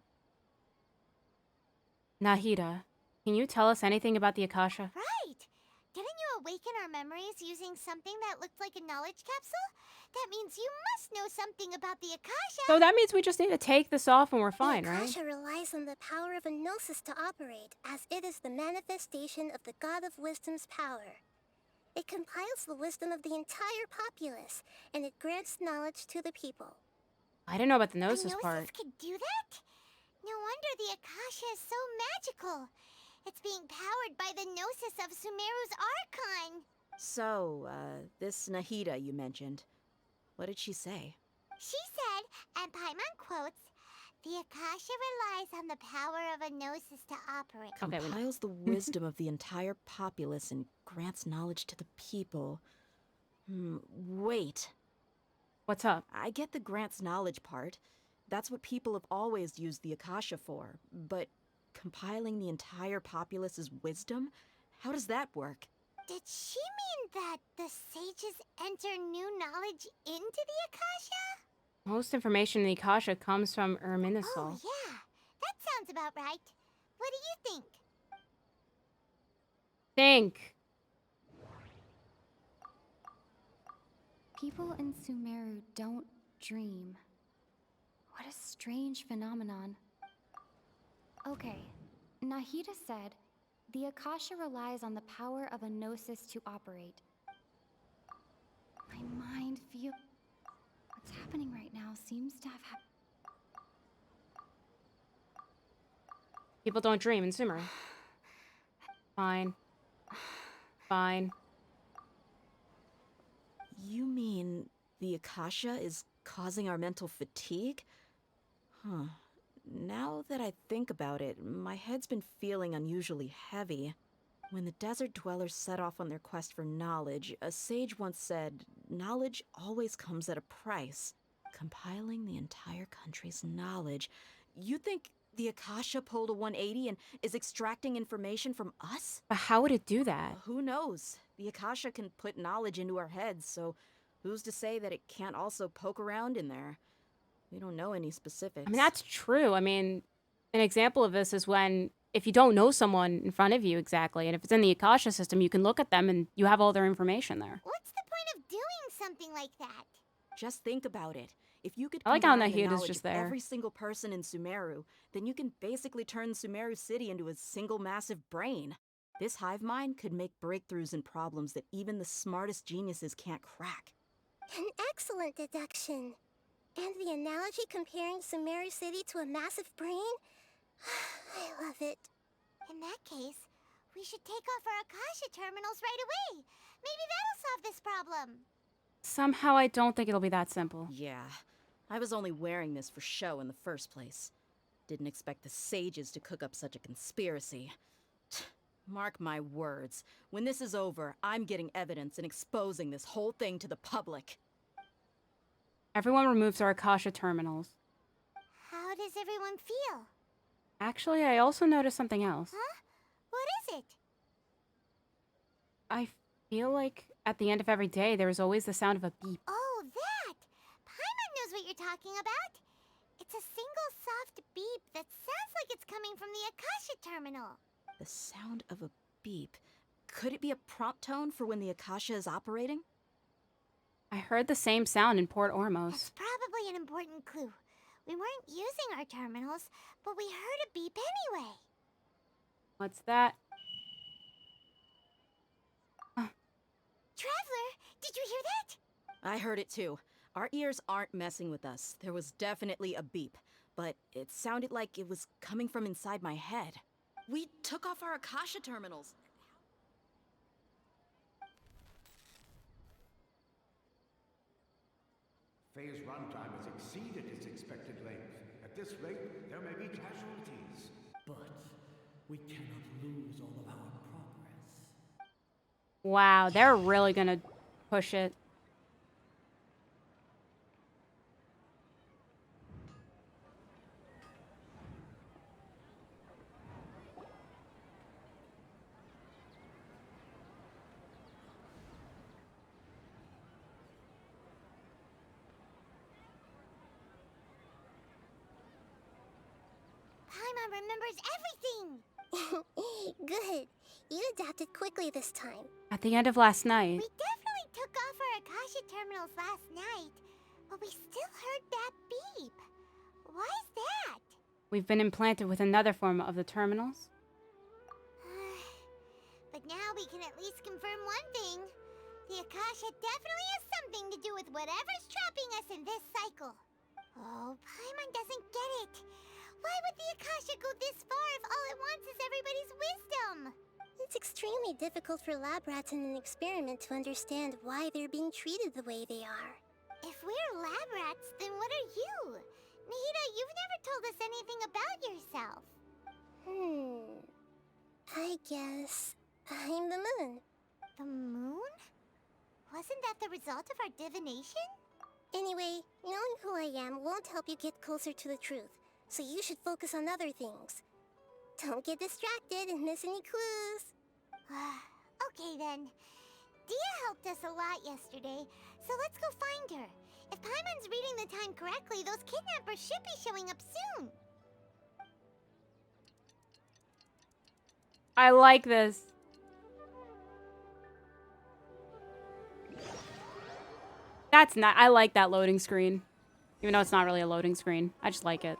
Nahida, can you tell us anything about the Akasha? Right! Didn't you awaken our memories using something that looked like a knowledge capsule? That means you must know something about the Akasha! So that means we just need to take this off and we're fine, the right? Akasha relies on the power of a gnosis to operate, as it is the manifestation of the God of Wisdom's power. It compiles the wisdom of the entire populace, and it grants knowledge to the people. I didn't know about the A gnosis gnosis part. could do that? No wonder the Akasha is so magical. It's being powered by the gnosis of Sumeru's archon. So, this Nahida you mentioned, what did she say? She said, and Paimon quotes, the Akasha relies on the power of a gnosis to operate. Compiles the wisdom of the entire populace and grants knowledge to the people. Wait. What's up? I get the grants knowledge part. That's what people have always used the Akasha for. But compiling the entire populace's wisdom? How does that work? Did she mean that the sages enter new knowledge into the Akasha? Most information in the Akasha comes from Erminisol. Oh, yeah. That sounds about right. What do you think? Think. People in Sumeru don't dream. What a strange phenomenon. Okay, Nahida said, the Akasha relies on the power of a gnosis to operate. My mind feels... What's happening right now seems to have happened. People don't dream in Sumeru. Fine. Fine. You mean the Akasha is causing our mental fatigue? Huh. Now that I think about it, my head's been feeling unusually heavy. When the desert dwellers set off on their quest for knowledge, a sage once said, knowledge always comes at a price. Compiling the entire country's knowledge. You think the Akasha pulled a 180 and is extracting information from us? But how would it do that? Who knows? The Akasha can put knowledge into our heads, so who's to say that it can't also poke around in there? We don't know any specifics. I mean, that's true. I mean, an example of this is when, if you don't know someone in front of you exactly, and if it's in the Akasha system, you can look at them and you have all their information there. What's the point of doing something like that? Just think about it. If you could I like how combine the Nahida's knowledge just of there. every single person in Sumeru, then you can basically turn Sumeru City into a single massive brain. This hive mind could make breakthroughs in problems that even the smartest geniuses can't crack. An excellent deduction. And the analogy comparing Sumeru City to a massive brain? I love it. In that case, we should take off our Akasha terminals right away. Maybe that'll solve this problem. Somehow I don't think it'll be that simple. Yeah, I was only wearing this for show in the first place. Didn't expect the sages to cook up such a conspiracy. Mark my words, when this is over, I'm getting evidence and exposing this whole thing to the public. Everyone removes their Akasha terminals. How does everyone feel? Actually, I also noticed something else. Huh? What is it? I feel like at the end of every day, there is always the sound of a beep. Oh, that! Paimon knows what you're talking about. It's a single soft beep that sounds like it's coming from the Akasha terminal. The sound of a beep. Could it be a prompt tone for when the Akasha is operating? I heard the same sound in Port Ormos. That's probably an important clue. We weren't using our terminals, but we heard a beep anyway. What's that? Traveler, did you hear that? I heard it too. Our ears aren't messing with us. There was definitely a beep, but it sounded like it was coming from inside my head. We took off our Akasha terminals. Phase runtime has exceeded its expected length. At this rate, there may be casualties. But we cannot lose all of our progress. Wow, they're really gonna push it. Paimon remembers everything! Good. You adapted quickly this time. At the end of last night, We definitely took off our Akasha terminals last night, but we still heard that beep. Why is that? we've been implanted with another form of the terminals. But now we can at least confirm one thing. The Akasha definitely has something to do with whatever's trapping us in this cycle. Oh, Paimon doesn't get it. Why would the Akasha go this far if all it wants is everybody's wisdom? It's extremely difficult for lab rats in an experiment to understand why they're being treated the way they are. If we're lab rats, then what are you? Nahida, you've never told us anything about yourself. I guess I'm the moon. The moon? Wasn't that the result of our divination? Anyway, knowing who I am won't help you get closer to the truth, so you should focus on other things. Don't get distracted and miss any clues. Okay then. Dia helped us a lot yesterday, so let's go find her. If Paimon's reading the time correctly, those kidnappers should be showing up soon. I like this. That's not. I like that loading screen. Even though it's not really a loading screen. I just like it.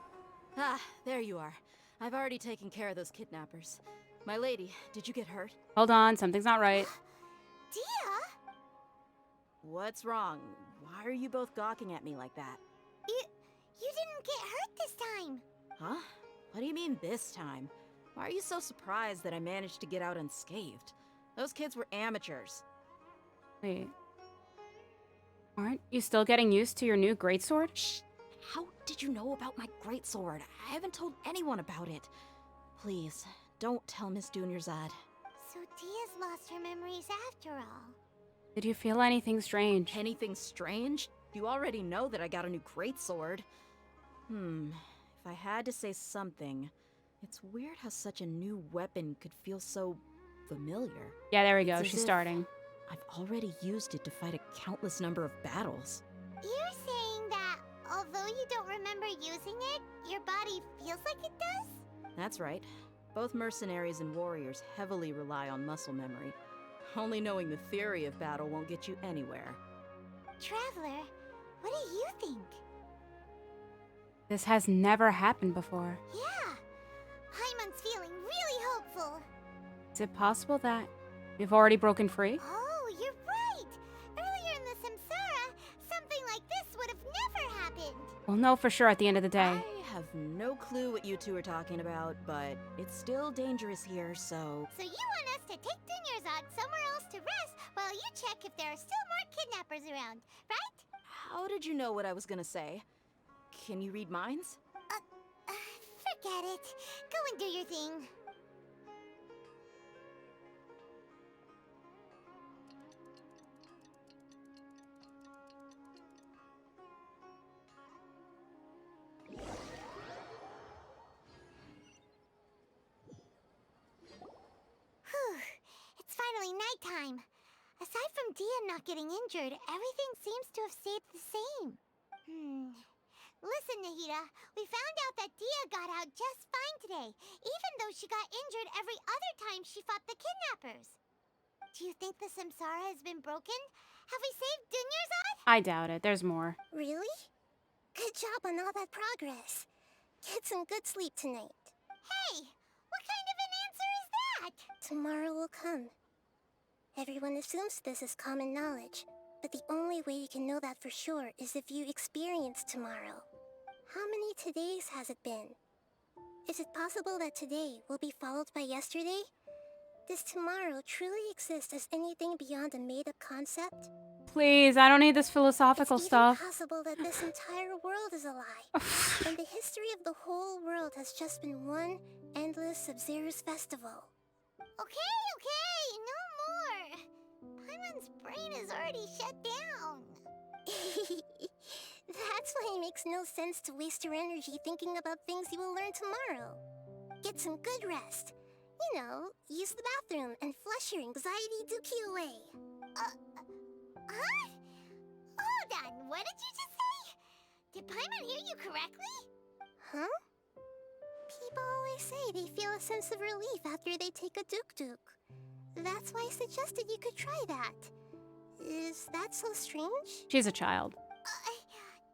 Ah, there you are. I've already taken care of those kidnappers. My lady, did you get hurt? Hold on, something's not right. Dia? What's wrong? Why are you both gawking at me like that? You didn't get hurt this time. Huh? What do you mean this time? Why are you so surprised that I managed to get out unscathed? Those kids were amateurs. Wait. Aren't you still getting used to your new greatsword? Shh! How did you know about my greatsword? I haven't told anyone about it. Please, don't tell Miss Dunyarzad. So Dia's lost her memories after all. Did you feel anything strange? Anything strange? You already know that I got a new greatsword. If I had to say something, it's weird how such a new weapon could feel so familiar. Yeah, there we go. It's She's as if starting. I've already used it to fight a countless number of battles. You're saying that although you don't remember using it, your body feels like it does? That's right. Both mercenaries and warriors heavily rely on muscle memory. Only knowing the theory of battle won't get you anywhere. Traveler, what do you think? This has never happened before. Yeah, Paimon's feeling really hopeful. Is it possible that we've already broken free? Oh, you're right! Earlier in the Samsara, something like this would have never happened. We'll know for sure at the end of the day. I have no clue what you two are talking about, but it's still dangerous here, so... So you want us to take Dunyarzad somewhere else to rest while you check if there are still more kidnappers around, right? How did you know what I was gonna say? Can you read minds? Forget it. Go and do your thing. Whew. It's finally nighttime. Aside from Dia not getting injured, everything seems to have stayed the same. Listen, Nahida, we found out that Dia got out just fine today, even though she got injured every other time she fought the kidnappers. Do you think the Samsara has been broken? Have we saved Dunyarzad? I doubt it. There's more. Really? Good job on all that progress. Get some good sleep tonight. Hey, what kind of an answer is that? Tomorrow will come. Everyone assumes this is common knowledge, but the only way you can know that for sure is if you experience tomorrow. How many todays has it been? Is it possible that today will be followed by yesterday? Does tomorrow truly exist as anything beyond a made-up concept? Please, I don't need this philosophical It's stuff. even possible that this entire world is a lie, and the history of the whole world has just been one endless Sub-Zero's festival. Okay, no more. Paimon's brain is already shut down. That's why it makes no sense to waste your energy thinking about things you will learn tomorrow. Get some good rest. You know, use the bathroom and flush your anxiety dookie away. Huh? Hold on, what did you just say? Did Paimon hear you correctly? Huh? People always say they feel a sense of relief after they take a duk-duk. That's why I suggested you could try that. Is that so strange? She's a child.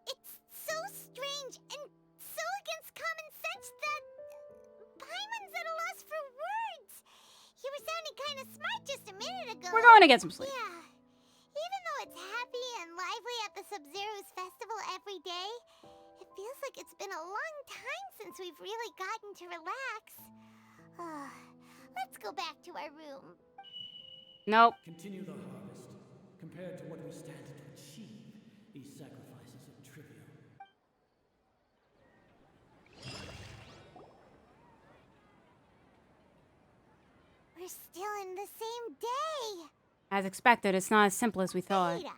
It's so strange and so against common sense that Paimon's at a loss for words. You were sounding kind of smart just a minute ago. We're going to get some sleep. Yeah. Even though it's happy and lively at the Sub-Zero's festival every day, it Feels like it's been a long time since we've really gotten to relax. Let's go back to our room. Nope. Continue the harvest. Compared to what we stand to achieve, these sacrifices are trivial. We're still in the same day. As expected, it's not as simple as we thought. Ada,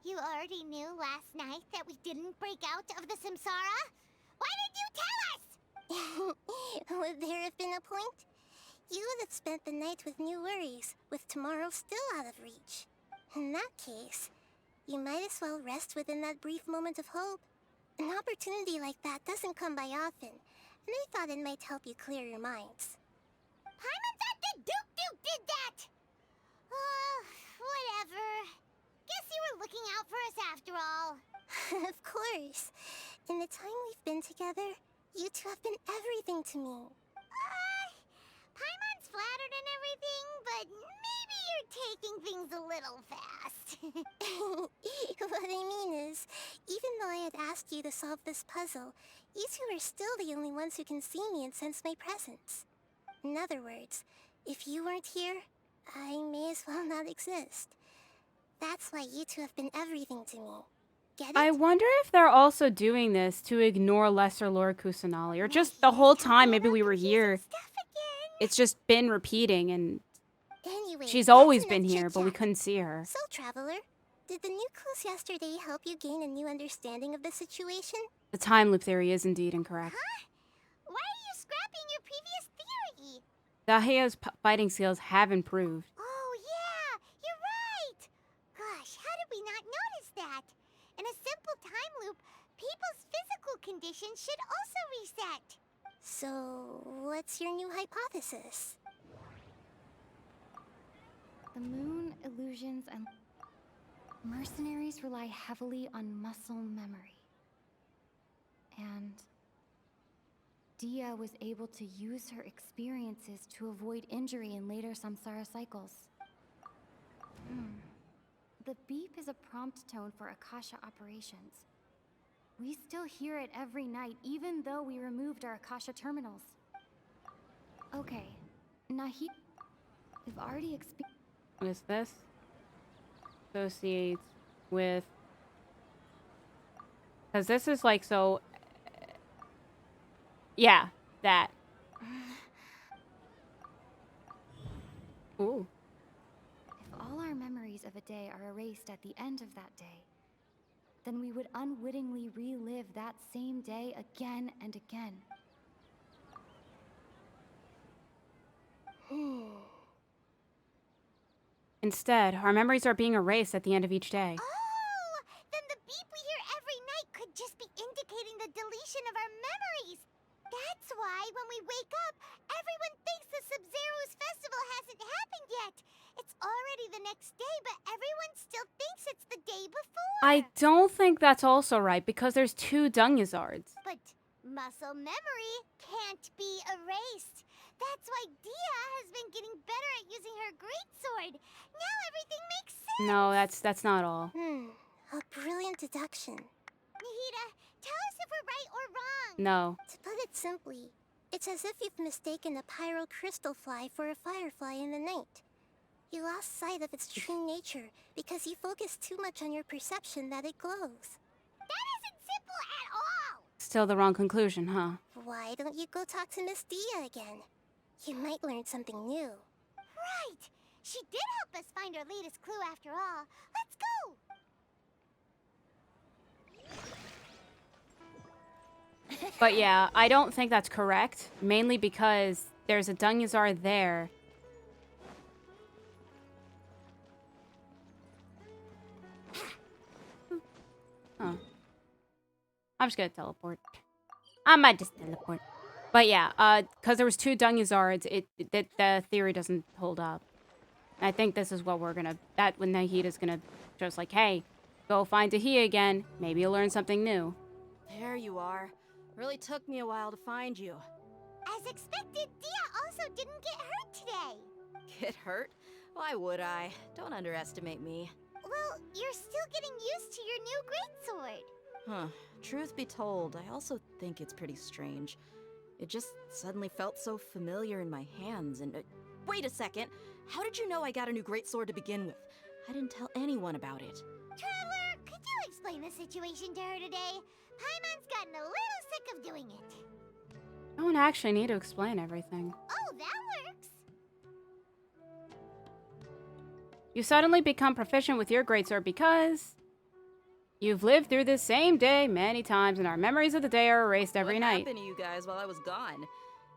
you already knew last night that we didn't break out of the Samsara? Why did you tell us? Would there have been a point? You would have spent the night with new worries, with tomorrow still out of reach. In that case, you might as well rest within that brief moment of hope. An opportunity like that doesn't come by often, and I thought it might help you clear your minds. Paimon thought that Duke did that! Whatever. Guess you were looking out for us after all. Of course. In the time we've been together, you two have been everything to me. Paimon's flattered and everything, but maybe you're taking things a little fast. What I mean is, even though I had asked you to solve this puzzle, you two are still the only ones who can see me and sense my presence. In other words, if you weren't here, I may as well not exist. That's why you two have been everything to me. Get it? I wonder if they're also doing this to ignore Lesser Lord Kusanali, or just the whole time maybe we were here. It's just been repeating, and Anyway, she's that's always enough been here, but we chit-chat. couldn't see her. So, Traveler, did the new clues yesterday help you gain a new understanding of the situation? The time loop theory is indeed incorrect. Why are you scrapping your previous theory? Dahia's fighting skills have improved. Oh, yeah, you're right. Gosh, how did we not notice that? In a simple time loop, people's physical conditions should also reset. So, what's your new hypothesis? The moon, illusions, and mercenaries rely heavily on muscle memory. And Dia was able to use her experiences to avoid injury in later samsara cycles. The beep is a prompt tone for Akasha operations. We still hear it every night, even though we removed our Akasha terminals. Okay, Nahi, we've already experienced. What is this? Associates with... Because this is like so... Yeah, that. Ooh. If all our memories of a day are erased at the end of that day, then we would unwittingly relive that same day again and again. Instead, our memories are being erased at the end of each day. Oh, then the beep we hear every night could just be indicating the deletion of our memories. That's why when we wake up, everyone thinks the Sub-Zero's festival hasn't happened yet. It's already the next day, but everyone still thinks it's the day before. I don't think that's also right, because there's 2 Dungyazards. But muscle memory can't be erased. That's why Dia has been getting better at using her greatsword. Now everything makes sense. No, that's not all. A brilliant deduction. Nahida, tell us if we're right or wrong. No. To put it simply, it's as if you've mistaken a pyro crystal fly for a firefly in the night. You lost sight of its true nature because you focused too much on your perception that it glows. That isn't simple at all. Still the wrong conclusion, huh? Why don't you go talk to Miss Dia again? You might learn something new. Right. She did help us find our latest clue after all. Let's go. But yeah, I don't think that's correct. Mainly because there's a Dungyazar there. Oh. I'm just gonna teleport. I might just teleport. But yeah, because there was 2 Dungyazards, the theory doesn't hold up. I think this is what we're gonna... That when Nahida's gonna just like, hey, go find Dahia again. Maybe you'll learn something new. There you are. Really took me a while to find you. As expected, Dia also didn't get hurt today. Get hurt? Why would I? Don't underestimate me. Well, you're still getting used to your new greatsword. Huh. Truth be told, I also think it's pretty strange. It just suddenly felt so familiar in my hands, and... wait a second! How did you know I got a new greatsword to begin with? I didn't tell anyone about it. Traveler, could you explain the situation to her today? Paimon's gotten a little sick of doing it. I don't actually need to explain everything. Oh, that works. You suddenly become proficient with your greatsword because you've lived through this same day many times, and our memories of the day are erased every night. What happened to you guys while I was gone?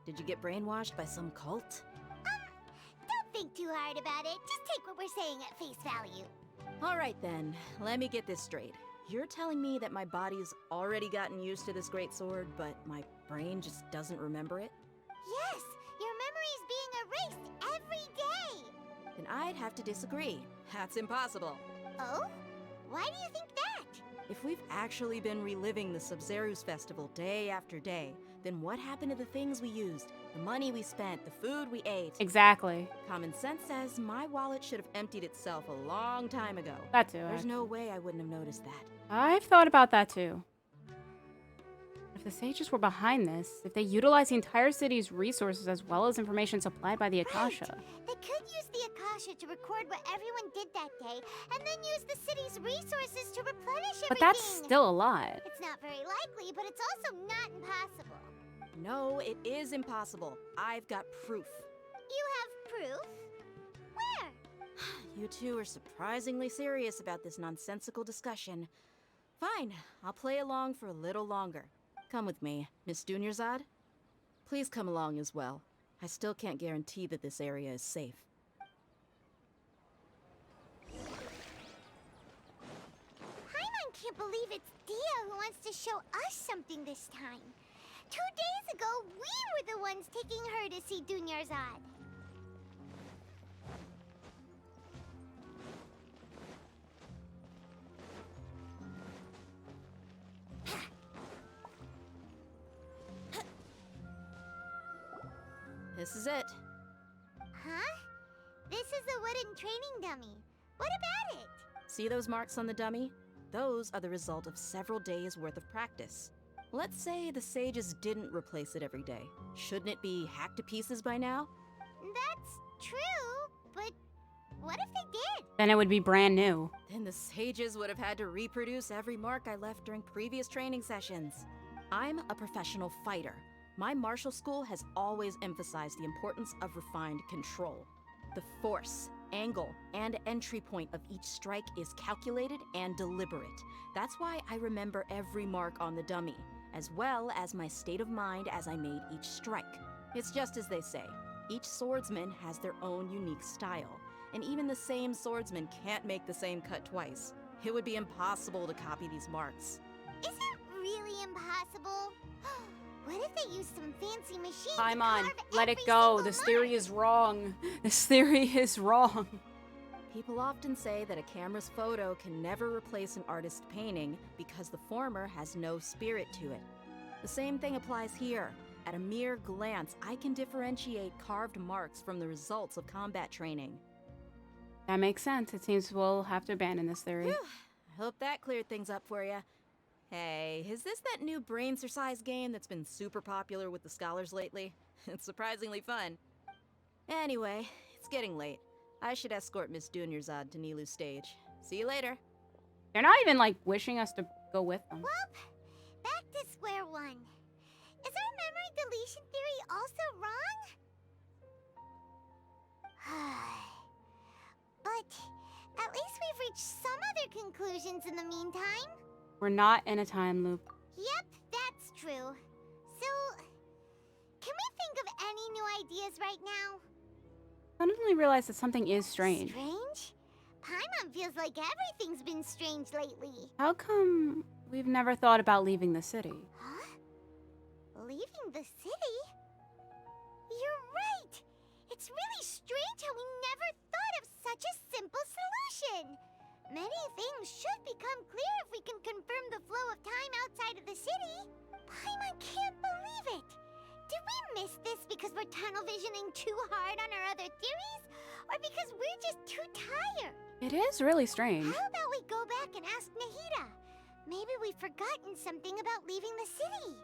Did you get brainwashed by some cult? Don't think too hard about it. Just take what we're saying at face value. Alright then, let me get this straight. You're telling me that my body's already gotten used to this greatsword, but my brain just doesn't remember it? Yes, your memory's being erased every day. Then I'd have to disagree. That's impossible. Oh? Why do you think that? If we've actually been reliving the Sub-Zeru's festival day after day, then what happened to the things we used? The money we spent, the food we ate? Exactly. Common sense says my wallet should have emptied itself a long time ago. That too. There's no way I wouldn't have noticed that. I've thought about that too. If the sages were behind this, if they utilized the entire city's resources as well as information supplied by the Akasha. Right. They could use the Akasha to record what everyone did that day, and then use the city's resources to replenish everything. But that's still a lot. It's not very likely, but it's also not impossible. No, it is impossible. I've got proof. You have proof? Where? You two are surprisingly serious about this nonsensical discussion. Fine, I'll play along for a little longer. Come with me, Miss Dunyarzad. Please come along as well. I still can't guarantee that this area is safe. Paimon can't believe it's Dia who wants to show us something this time. 2 days ago, we were the ones taking her to see Dunyarzad. This is it. Huh? This is a wooden training dummy. What about it? See those marks on the dummy? Those are the result of several days' worth of practice. Let's say the sages didn't replace it every day. Shouldn't it be hacked to pieces by now? That's true, but what if they did? Then it would be brand new. Then the sages would have had to reproduce every mark I left during previous training sessions. I'm a professional fighter. My martial school has always emphasized the importance of refined control. The force, angle, and entry point of each strike is calculated and deliberate. That's why I remember every mark on the dummy, as well as my state of mind as I made each strike. It's just as they say, each swordsman has their own unique style, and even the same swordsman can't make the same cut twice. It would be impossible to copy these marks. Is it really impossible? What if they use some fancy machine? Paimon, let it go. This theory is wrong. This theory is wrong. People often say that a camera's photo can never replace an artist's painting because the former has no spirit to it. The same thing applies here. At a mere glance, I can differentiate carved marks from the results of combat training. That makes sense. It seems we'll have to abandon this theory. I hope that cleared things up for you. Hey, is this that new brain exercise game that's been super popular with the scholars lately? It's surprisingly fun. Anyway, it's getting late. I should escort Miss Dunyarzad to Nilu's stage. See you later. They're not even, like, wishing us to go with them. Well, back to square one. Is our memory deletion theory also wrong? But at least we've reached some other conclusions in the meantime. We're not in a time loop. Yep, that's true. So, can we think of any new ideas right now? Suddenly realized that something is strange. Strange? Paimon feels like everything's been strange lately. How come we've never thought about leaving the city? Huh? Leaving the city? You're right! It's really strange how we never thought of such a simple solution! Many things should become clear if we can confirm the flow of time outside of the city. Paimon can't believe it! Did we miss this because we're tunnel visioning too hard on our other theories? Or because we're just too tired? It is really strange. How about we go back and ask Nahida? Maybe we we've forgotten something about leaving the city.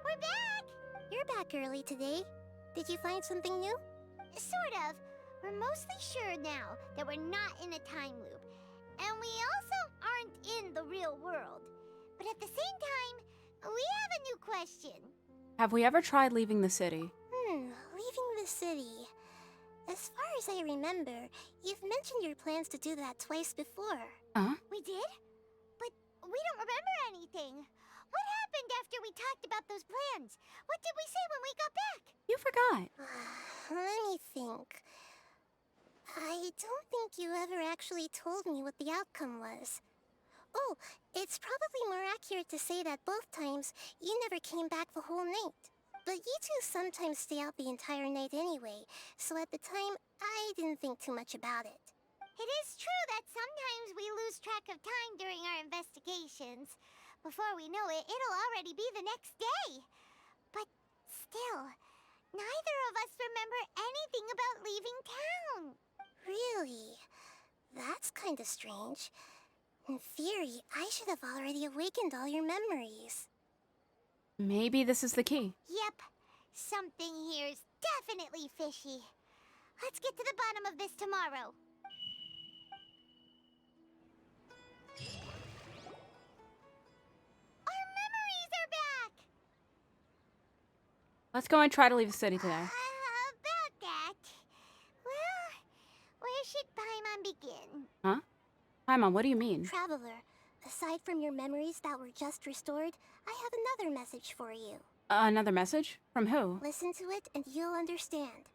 We're back! You're back early today. Did you find something new? Sort of. We're mostly sure now that we're not in a time loop. And we also aren't in the real world. But at the same time, we have a new question. Have we ever tried leaving the city? Leaving the city. As far as I remember, you've mentioned your plans to do that twice before. Huh? We did? But we don't remember anything. What happened after we talked about those plans? What did we say when we got back? You forgot. Let me think. I don't think you ever actually told me what the outcome was. Oh, it's probably more accurate to say that both times you never came back the whole night. But you two sometimes stay out the entire night anyway, so at the time, I didn't think too much about it. It is true that sometimes we lose track of time during our investigations. Before we know it, it'll already be the next day. But still, neither of us remember anything about leaving town. Really? That's kinda strange. In theory, I should have already awakened all your memories. Maybe this is the key. Yep, something here's definitely fishy. Let's get to the bottom of this tomorrow. Our memories are back! Let's go and try to leave the city today. About that. Well, where should Paimon begin? Huh? Paimon, what do you mean? Traveler, aside from your memories that were just restored, I have another message for you. Another message? From who? Listen to it and you'll understand.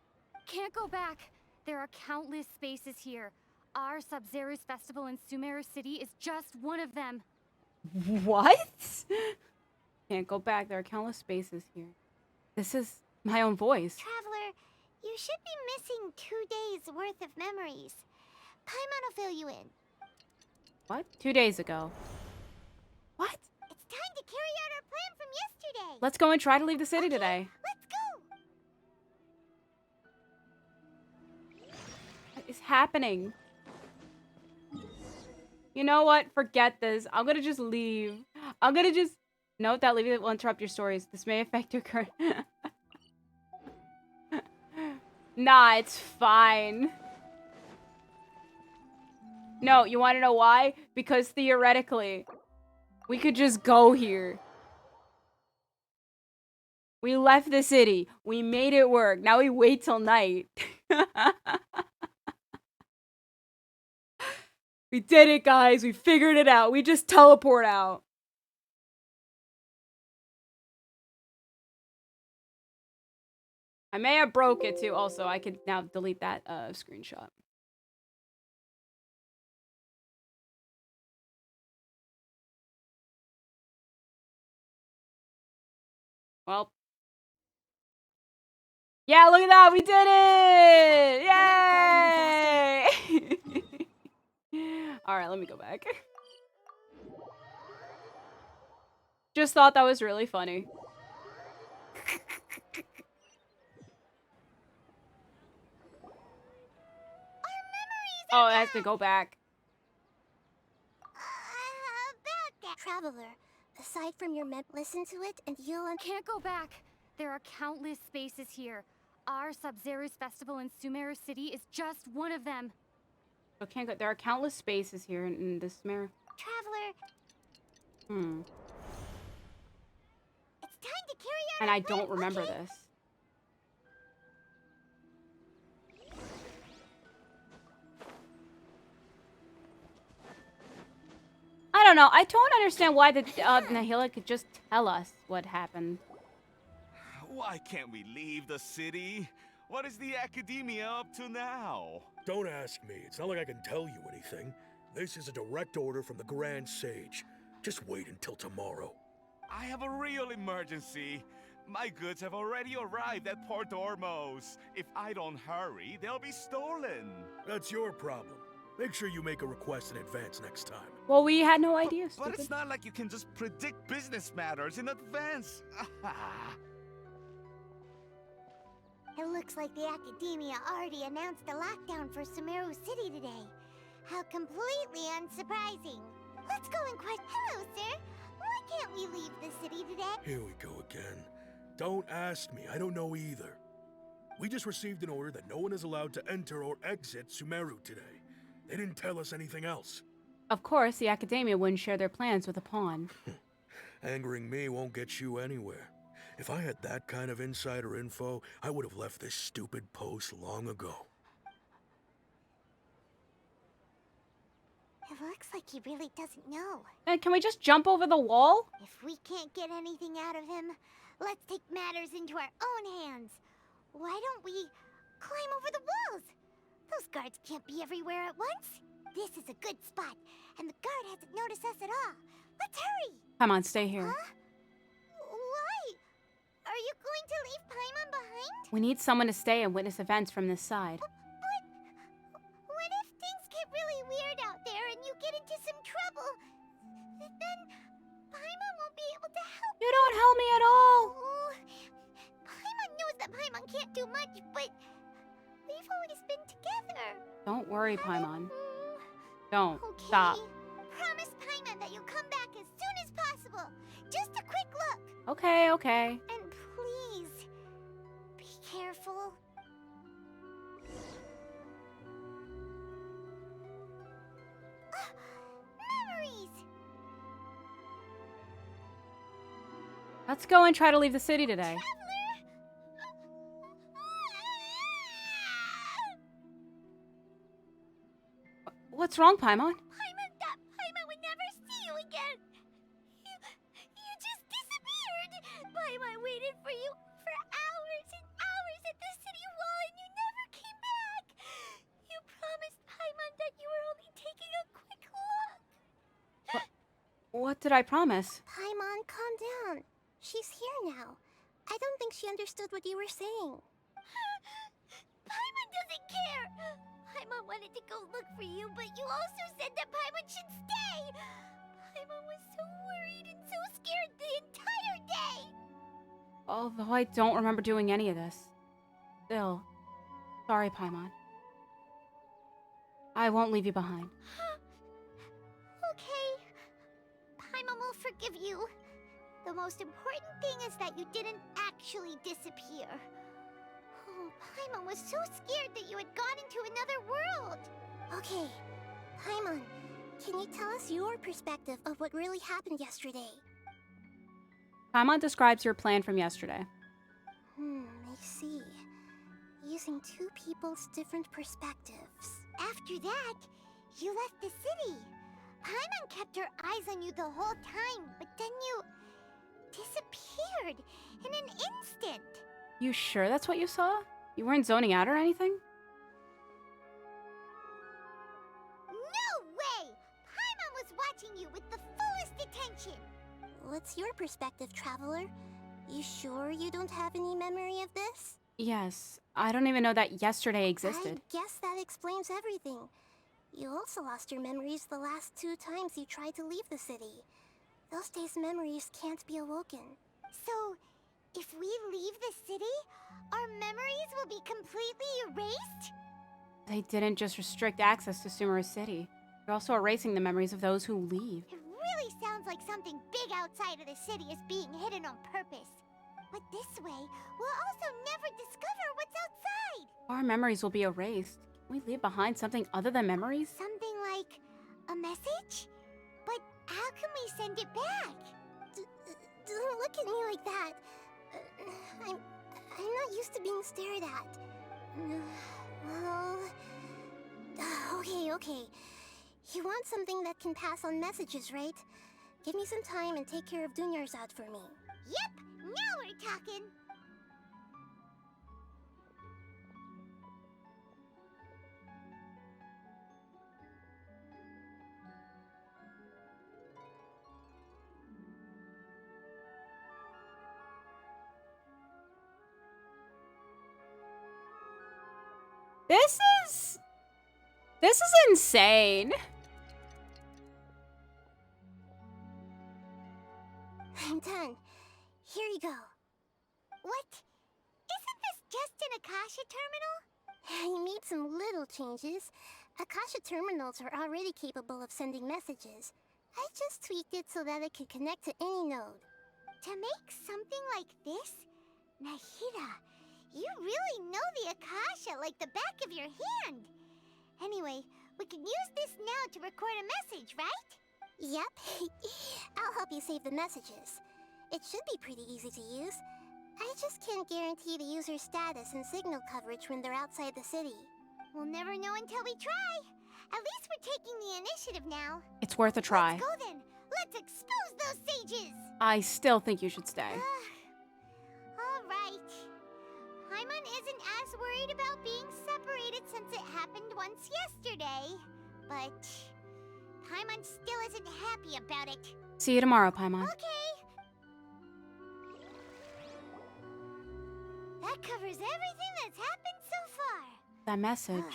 Can't go back. There are countless spaces here. Our Sub-Zero's festival in Sumeru City is just one of them. What? Can't go back. There are countless spaces here. This is my own voice. Traveler, you should be missing 2 days worth of memories. Paimon will fill you in. What? 2 days ago. What? It's time to carry out our plan from yesterday. Let's go and try to leave the city today. Let's go. What is happening? You know what? Forget this. I'm gonna just leave. I'm gonna just... Note that leaving will interrupt your stories. This may affect your current... Nah, it's fine. No, you want to know why? Because theoretically, we could just go here. We left the city. We made it work. Now we wait till night. We did it, guys. We figured it out. We just teleport out. I may have broke it too. Also, I could now delete that screenshot. Well. Yeah, look at that. We did it! Yay! Alright, let me go back. Just thought that was really funny. Oh, it has to go back. About that. Traveler, aside from your listen to it and you'll... Can't go back. There are countless spaces here. Our Sub-Zero's festival in Sumeru City is just one of them. So can't go. There are countless spaces here in this Sumeru. Traveler. It's time to carry out. And I don't remember this. I don't know. I don't understand why the Nahila could just tell us what happened. Why can't we leave the city? What is the academia up to now? Don't ask me. It's not like I can tell you anything. This is a direct order from the Grand Sage. Just wait until tomorrow. I have a real emergency. My goods have already arrived at Port Ormos. If I don't hurry, they'll be stolen. That's your problem. Make sure you make a request in advance next time. Well, we had no idea, But stupid. it's not like you can just predict business matters in advance. It looks like the Academia already announced a lockdown for Sumeru City today. How completely unsurprising. Let's go and question. Hello, sir. Why can't we leave the city today? Here we go again. Don't ask me, I don't know either. We just received an order that no one is allowed to enter or exit Sumeru today. They didn't tell us anything else. Of course, the Academia wouldn't share their plans with a pawn. Angering me won't get you anywhere. If I had that kind of insider info, I would have left this stupid post long ago. It looks like he really doesn't know. Hey, can we just jump over the wall? If we can't get anything out of him, let's take matters into our own hands. Why don't we climb over the walls? Those guards can't be everywhere at once. This is a good spot, and the guard hasn't noticed us at all. Let's hurry! Come on, stay here. Huh? Why? Are you going to leave Paimon behind? We need someone to stay and witness events from this side. But what if things get really weird out there and you get into some trouble? Then Paimon won't be able to help. You don't help me at all. Oh, Paimon knows that Paimon can't do much, but we've always been together. Don't worry, Paimon. Don't. Okay. Stop. Promise Paimon that you'll come back as soon as possible. Just a quick look. Okay, okay. And please, be careful. Memories! Let's go and try to leave the city today. What's wrong, Paimon? Paimon would never see you again. You just disappeared. Paimon waited for you for hours and hours at the city wall and you never came back. You promised Paimon that you were only taking a quick look. What did I promise? Paimon, calm down. She's here now. I don't think she understood what you were saying. Paimon doesn't care. Paimon wanted to go look for you, but you also said that Paimon should stay. Paimon was so worried and so scared the entire day. Although I don't remember doing any of this. Still, sorry, Paimon. I won't leave you behind. Okay. Paimon will forgive you. The most important thing is that you didn't actually disappear. Oh, Paimon was so scared that you had gone into another world. Okay, Paimon, can you tell us your perspective of what really happened yesterday? Paimon describes your plan from yesterday. I see. Using two people's different perspectives. After that, you left the city. Paimon kept her eyes on you the whole time, but then you disappeared in an instant. You sure that's what you saw? You weren't zoning out or anything? No way! Paimon was watching you with the fullest attention. What's your perspective, Traveler? You sure you don't have any memory of this? Yes. I don't even know that yesterday existed. I guess that explains everything. You also lost your memories the last 2 times you tried to leave the city. Those days' memories can't be awoken. So, if we leave the city, our memories will be completely erased? They didn't just restrict access to Sumeru City. They're also erasing the memories of those who leave. It really sounds like something big outside of the city is being hidden on purpose. But this way, we'll also never discover what's outside. Our memories will be erased. Can we leave behind something other than memories? Something like a message? But how can we send it back? Don't look at me like that. I'm not used to being stared at. Well, okay. You want something that can pass on messages, right? Give me some time and take care of Dunyarzad for me. Yep, now we're talking. This is This is insane. I'm done. Here you go. What? Isn't this just an Akasha terminal? I made some little changes. Akasha terminals are already capable of sending messages. I just tweaked it so that it could connect to any node. To make something like this? Nahida, you really know the Akasha like the back of your hand. Anyway, we can use this now to record a message, right? Yep. I'll help you save the messages. It should be pretty easy to use. I just can't guarantee the user's status and signal coverage when they're outside the city. We'll never know until we try. At least we're taking the initiative now. It's worth a try. Let's go then. Let's expose those sages. I still think you should stay. All right. Paimon isn't as worried about being separated since it happened once yesterday. But Paimon still isn't happy about it. See you tomorrow, Paimon. Okay. That covers everything that's happened so far. That message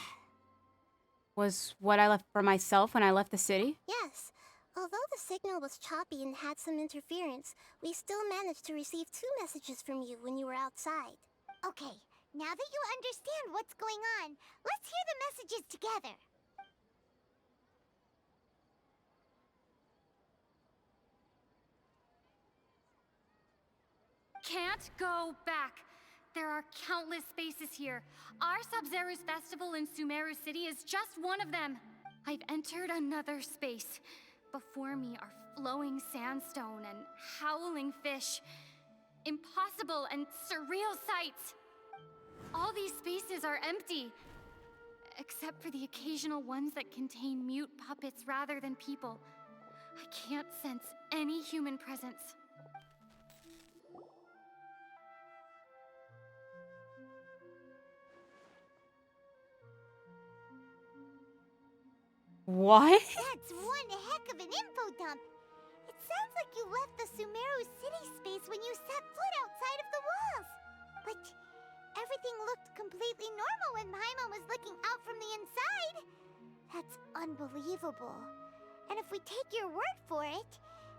was what I left for myself when I left the city? Yes. Although the signal was choppy and had some interference, we still managed to receive 2 messages from you when you were outside. Okay, now that you understand what's going on, let's hear the messages together. Can't go back. There are countless spaces here. Our Sub-Zero's festival in Sumeru City is just one of them. I've entered another space. Before me are flowing sandstone and howling fish. Impossible and surreal sights. All these spaces are empty, except for the occasional ones that contain mute puppets rather than people. I can't sense any human presence. What? That's one heck of an info dump. It sounds like you left the Sumeru City space when you set foot outside of the walls. But everything looked completely normal when Paimon was looking out from the inside. That's unbelievable. And if we take your word for it,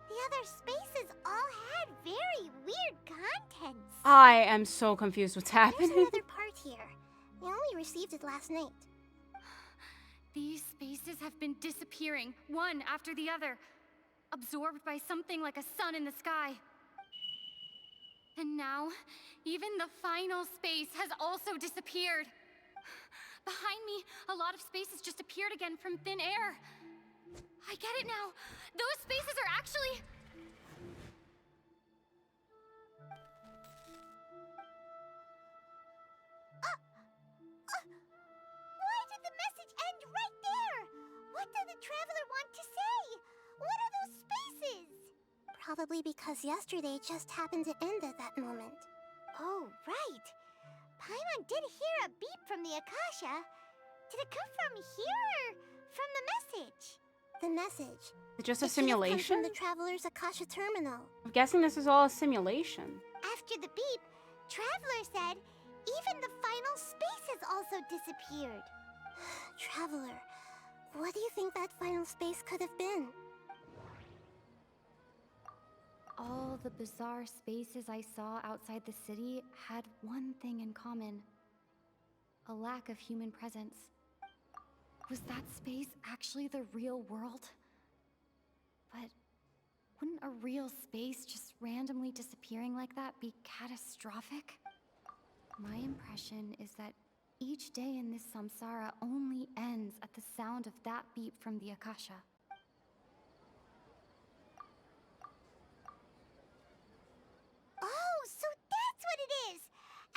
the other spaces all had very weird contents. I am so confused what's happening. There's another part here. We only received it last night. These spaces have been disappearing, one after the other, absorbed by something like a sun in the sky. And now, even the final space has also disappeared. Behind me, a lot of spaces just appeared again from thin air. I get it now. Those spaces are actually... Why did the message end right there? What did the traveler want to say? What are those spaces? Probably because yesterday just happened to end at that moment. Oh, right. Paimon did hear a beep from the Akasha. Did it come from here or from the message? The message. It's just a It should have come simulation? from the Traveler's Akasha terminal. I'm guessing this is all a simulation. After the beep, Traveler said even the final spaces also disappeared. Traveler, what do you think that final space could have been? All the bizarre spaces I saw outside the city had one thing in common. A lack of human presence. Was that space actually the real world? But wouldn't a real space just randomly disappearing like that be catastrophic? My impression is that each day in this samsara only ends at the sound of that beep from the Akasha. Oh, so that's what it is!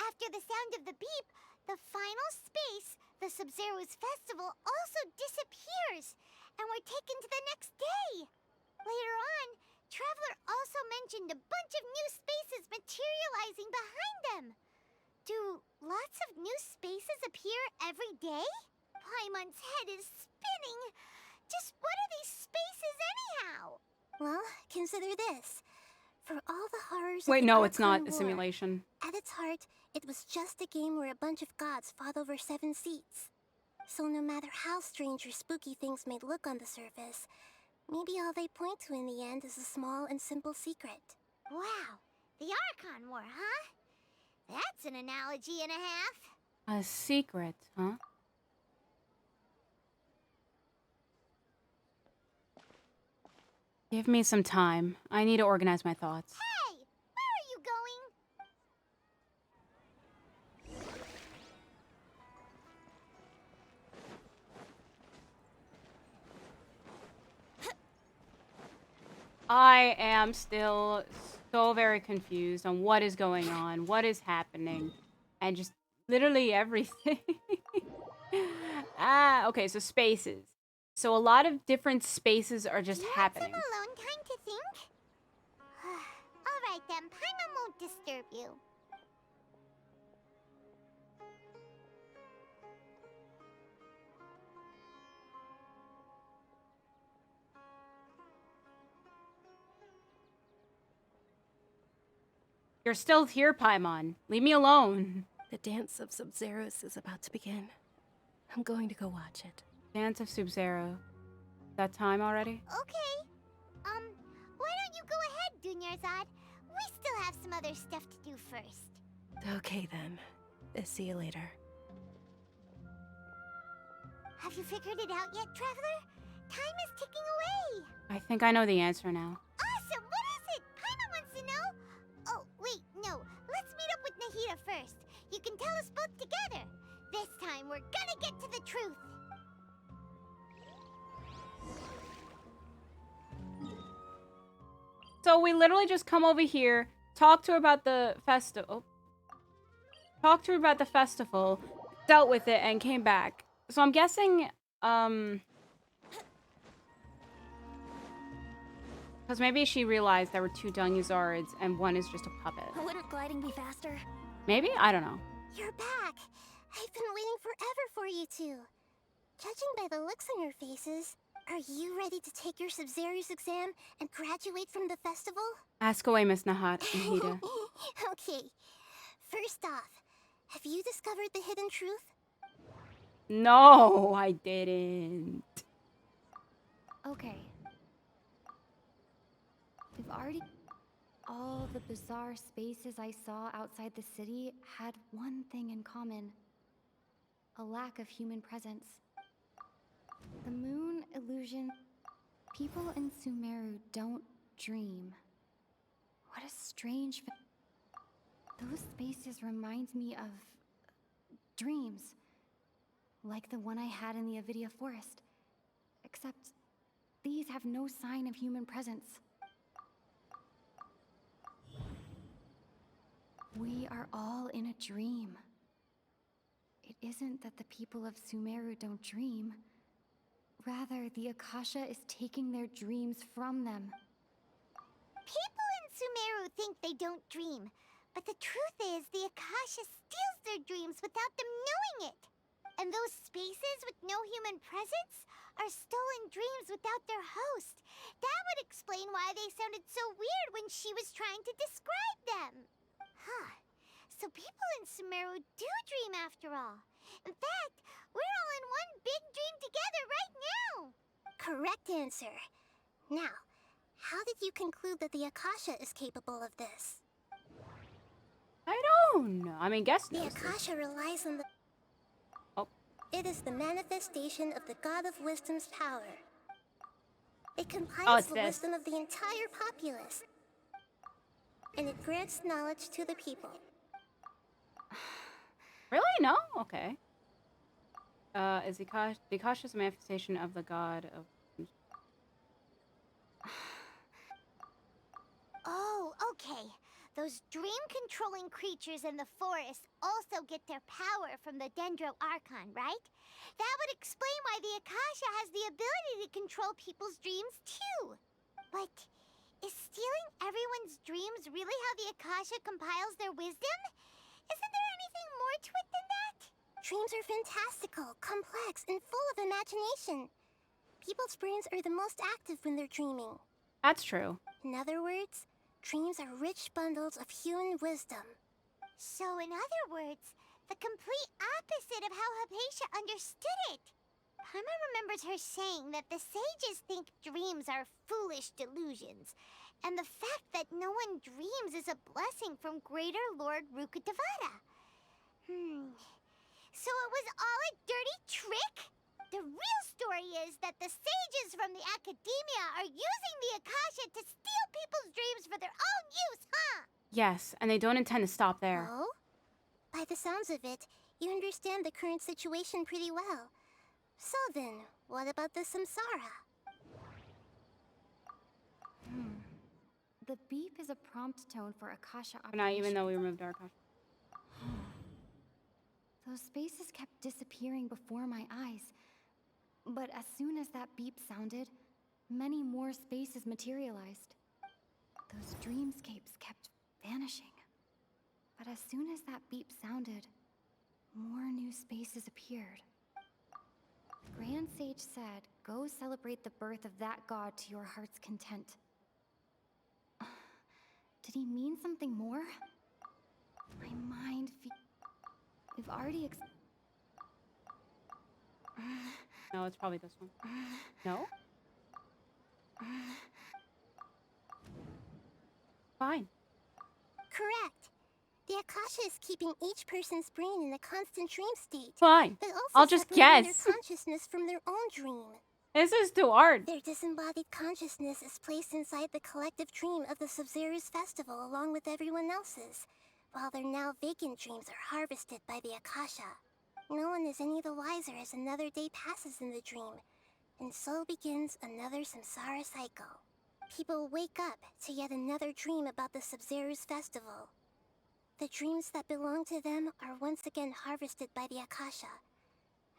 After the sound of the beep, the final space, the Sub-Zero's festival, also disappears, and we're taken to the next day. Later on, Traveler also mentioned a bunch of new spaces materializing behind them. Do lots of new spaces appear every day? Paimon's head is spinning. Just what are these spaces anyhow? Well, consider this. For all the horrors Wait, of the no, it's Archon not a War, simulation. at its heart, it was just a game where a bunch of gods fought over 7 seats. So no matter how strange or spooky things may look on the surface, maybe all they point to in the end is a small and simple secret. Wow, the Archon War, huh? That's an analogy and a half. A secret, huh? Give me some time. I need to organize my thoughts. Hey, where are you going? I am still so very confused on what is going on, what is happening, and just literally everything. Okay, so spaces. So a lot of different spaces are just happening. Some alone time to think? All right then, Paimon won't disturb you. You're still here, Paimon. Leave me alone. The dance of Sub-Zeros is about to begin. I'm going to go watch it. Dance of Sub-Zero. That time already? Okay. Why don't you go ahead, Dunyarzad? We still have some other stuff to do first. Okay then. See you later. Have you figured it out yet, Traveler? Time is ticking away. I think I know the answer now. Awesome! What is it? Paimon wants to know. Oh, wait, no. Let's meet up with Nahida first. You can tell us both together. This time, we're gonna get to the truth. So we literally just come over here, talk to her about the festival. Talked to her about the festival, dealt with it, and came back. So I'm guessing, because maybe she realized there were two Dunyazards and one is just a puppet. Wouldn't gliding be faster? Maybe? I don't know. You're back. I've been waiting forever for you two. Judging by the looks on your faces, are you ready to take your Sub-Zero's exam and graduate from the festival? Ask away, Miss Nahida. Okay. First off, have you discovered the hidden truth? No, I didn't. Okay. We've already... All the bizarre spaces I saw outside the city had one thing in common. A lack of human presence. The moon illusion... People in Sumeru don't dream. What a strange... Those spaces remind me of... dreams. Like the one I had in the Avidia Forest. Except, these have no sign of human presence. We are all in a dream. It isn't that the people of Sumeru don't dream. Rather, the Akasha is taking their dreams from them. People in Sumeru think they don't dream. But the truth is, the Akasha steals their dreams without them knowing it. And those spaces with no human presence are stolen dreams without their host. That would explain why they sounded so weird when she was trying to describe them. Huh. So people in Sumeru do dream after all. In fact, we're all in one big dream together right now. Correct answer. Now, how did you conclude that the Akasha is capable of this? I don't know. I mean, guess the Akasha relies on the... Oh. It is the manifestation of the God of Wisdom's power. It compiles the wisdom of the entire populace. And it grants knowledge to the people. Really? No? Okay. Is the Akasha is a manifestation of the God of... Oh, okay. Those dream-controlling creatures in the forest also get their power from the Dendro Archon, right? That would explain why the Akasha has the ability to control people's dreams, too. But is stealing everyone's dreams really how the Akasha compiles their wisdom? Isn't there anything more to it than that? Dreams are fantastical, complex, and full of imagination. People's brains are the most active when they're dreaming. That's true. In other words, dreams are rich bundles of human wisdom. So in other words, The complete opposite of how Hypatia understood it. Paimon remembers her saying that the sages think dreams are foolish delusions, and the fact that no one dreams is a blessing from Greater Lord Rukkhadevata. So it was all a dirty trick? The real story is that the sages from the Academia are using the Akasha to steal people's dreams for their own use, huh? Yes, and they don't intend to stop there. Oh? By the sounds of it, you understand the current situation pretty well. So then, what about the samsara? The beep is a prompt tone for Akasha operations. Not even though we removed our Akasha. Those spaces kept disappearing before my eyes. But as soon as that beep sounded, many more spaces materialized. Those dreamscapes kept vanishing. But as soon as that beep sounded, more new spaces appeared. The Grand Sage said, "Go celebrate the birth of that god to your heart's content." Did he mean something more? My mind We've already No, it's probably this one. No? Fine. Correct. The Akasha is keeping each person's brain in a constant dream state. Fine. But also I'll just separating guess. their consciousness from their own dream. This is too hard. Their disembodied consciousness is placed inside the collective dream of the Sub-Zero's festival along with everyone else's, while their now vacant dreams are harvested by the Akasha. No one is any the wiser as another day passes in the dream, and so begins another samsara cycle. People wake up to yet another dream about the Sub-Zero's festival. The dreams that belong to them are once again harvested by the Akasha.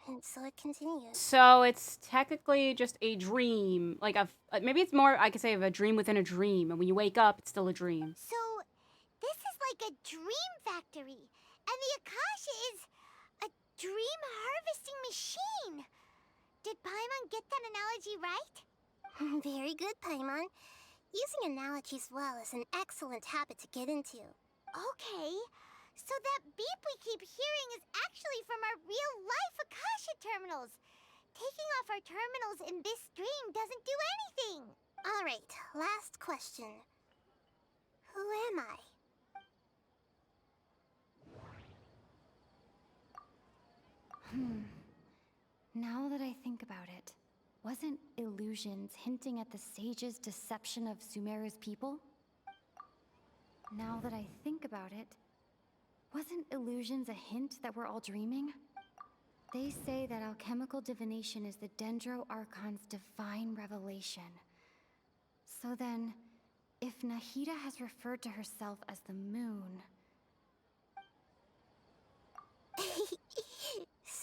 And so it continues. So it's technically just a dream. Like, maybe it's more, I could say, of a dream within a dream. And when you wake up, it's still a dream. So, this is like a dream factory, and the Akasha is a dream harvesting machine. Did Paimon get that analogy right? Very good, Paimon. Using analogies well is an excellent habit to get into. Okay, so that beep we keep hearing is actually from our real-life Akasha terminals. Taking off our terminals in this dream doesn't do anything. All right, last question. Who am I? Now that I think about it, wasn't illusions hinting at the sage's deception of Sumeru's people? Now that I think about it, wasn't illusions a hint that we're all dreaming? They say that alchemical divination is the Dendro Archon's divine revelation. So then, if Nahida has referred to herself as the moon...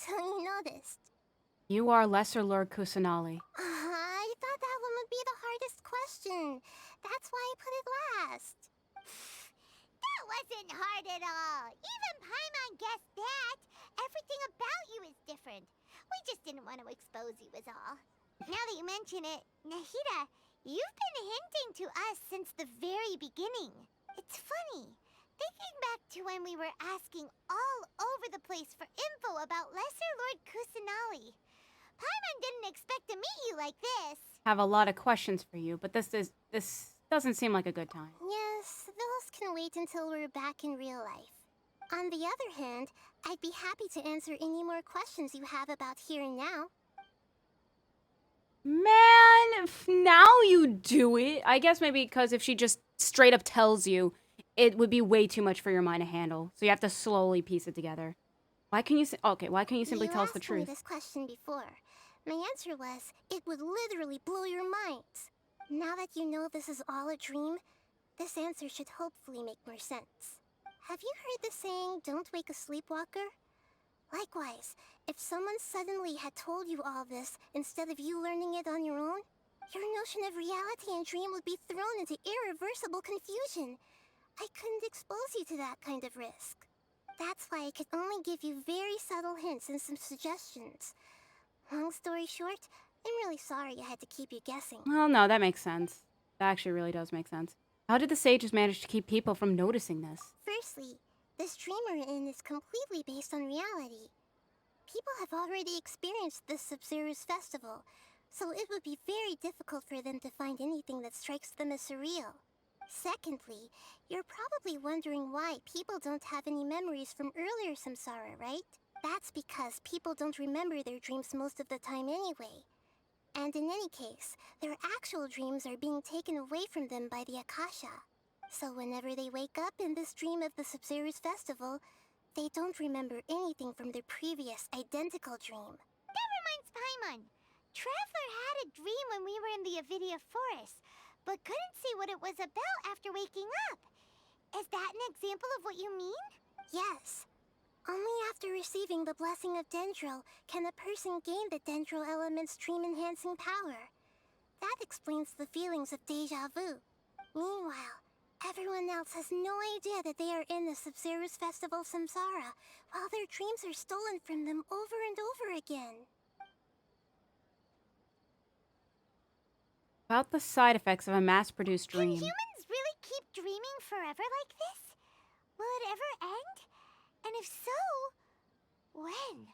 So you noticed. You are Lesser Lord Kusanali. I thought that one would be the hardest question. That's why I put it last. That wasn't hard at all. Even Paimon guessed that. Everything about you is different. We just didn't want to expose you is all. Now that you mention it, Nahida, you've been hinting to us since the very beginning. It's funny. Thinking back to when we were asking all over the place for info about Lesser Lord Kusanali. Paimon didn't expect to meet you like this. Have a lot of questions for you, but this doesn't seem like a good time. Yes, those can wait until we're back in real life. On the other hand, I'd be happy to answer any more questions you have about here and now. Man, now you do it. I guess maybe because if she just straight up tells you, it would be way too much for your mind to handle. So you have to slowly piece it together. Why can't you? Why can't you simply tell us the truth? You asked me this question before. My answer was, it would literally blow your minds. Now that you know this is all a dream, this answer should hopefully make more sense. Have you heard the saying, "Don't wake a sleepwalker"? Likewise, if someone suddenly had told you all this instead of you learning it on your own, your notion of reality and dream would be thrown into irreversible confusion. I couldn't expose you to that kind of risk. That's why I could only give you very subtle hints and some suggestions. Long story short, I'm really sorry I had to keep you guessing. Well, no, that makes sense. That actually really does make sense. How did the sages manage to keep people from noticing this? Firstly, This dream we're in is completely based on reality. People have already experienced this Sub-Zero's festival, so it would be very difficult for them to find anything that strikes them as surreal. Secondly, you're probably wondering why people don't have any memories from earlier samsara, right? That's because people don't remember their dreams most of the time anyway. And in any case, their actual dreams are being taken away from them by the Akasha. So whenever they wake up in this dream of the Sub-Zero's festival, they don't remember anything from their previous identical dream. That reminds Paimon. Traveler had a dream when we were in the Avidia Forest, but couldn't see what it was about after waking up. Is that an example of what you mean? Yes. Only after receiving the blessing of Dendril can a person gain the Dendril element's dream-enhancing power. That explains the feelings of deja vu. Meanwhile, everyone else has no idea that they are in the Sub-Zero's Festival Samsara, while their dreams are stolen from them over and over again. About the side effects of a mass-produced dream. Can humans really keep dreaming forever like this? Will it ever end? And if so, when?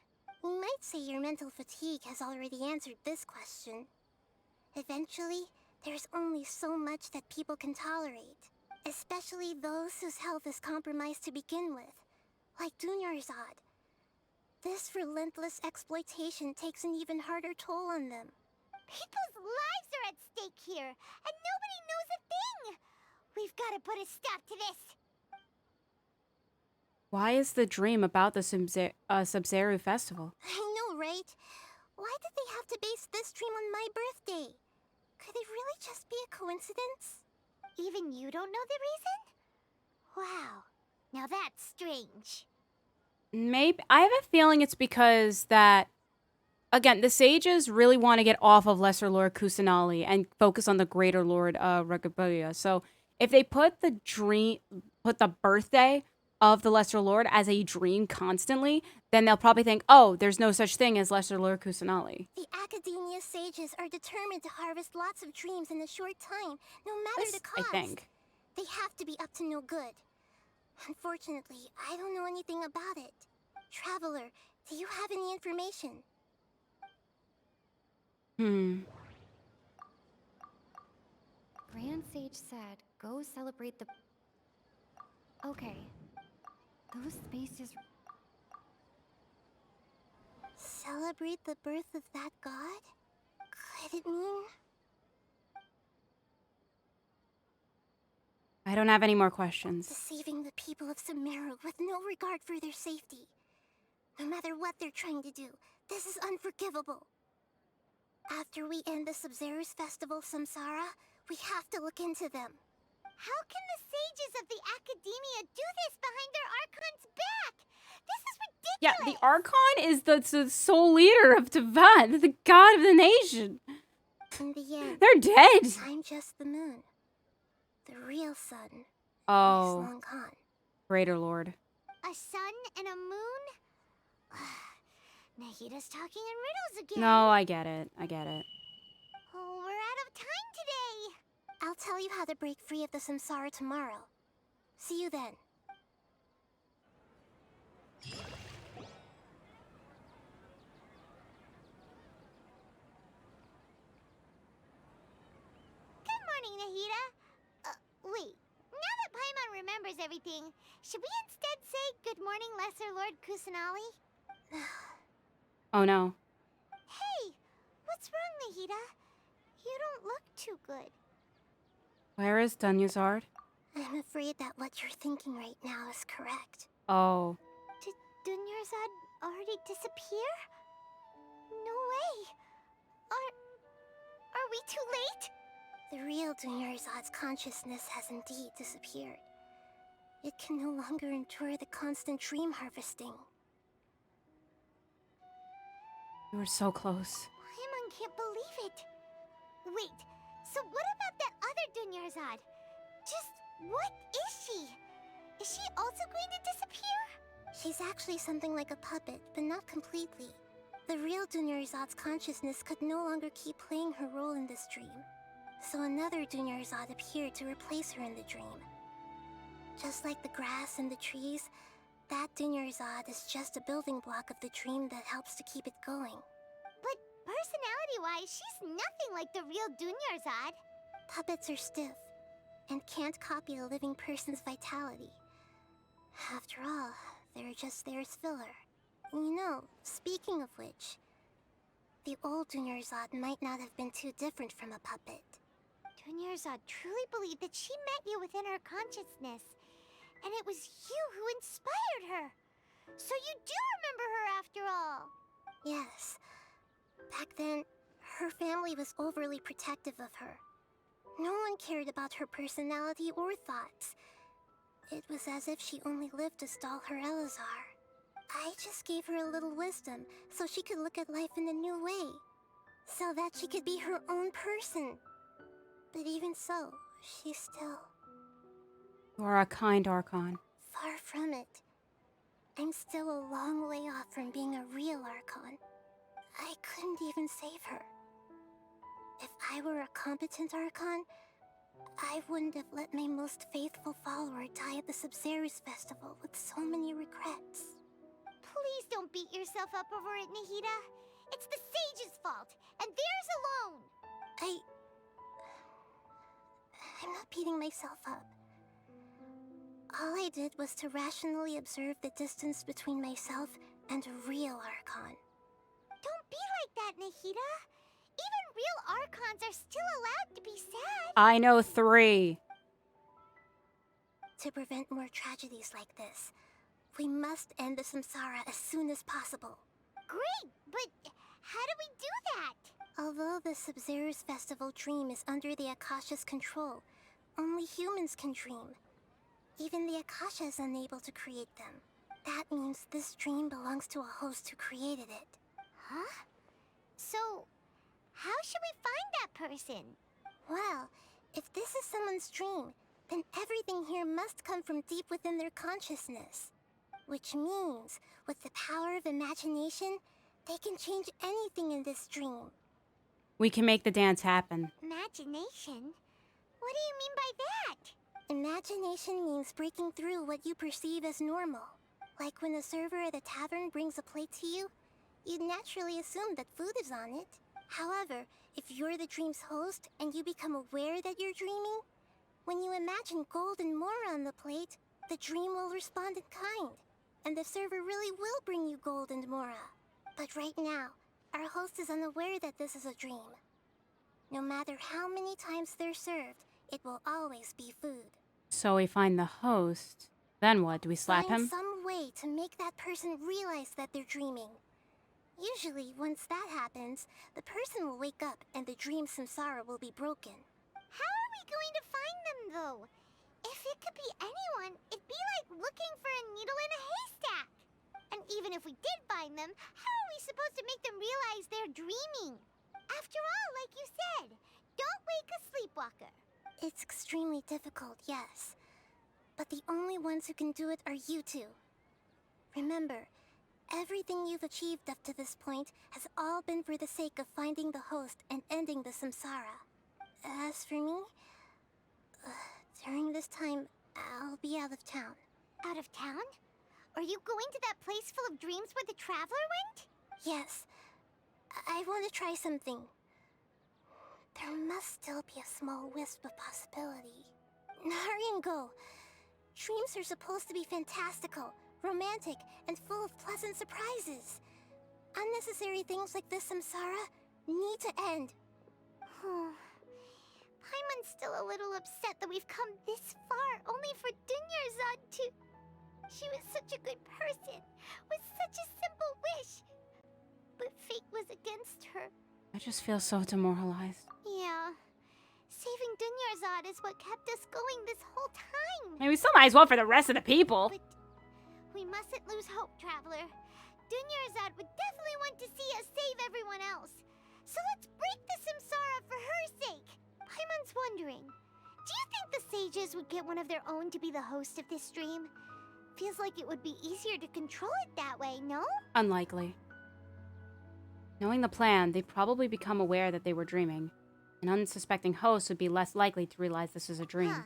We might say your mental fatigue has already answered this question. Eventually, there's only so much that people can tolerate, especially those whose health is compromised to begin with, like Dunyarzad. This relentless exploitation takes an even harder toll on them. People's lives are at stake here, and nobody knows a thing! We've got to put a stop to this! Why is the dream about the Sub-Zero festival? I know, right? Why did they have to base this dream on my birthday? Could it really just be a coincidence? Even you don't know the reason? Wow, now that's strange. Maybe. I have a feeling it's because that, again, the sages really want to get off of Lesser Lord Kusanali and focus on the Greater Lord Regabuya. So if they put the birthday of the Lesser Lord as a dream constantly, then they'll probably think, oh, there's no such thing as Lesser Lord Kusanali. The Academia sages are determined to harvest lots of dreams in a short time, no matter the cost. I think. They have to be up to no good. Unfortunately, I don't know anything about it. Traveler, do you have any information? Grand Sage said, go celebrate the... Okay. Those spaces... Celebrate the birth of that god? Could it mean... I don't have any more questions. Deceiving the people of Sumeru with no regard for their safety. No matter what they're trying to do, this is unforgivable. After we end the Sub-Zero's Festival Samsara, we have to look into them. How can the sages of the Academia do this behind their Archon's back? This is ridiculous! Yeah, the Archon is the sole leader of Tevat, the god of the nation. In the end, they're dead. I'm just the moon. The real sun. Oh. Is long gone. Greater Lord. A sun and a moon? Nahida's talking in riddles again. No, I get it. I get it. Oh, we're out of time today. I'll tell you how to break free of the samsara tomorrow. See you then. Good morning, Nahida. Wait. Now that Paimon remembers everything, should we instead say good morning, Lesser Lord Kusanali? Oh no. Hey, what's wrong, Nahida? You don't look too good. Where is Dunyazard? I'm afraid that what you're thinking right now is correct. Oh. Did Dunyarzad already disappear? No way. Are we too late? The real Dunyarzad's consciousness has indeed disappeared. It can no longer endure the constant dream harvesting. You were so close. Paimon can't believe it. Wait, so what about that other Dunyarzad? Just what is she? Is she also going to disappear? She's actually something like a puppet, but not completely. The real Dunyarzad's consciousness could no longer keep playing her role in this dream. So another Dunyarzad appeared to replace her in the dream. Just like the grass and the trees, that Dunyarzad is just a building block of the dream that helps to keep it going. But personality-wise, she's nothing like the real Dunyarzad. Puppets are stiff and can't copy a living person's vitality. After all, they're just there as filler. You know, speaking of which, the old Dunyarzad might not have been too different from a puppet. Dunyarzad truly believed that she met you within her consciousness, and it was you who inspired her. So you do remember her after all. Yes. Back then, her family was overly protective of her. No one cared about her personality or thoughts. It was as if she only lived to stall her Elazar. I just gave her a little wisdom so she could look at life in a new way. So that she could be her own person. But even so, she's still... You are a kind archon. Far from it. I'm still a long way off from being a real archon. I couldn't even save her. If I were a competent archon, I wouldn't have let my most faithful follower die at the Sabzeruz festival with so many regrets. Please don't beat yourself up over it, Nahida. It's the sage's fault, and theirs alone. I'm not beating myself up. All I did was to rationally observe the distance between myself and a real archon. Don't be like that, Nahida. Even real archons are still allowed to be sad. I know 3. To prevent more tragedies like this, we must end the samsara as soon as possible. Great, but how do we do that? Although the Sabzeruz festival dream is under the Akasha's control, only humans can dream. Even the Akasha is unable to create them. That means this dream belongs to a host who created it. Huh? So, how should we find that person? Well, if this is someone's dream, then everything here must come from deep within their consciousness. Which means, with the power of imagination, they can change anything in this dream. We can make the dance happen. Imagination? What do you mean by that? Imagination means breaking through what you perceive as normal. Like when a server at a tavern brings a plate to you, you'd naturally assume that food is on it. However, if you're the dream's host and you become aware that you're dreaming, when you imagine gold and more on the plate, the dream will respond in kind, and the server really will bring you gold and mora. But right now, our host is unaware that this is a dream. No matter how many times they're served, it will always be food. So we find the host. Then what? Do we slap Find him? some way to make that person realize that they're dreaming. Usually, once that happens, the person will wake up and the dream samsara will be broken. How are we going to find them, though? If it could be anyone, it'd be like looking for a needle in a haystack. And even if we did find them, how are we supposed to make them realize they're dreaming? After all, like you said, don't wake a sleepwalker. It's extremely difficult, yes. But the only ones who can do it are you two. Remember, everything you've achieved up to this point has all been for the sake of finding the host and ending the samsara. As for me, during this time, I'll be out of town. Out of town? Are you going to that place full of dreams where the traveler went? Yes. I want to try something. There must still be a small wisp of possibility. Hurry and go. Dreams are supposed to be fantastical, romantic, and full of pleasant surprises. Unnecessary things like this samsara need to end. Paimon's still a little upset that we've come this far only for Dunyarzad to... She was such a good person, with such a simple wish. But fate was against her. I just feel so demoralized. Yeah. Saving Dunyarzad is what kept us going this whole time. And we still might as well for the rest of the people. But we mustn't lose hope, Traveler. Dunyarzad would definitely want to see us save everyone else. So let's break the samsara for her sake. Paimon's wondering, do you think the sages would get one of their own to be the host of this stream? Feels like it would be easier to control it that way, no? Unlikely. Knowing the plan, they'd probably become aware that they were dreaming. An unsuspecting host would be less likely to realize this is a dream. Huh.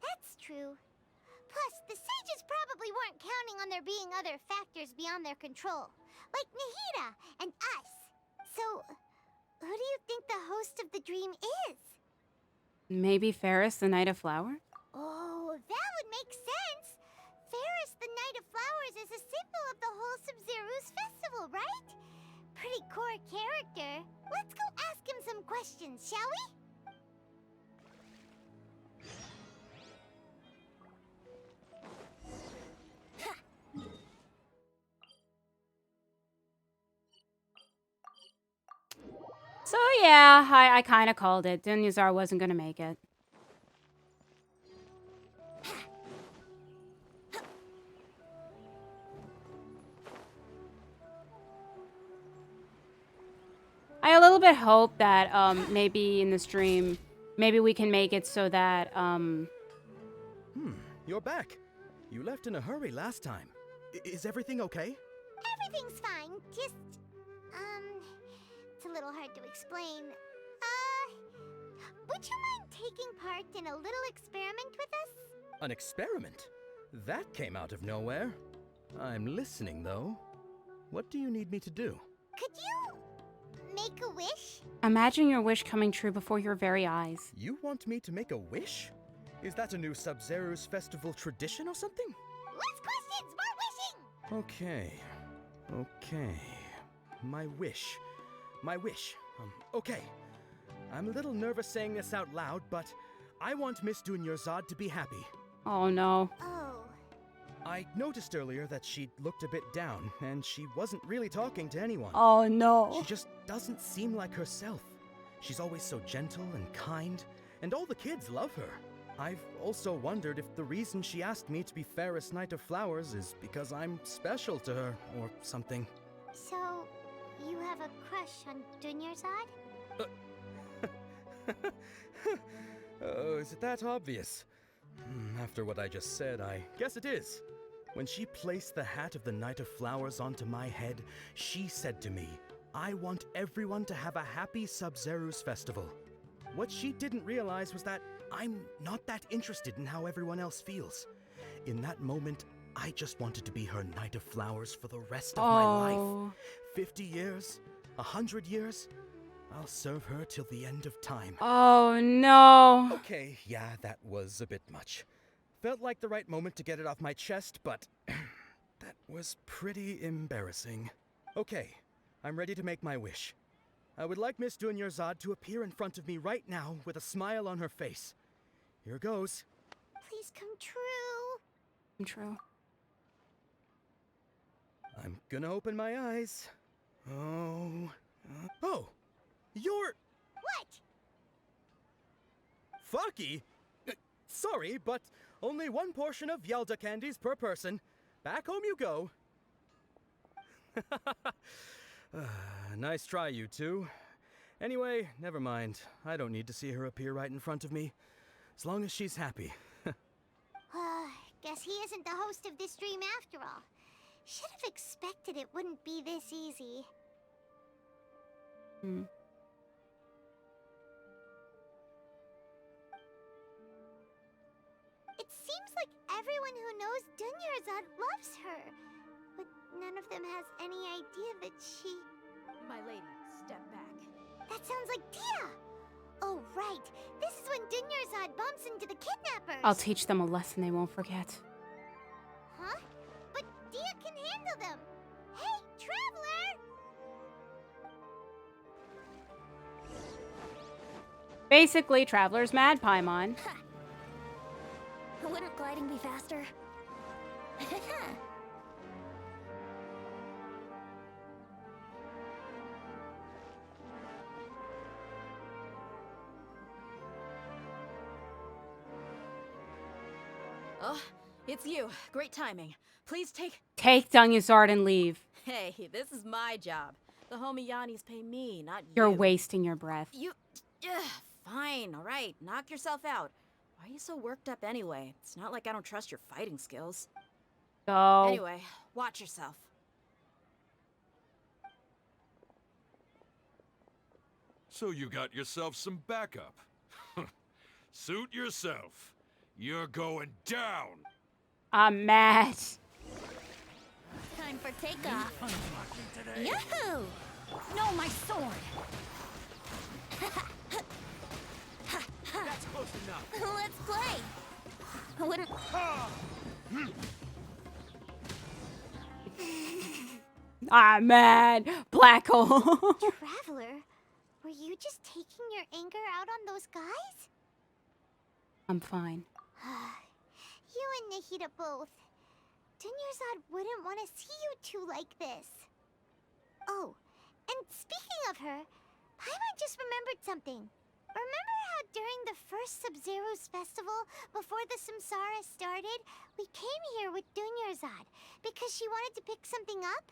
That's true. Plus, the sages probably weren't counting on there being other factors beyond their control, like Nahida and us. So, who do you think the host of the dream is? Maybe Ferris, the Knight of Flowers? Oh, that would make sense. Ferris, the Knight of Flowers, is a symbol of the whole Sub-Zero's festival, right? Pretty core character. Let's go ask him some questions, shall we? So yeah, I kind of called it. Dunyazar wasn't going to make it. I a little bit hope that maybe in the stream, maybe we can make it so that You're back. You left in a hurry last time. Is everything okay? Everything's fine. Just, it's a little hard to explain. Would you mind taking part in a little experiment with us? An experiment? That came out of nowhere. I'm listening, though. What do you need me to do? Could you make a wish? imagine your wish coming true before your very eyes. You want me to make a wish? Is that a new Sub-Zero's festival tradition or something? Less questions, more wishing! Okay. My wish. Okay. I'm a little nervous saying this out loud, but I want Miss Dunyarzad to be happy. Oh no. Oh. I noticed earlier that she looked a bit down, and she wasn't really talking to anyone. Oh no. She just doesn't seem like herself. She's always so gentle and kind, and all the kids love her. I've also wondered if the reason she asked me to be Ferris Knight of Flowers is because I'm special to her, or something. So, you have a crush on Dunyarzad? Oh, is it that obvious? After what I just said, I guess it is. When she placed the hat of the Knight of Flowers onto my head, she said to me, I want everyone to have a happy Sub-Zero's festival. What she didn't realize was that I'm not that interested in how everyone else feels. In that moment, I just wanted to be her Knight of Flowers for the rest of my life. 50 years, 100 years, I'll serve her till the end of time. Oh no. Okay, yeah, that was a bit much. Felt like the right moment to get it off my chest, but that was pretty embarrassing. Okay, I'm ready to make my wish. I would like Miss Dunyarzad to appear in front of me right now with a smile on her face. Here goes. Please come true. Come true. I'm gonna open my eyes. Oh, you're... What? Faki? Sorry, but only one portion of Yelda candies per person. Back home you go. Nice try, you two. Anyway, never mind. I don't need to see her appear right in front of me. As long as she's happy. Guess he isn't the host of this dream after all. Should have expected it wouldn't be this easy. It seems like everyone who knows Dunyarzad loves her. But none of them has any idea that she... My lady, step back. That sounds like Dia! Oh, right. This is when Dunyarzad bumps into the kidnappers. I'll teach them a lesson they won't forget. Huh? But Dia can handle them. Hey, Traveler! Basically, Traveler's mad, Paimon. Wouldn't gliding be faster? Oh, it's you. Great timing. Please take... Take Dunyazard and leave. Hey, this is my job. The homie Yanni's pay me, not you. You're wasting your breath. You... fine, alright. Knock yourself out. Why are you so worked up anyway? It's not like I don't trust your fighting skills. Go. Anyway, watch yourself. So you got yourself some backup. Suit yourself. You're going down. I'm mad. Time for takeoff. Yahoo! No, my sword. That's close enough. Let's play. I wouldn't. I'm mad. Black hole. Traveler, were you just taking your anger out on those guys? I'm fine. You and Nahida both. Dunyarzad wouldn't want to see you two like this. Oh, and speaking of her, Paimon just remembered something. Remember how during the first Sub-Zero's festival, before the Samsara started, we came here with Dunyarzad because she wanted to pick something up?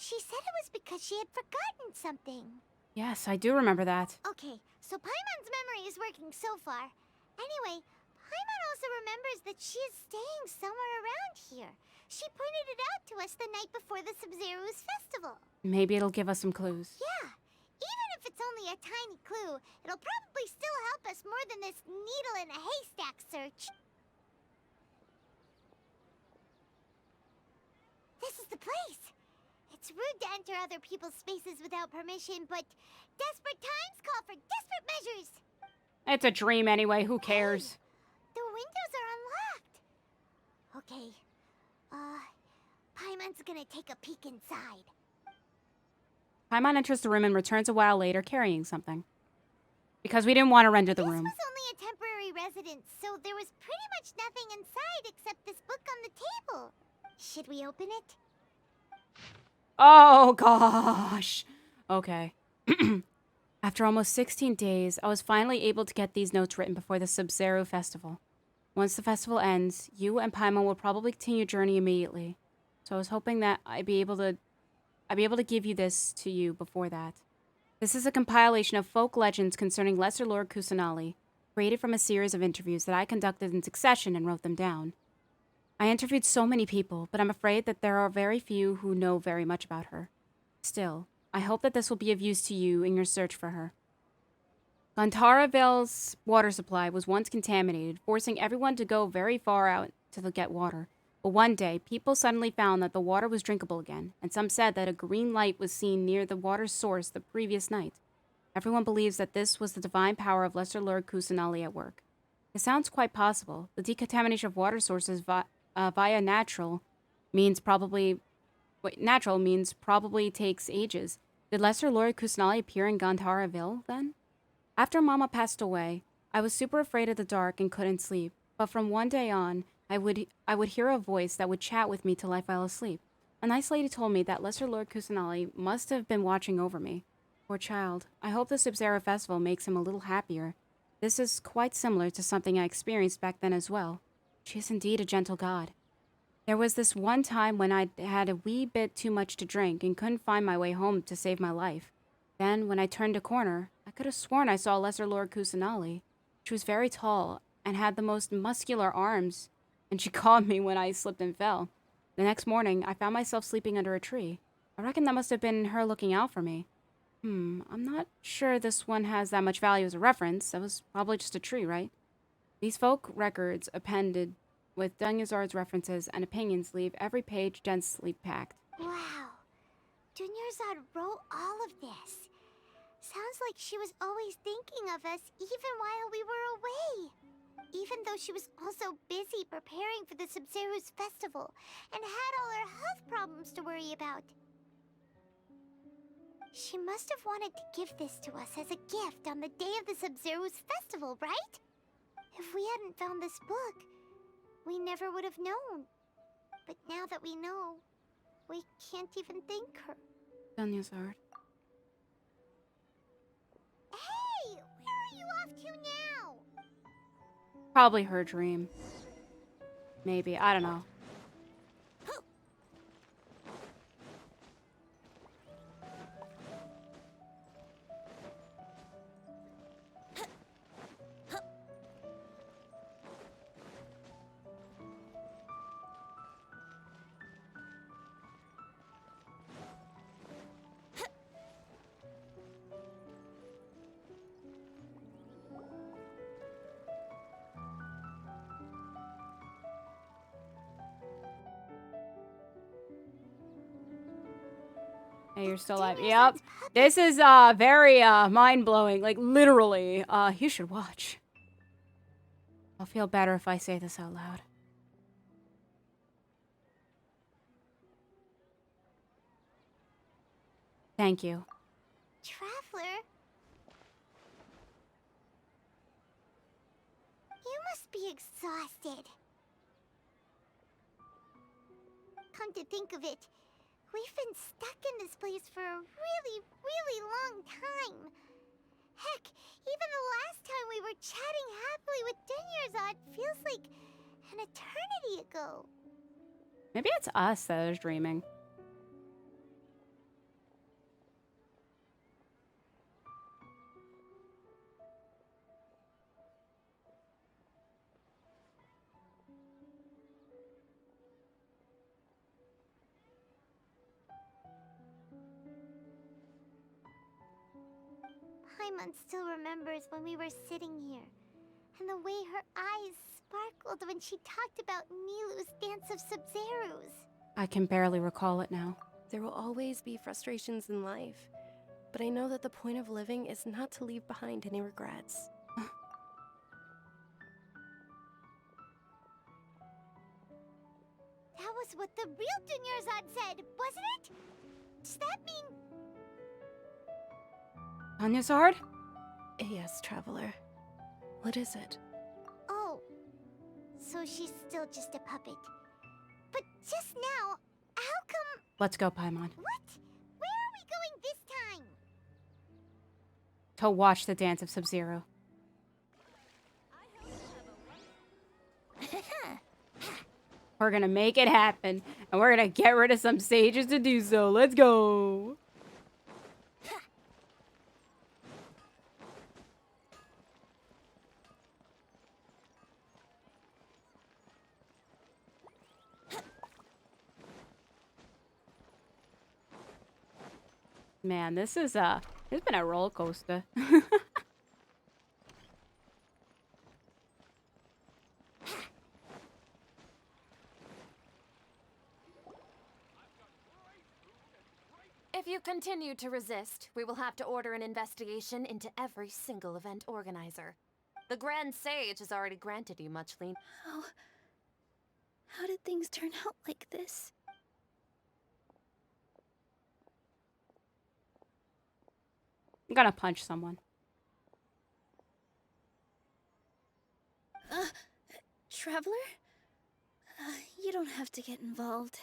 She said it was because she had forgotten something. Yes, I do remember that. Okay, so Paimon's memory is working so far. Anyway, Paimon also remembers that she is staying somewhere around here. She pointed it out to us the night before the Sub-Zero's festival. Maybe it'll give us some clues. Yeah, even if it's only a tiny clue, it'll probably still help us more than this needle in a haystack search. This is the place. It's rude to enter other people's spaces without permission, but desperate times call for desperate measures. It's a dream anyway, who cares? The windows are unlocked. Okay, Paimon's gonna take a peek inside. Paimon enters the room and returns a while later carrying something. Because we didn't want to render the room. This was only a temporary residence, so there was pretty much nothing inside except this book on the table. Should we open it? Oh, gosh. Okay. After almost 16 days, I was finally able to get these notes written before the Sub-Zero Festival. Once the festival ends, you and Paimon will probably continue your journey immediately. So I was hoping that I'd be able to give you this to you before that. This is a compilation of folk legends concerning Lesser Lord Kusanali, created from a series of interviews that I conducted in succession and wrote them down. I interviewed so many people, but I'm afraid that there are very few who know very much about her. Still, I hope that this will be of use to you in your search for her. Gantaraville's water supply was once contaminated, forcing everyone to go very far out to get water. But one day, people suddenly found that the water was drinkable again, and some said that a green light was seen near the water's source the previous night. Everyone believes that this was the divine power of Lesser Lord Kusanali at work. It sounds quite possible. The decontamination of water sources via natural means probably takes ages. Did Lesser Lord Kusanali appear in Gantaraville then? After Mama passed away, I was super afraid of the dark and couldn't sleep. But from one day on, I would hear a voice that would chat with me till I fell asleep. A nice lady told me that Lesser Lord Kusanali must have been watching over me. Poor child. I hope the Sub-Zero Festival makes him a little happier. This is quite similar to something I experienced back then as well. She is indeed a gentle god. There was this one time when I had a wee bit too much to drink and couldn't find my way home to save my life. Then, when I turned a corner, I could have sworn I saw Lesser Lord Kusanali. She was very tall and had the most muscular arms, and she called me when I slipped and fell. The next morning, I found myself sleeping under a tree. I reckon that must have been her looking out for me. I'm not sure this one has that much value as a reference. That was probably just a tree, right? These folk records appended with Dunyarzad's references and opinions leave every page densely packed. Wow. Dunyarzad wrote all of this. Sounds like she was always thinking of us even while we were away. Even though she was also busy preparing for the Sub-Zero's festival and had all her health problems to worry about. She must have wanted to give this to us as a gift on the day of the Sub-Zero's festival, right? If we hadn't found this book, we never would have known. But now that we know, we can't even thank her. Dunyarzad. Hey! Where are you off to now? Probably her dream. Maybe, I don't know. Hey, you're still alive. Yep. This is very mind-blowing. Like, literally. You should watch. I'll feel better if I say this out loud. Thank you. Traveler? You must be exhausted. Come to think of it, we've been stuck in this place for a really, really long time. Heck, even the last time we were chatting happily with Dunyarzad feels like an eternity ago. Maybe it's us that is dreaming. Paimon still remembers when we were sitting here, and the way her eyes sparkled when she talked about Nilu's Dance of Sub-Zerus. I can barely recall it now. There will always be frustrations in life, but I know that the point of living is not to leave behind any regrets. That was what the real Dunyarzad said, wasn't it? Does that mean... Dunyarzad? Yes, Traveler. What is it? Oh, so she's still just a puppet. But just now, how come... Let's go, Paimon. What? Where are we going this time? To watch the Dance of Sub-Zero. We're gonna make it happen, and we're gonna get rid of some sages to do so. Let's go. Man, this is it's been a roller coaster. If you continue to resist, we will have to order an investigation into every single event organizer. The Grand Sage has already granted you much lean. How did things turn out like this? I'm gonna punch someone. Traveler? You don't have to get involved.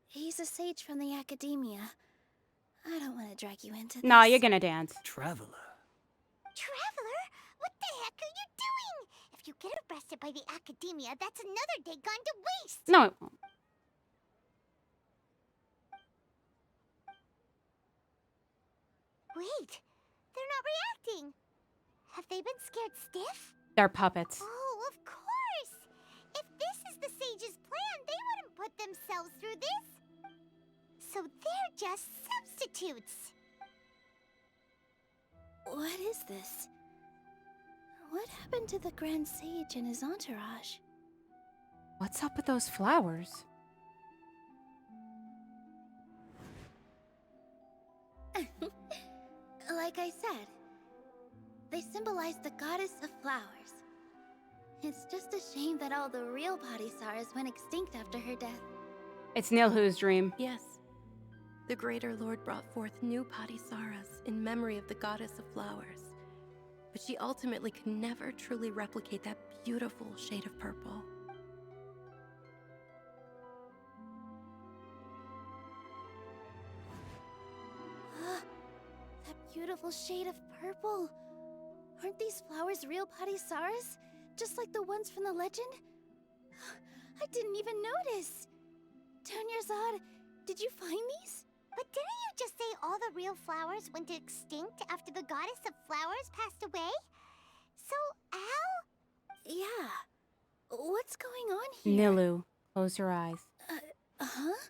He's a sage from the academia. I don't want to drag you into this. Nah, you're gonna dance. Traveler. Traveler? What the heck are you doing? If you get arrested by the academia, that's another day gone to waste. No, it won't. Wait, they're not reacting. Have they been scared stiff? They're puppets. Oh, of course. If this is the sage's plan, they wouldn't put themselves through this. So they're just substitutes. What is this? What happened to the Grand Sage and his entourage? What's up with those flowers? Like I said, they symbolize the goddess of flowers. It's just a shame that all the real Padisaras went extinct after her death. It's Nilhu's dream. Yes. The Greater Lord brought forth new Padisaras in memory of the goddess of flowers. But she ultimately could never truly replicate that beautiful shade of purple. That beautiful shade of purple. Aren't these flowers real Padisaras? Just like the ones from the legend? I didn't even notice. Dunyarzad, did you find these? But didn't you just say all the real flowers went extinct after the goddess of flowers passed away? So, how? Yeah. What's going on here? Nilhu, close your eyes. Huh?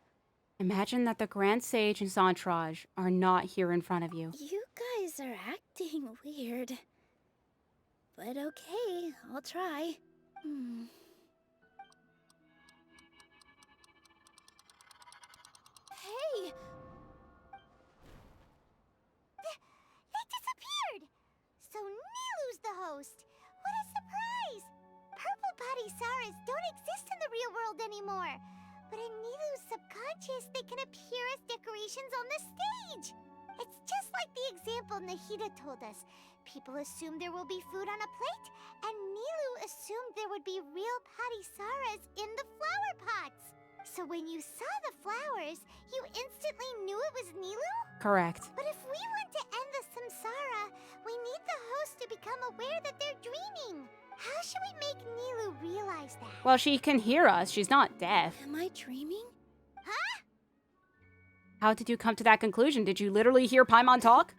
Imagine that the Grand Sage and his entourage are not here in front of you. You guys are acting weird. But okay, I'll try. Hey! exist in the real world anymore. But in Nilu's subconscious, they can appear as decorations on the stage. It's just like the example Nahida told us. People assumed there will be food on a plate, and Nilu assumed there would be real patisaras in the flower pots. So when you saw the flowers, you instantly knew it was Nilu? Correct. But if we want to end the samsara, we need the host to become aware that they're dreaming. How should we make Nilu realize that? Well, she can hear us. She's not deaf. Am I dreaming? Huh? How did you come to that conclusion? Did you literally hear Paimon talk?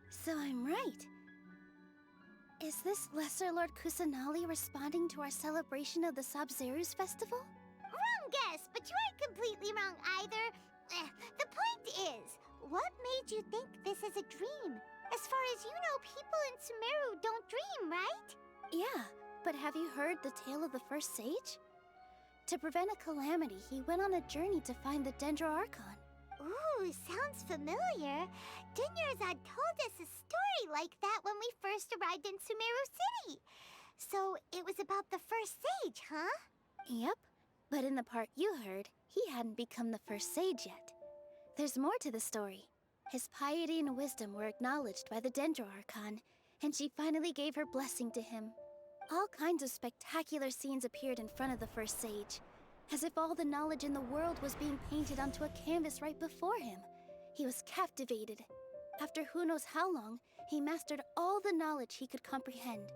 So I'm right. Is this Lesser Lord Kusanali responding to our celebration of the Sabzeruz festival? Wrong guess, but you aren't completely wrong either. The point is, what made you think this is a dream? As far as you know, people in Sumeru don't dream, right? Yeah, but have you heard the tale of the first sage? To prevent a calamity, he went on a journey to find the Dendro Archon. Ooh, sounds familiar. Dunyarzad told us a story like that when we first arrived in Sumeru City. So it was about the first sage, huh? Yep, but in the part you heard, he hadn't become the first sage yet. There's more to the story. His piety and wisdom were acknowledged by the Dendro Archon, and she finally gave her blessing to him. All kinds of spectacular scenes appeared in front of the first sage, as if all the knowledge in the world was being painted onto a canvas right before him. He was captivated. After who knows how long, he mastered all the knowledge he could comprehend.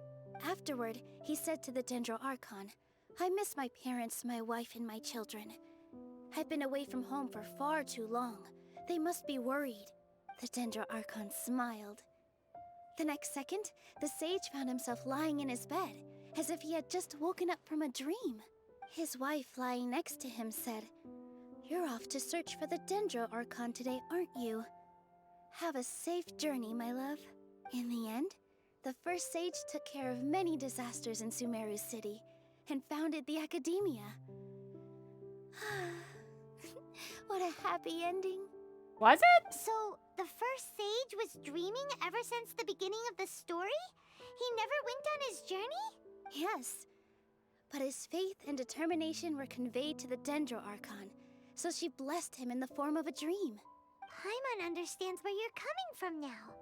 Afterward, he said to the Dendro Archon, "I miss my parents, my wife, and my children. I've been away from home for far too long. They must be worried." The Dendro Archon smiled. The next second, the sage found himself lying in his bed, as if he had just woken up from a dream. His wife, lying next to him, said, "You're off to search for the Dendro Archon today, aren't you? Have a safe journey, my love." In the end, the first sage took care of many disasters in Sumeru City and founded the Academia. What a happy ending. Was it? So, the first sage was dreaming ever since the beginning of the story? He never went on his journey? Yes. But his faith and determination were conveyed to the Dendro Archon, so she blessed him in the form of a dream. Paimon understands where you're coming from now.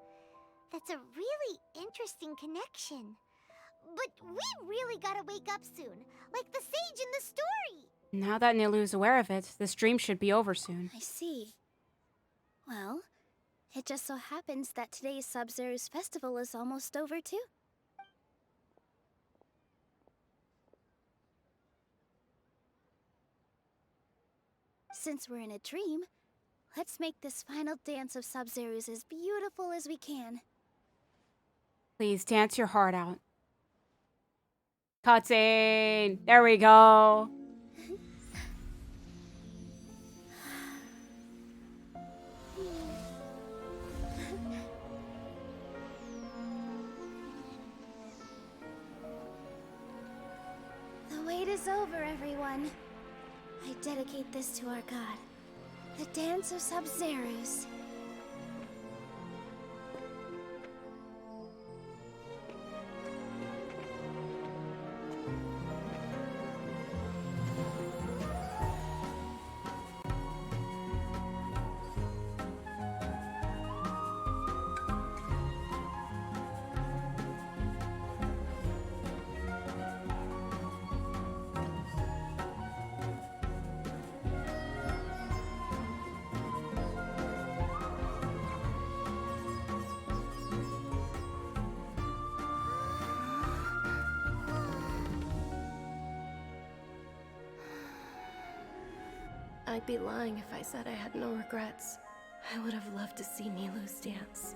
That's a really interesting connection. But we really gotta wake up soon, like the sage in the story. Now that Nilu's aware of it, this dream should be over soon. I see. Well, it just so happens that today's Sabzeruz festival is almost over too. Since we're in a dream, let's make this final dance of Sabzeruz as beautiful as we can. Please dance your heart out. Cutscene! There we go. The wait is over, everyone. I dedicate this to our god, the Dance of Sabzeruz. I'd be lying if I said I had no regrets. I would have loved to see Nilu's dance.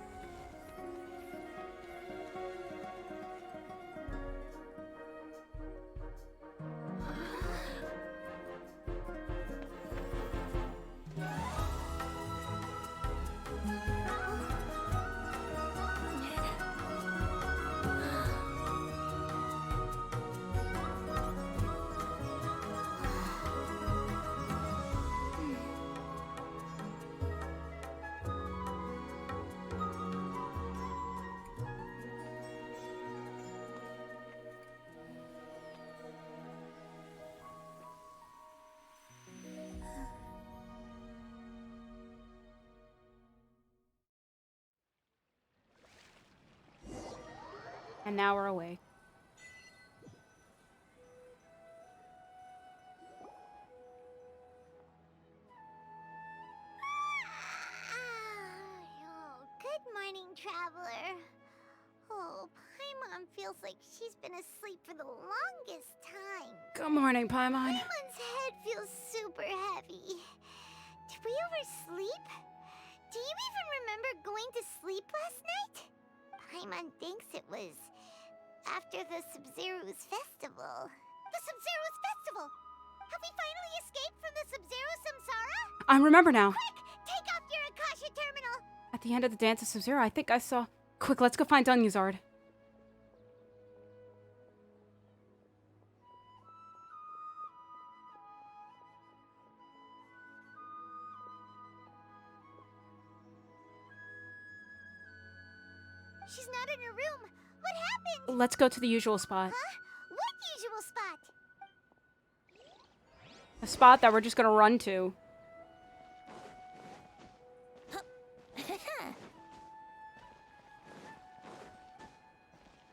And now we're awake. Oh, good morning, traveler. Oh, Paimon feels like she's been asleep for the longest time. Good morning, Paimon. Paimon's head feels super heavy. Did we oversleep? Do you even remember going to sleep last night? Paimon thinks it was after the Sub-Zero's festival. The Sub-Zero's festival! Have we finally escaped from the Sub-Zero Samsara? I remember now. Quick, take off your Akasha terminal! At the end of the Dance of Sub-Zero, I think I saw... Quick, let's go find Dunyazard. She's not in her room. What happened? Let's go to the usual spot. Huh? What usual spot? A spot that we're just gonna run to.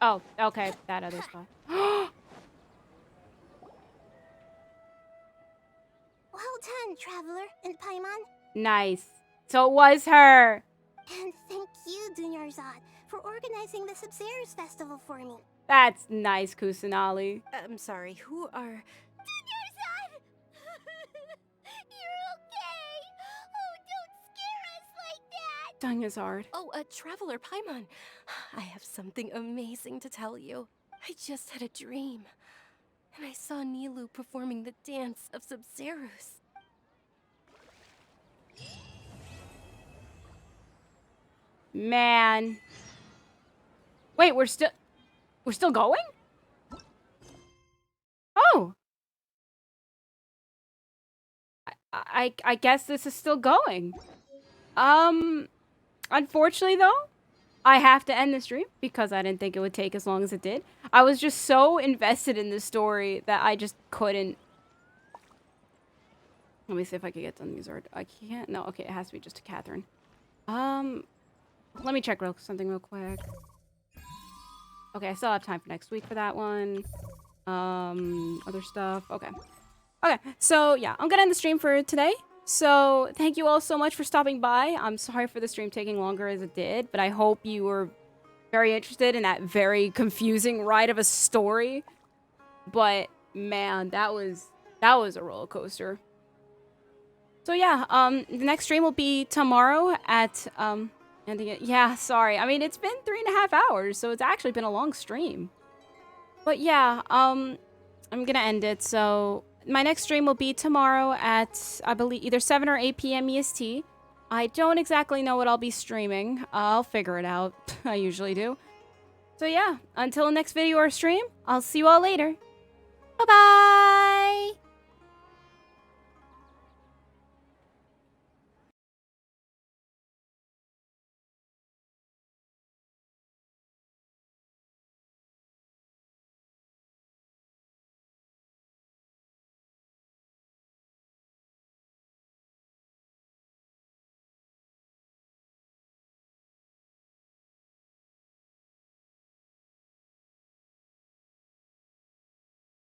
Oh, okay, that other spot. Well done, traveler and Paimon. Nice. So it was her. And thank you, Dunyarzad, for organizing the Sub-Zero's festival for me. That's nice, Kusanali. I'm sorry, who are... Dunyarzad! You're okay! Oh, don't scare us like that! Dunyazard. Oh, Traveler Paimon. I have something amazing to tell you. I just had a dream. And I saw Nilou performing the dance of Sub-Zerus. Man. Wait, we're still going? Oh. I guess this is still going. Unfortunately though, I have to end the stream because I didn't think it would take as long as it did. I was just so invested in this story that I just couldn't. Let me see if I can get done these. I can't. No, okay, it has to be just to Catherine. Let me check something real quick. Okay, I still have time for next week for that one. Other stuff. Okay. Okay, so yeah, I'm gonna end the stream for today. So thank you all so much for stopping by. I'm sorry for the stream taking longer as it did, but I hope you were very interested in that very confusing ride of a story. But man, that was a roller coaster. So yeah, the next stream will be tomorrow at yeah, sorry. I mean, it's been 3.5 hours, so it's actually been a long stream. But yeah, I'm gonna end it. So my next stream will be tomorrow at, I believe, either 7 or 8 p.m. EST. I don't exactly know what I'll be streaming. I'll figure it out. I usually do. So yeah, until the next video or stream, I'll see you all later. Bye-bye!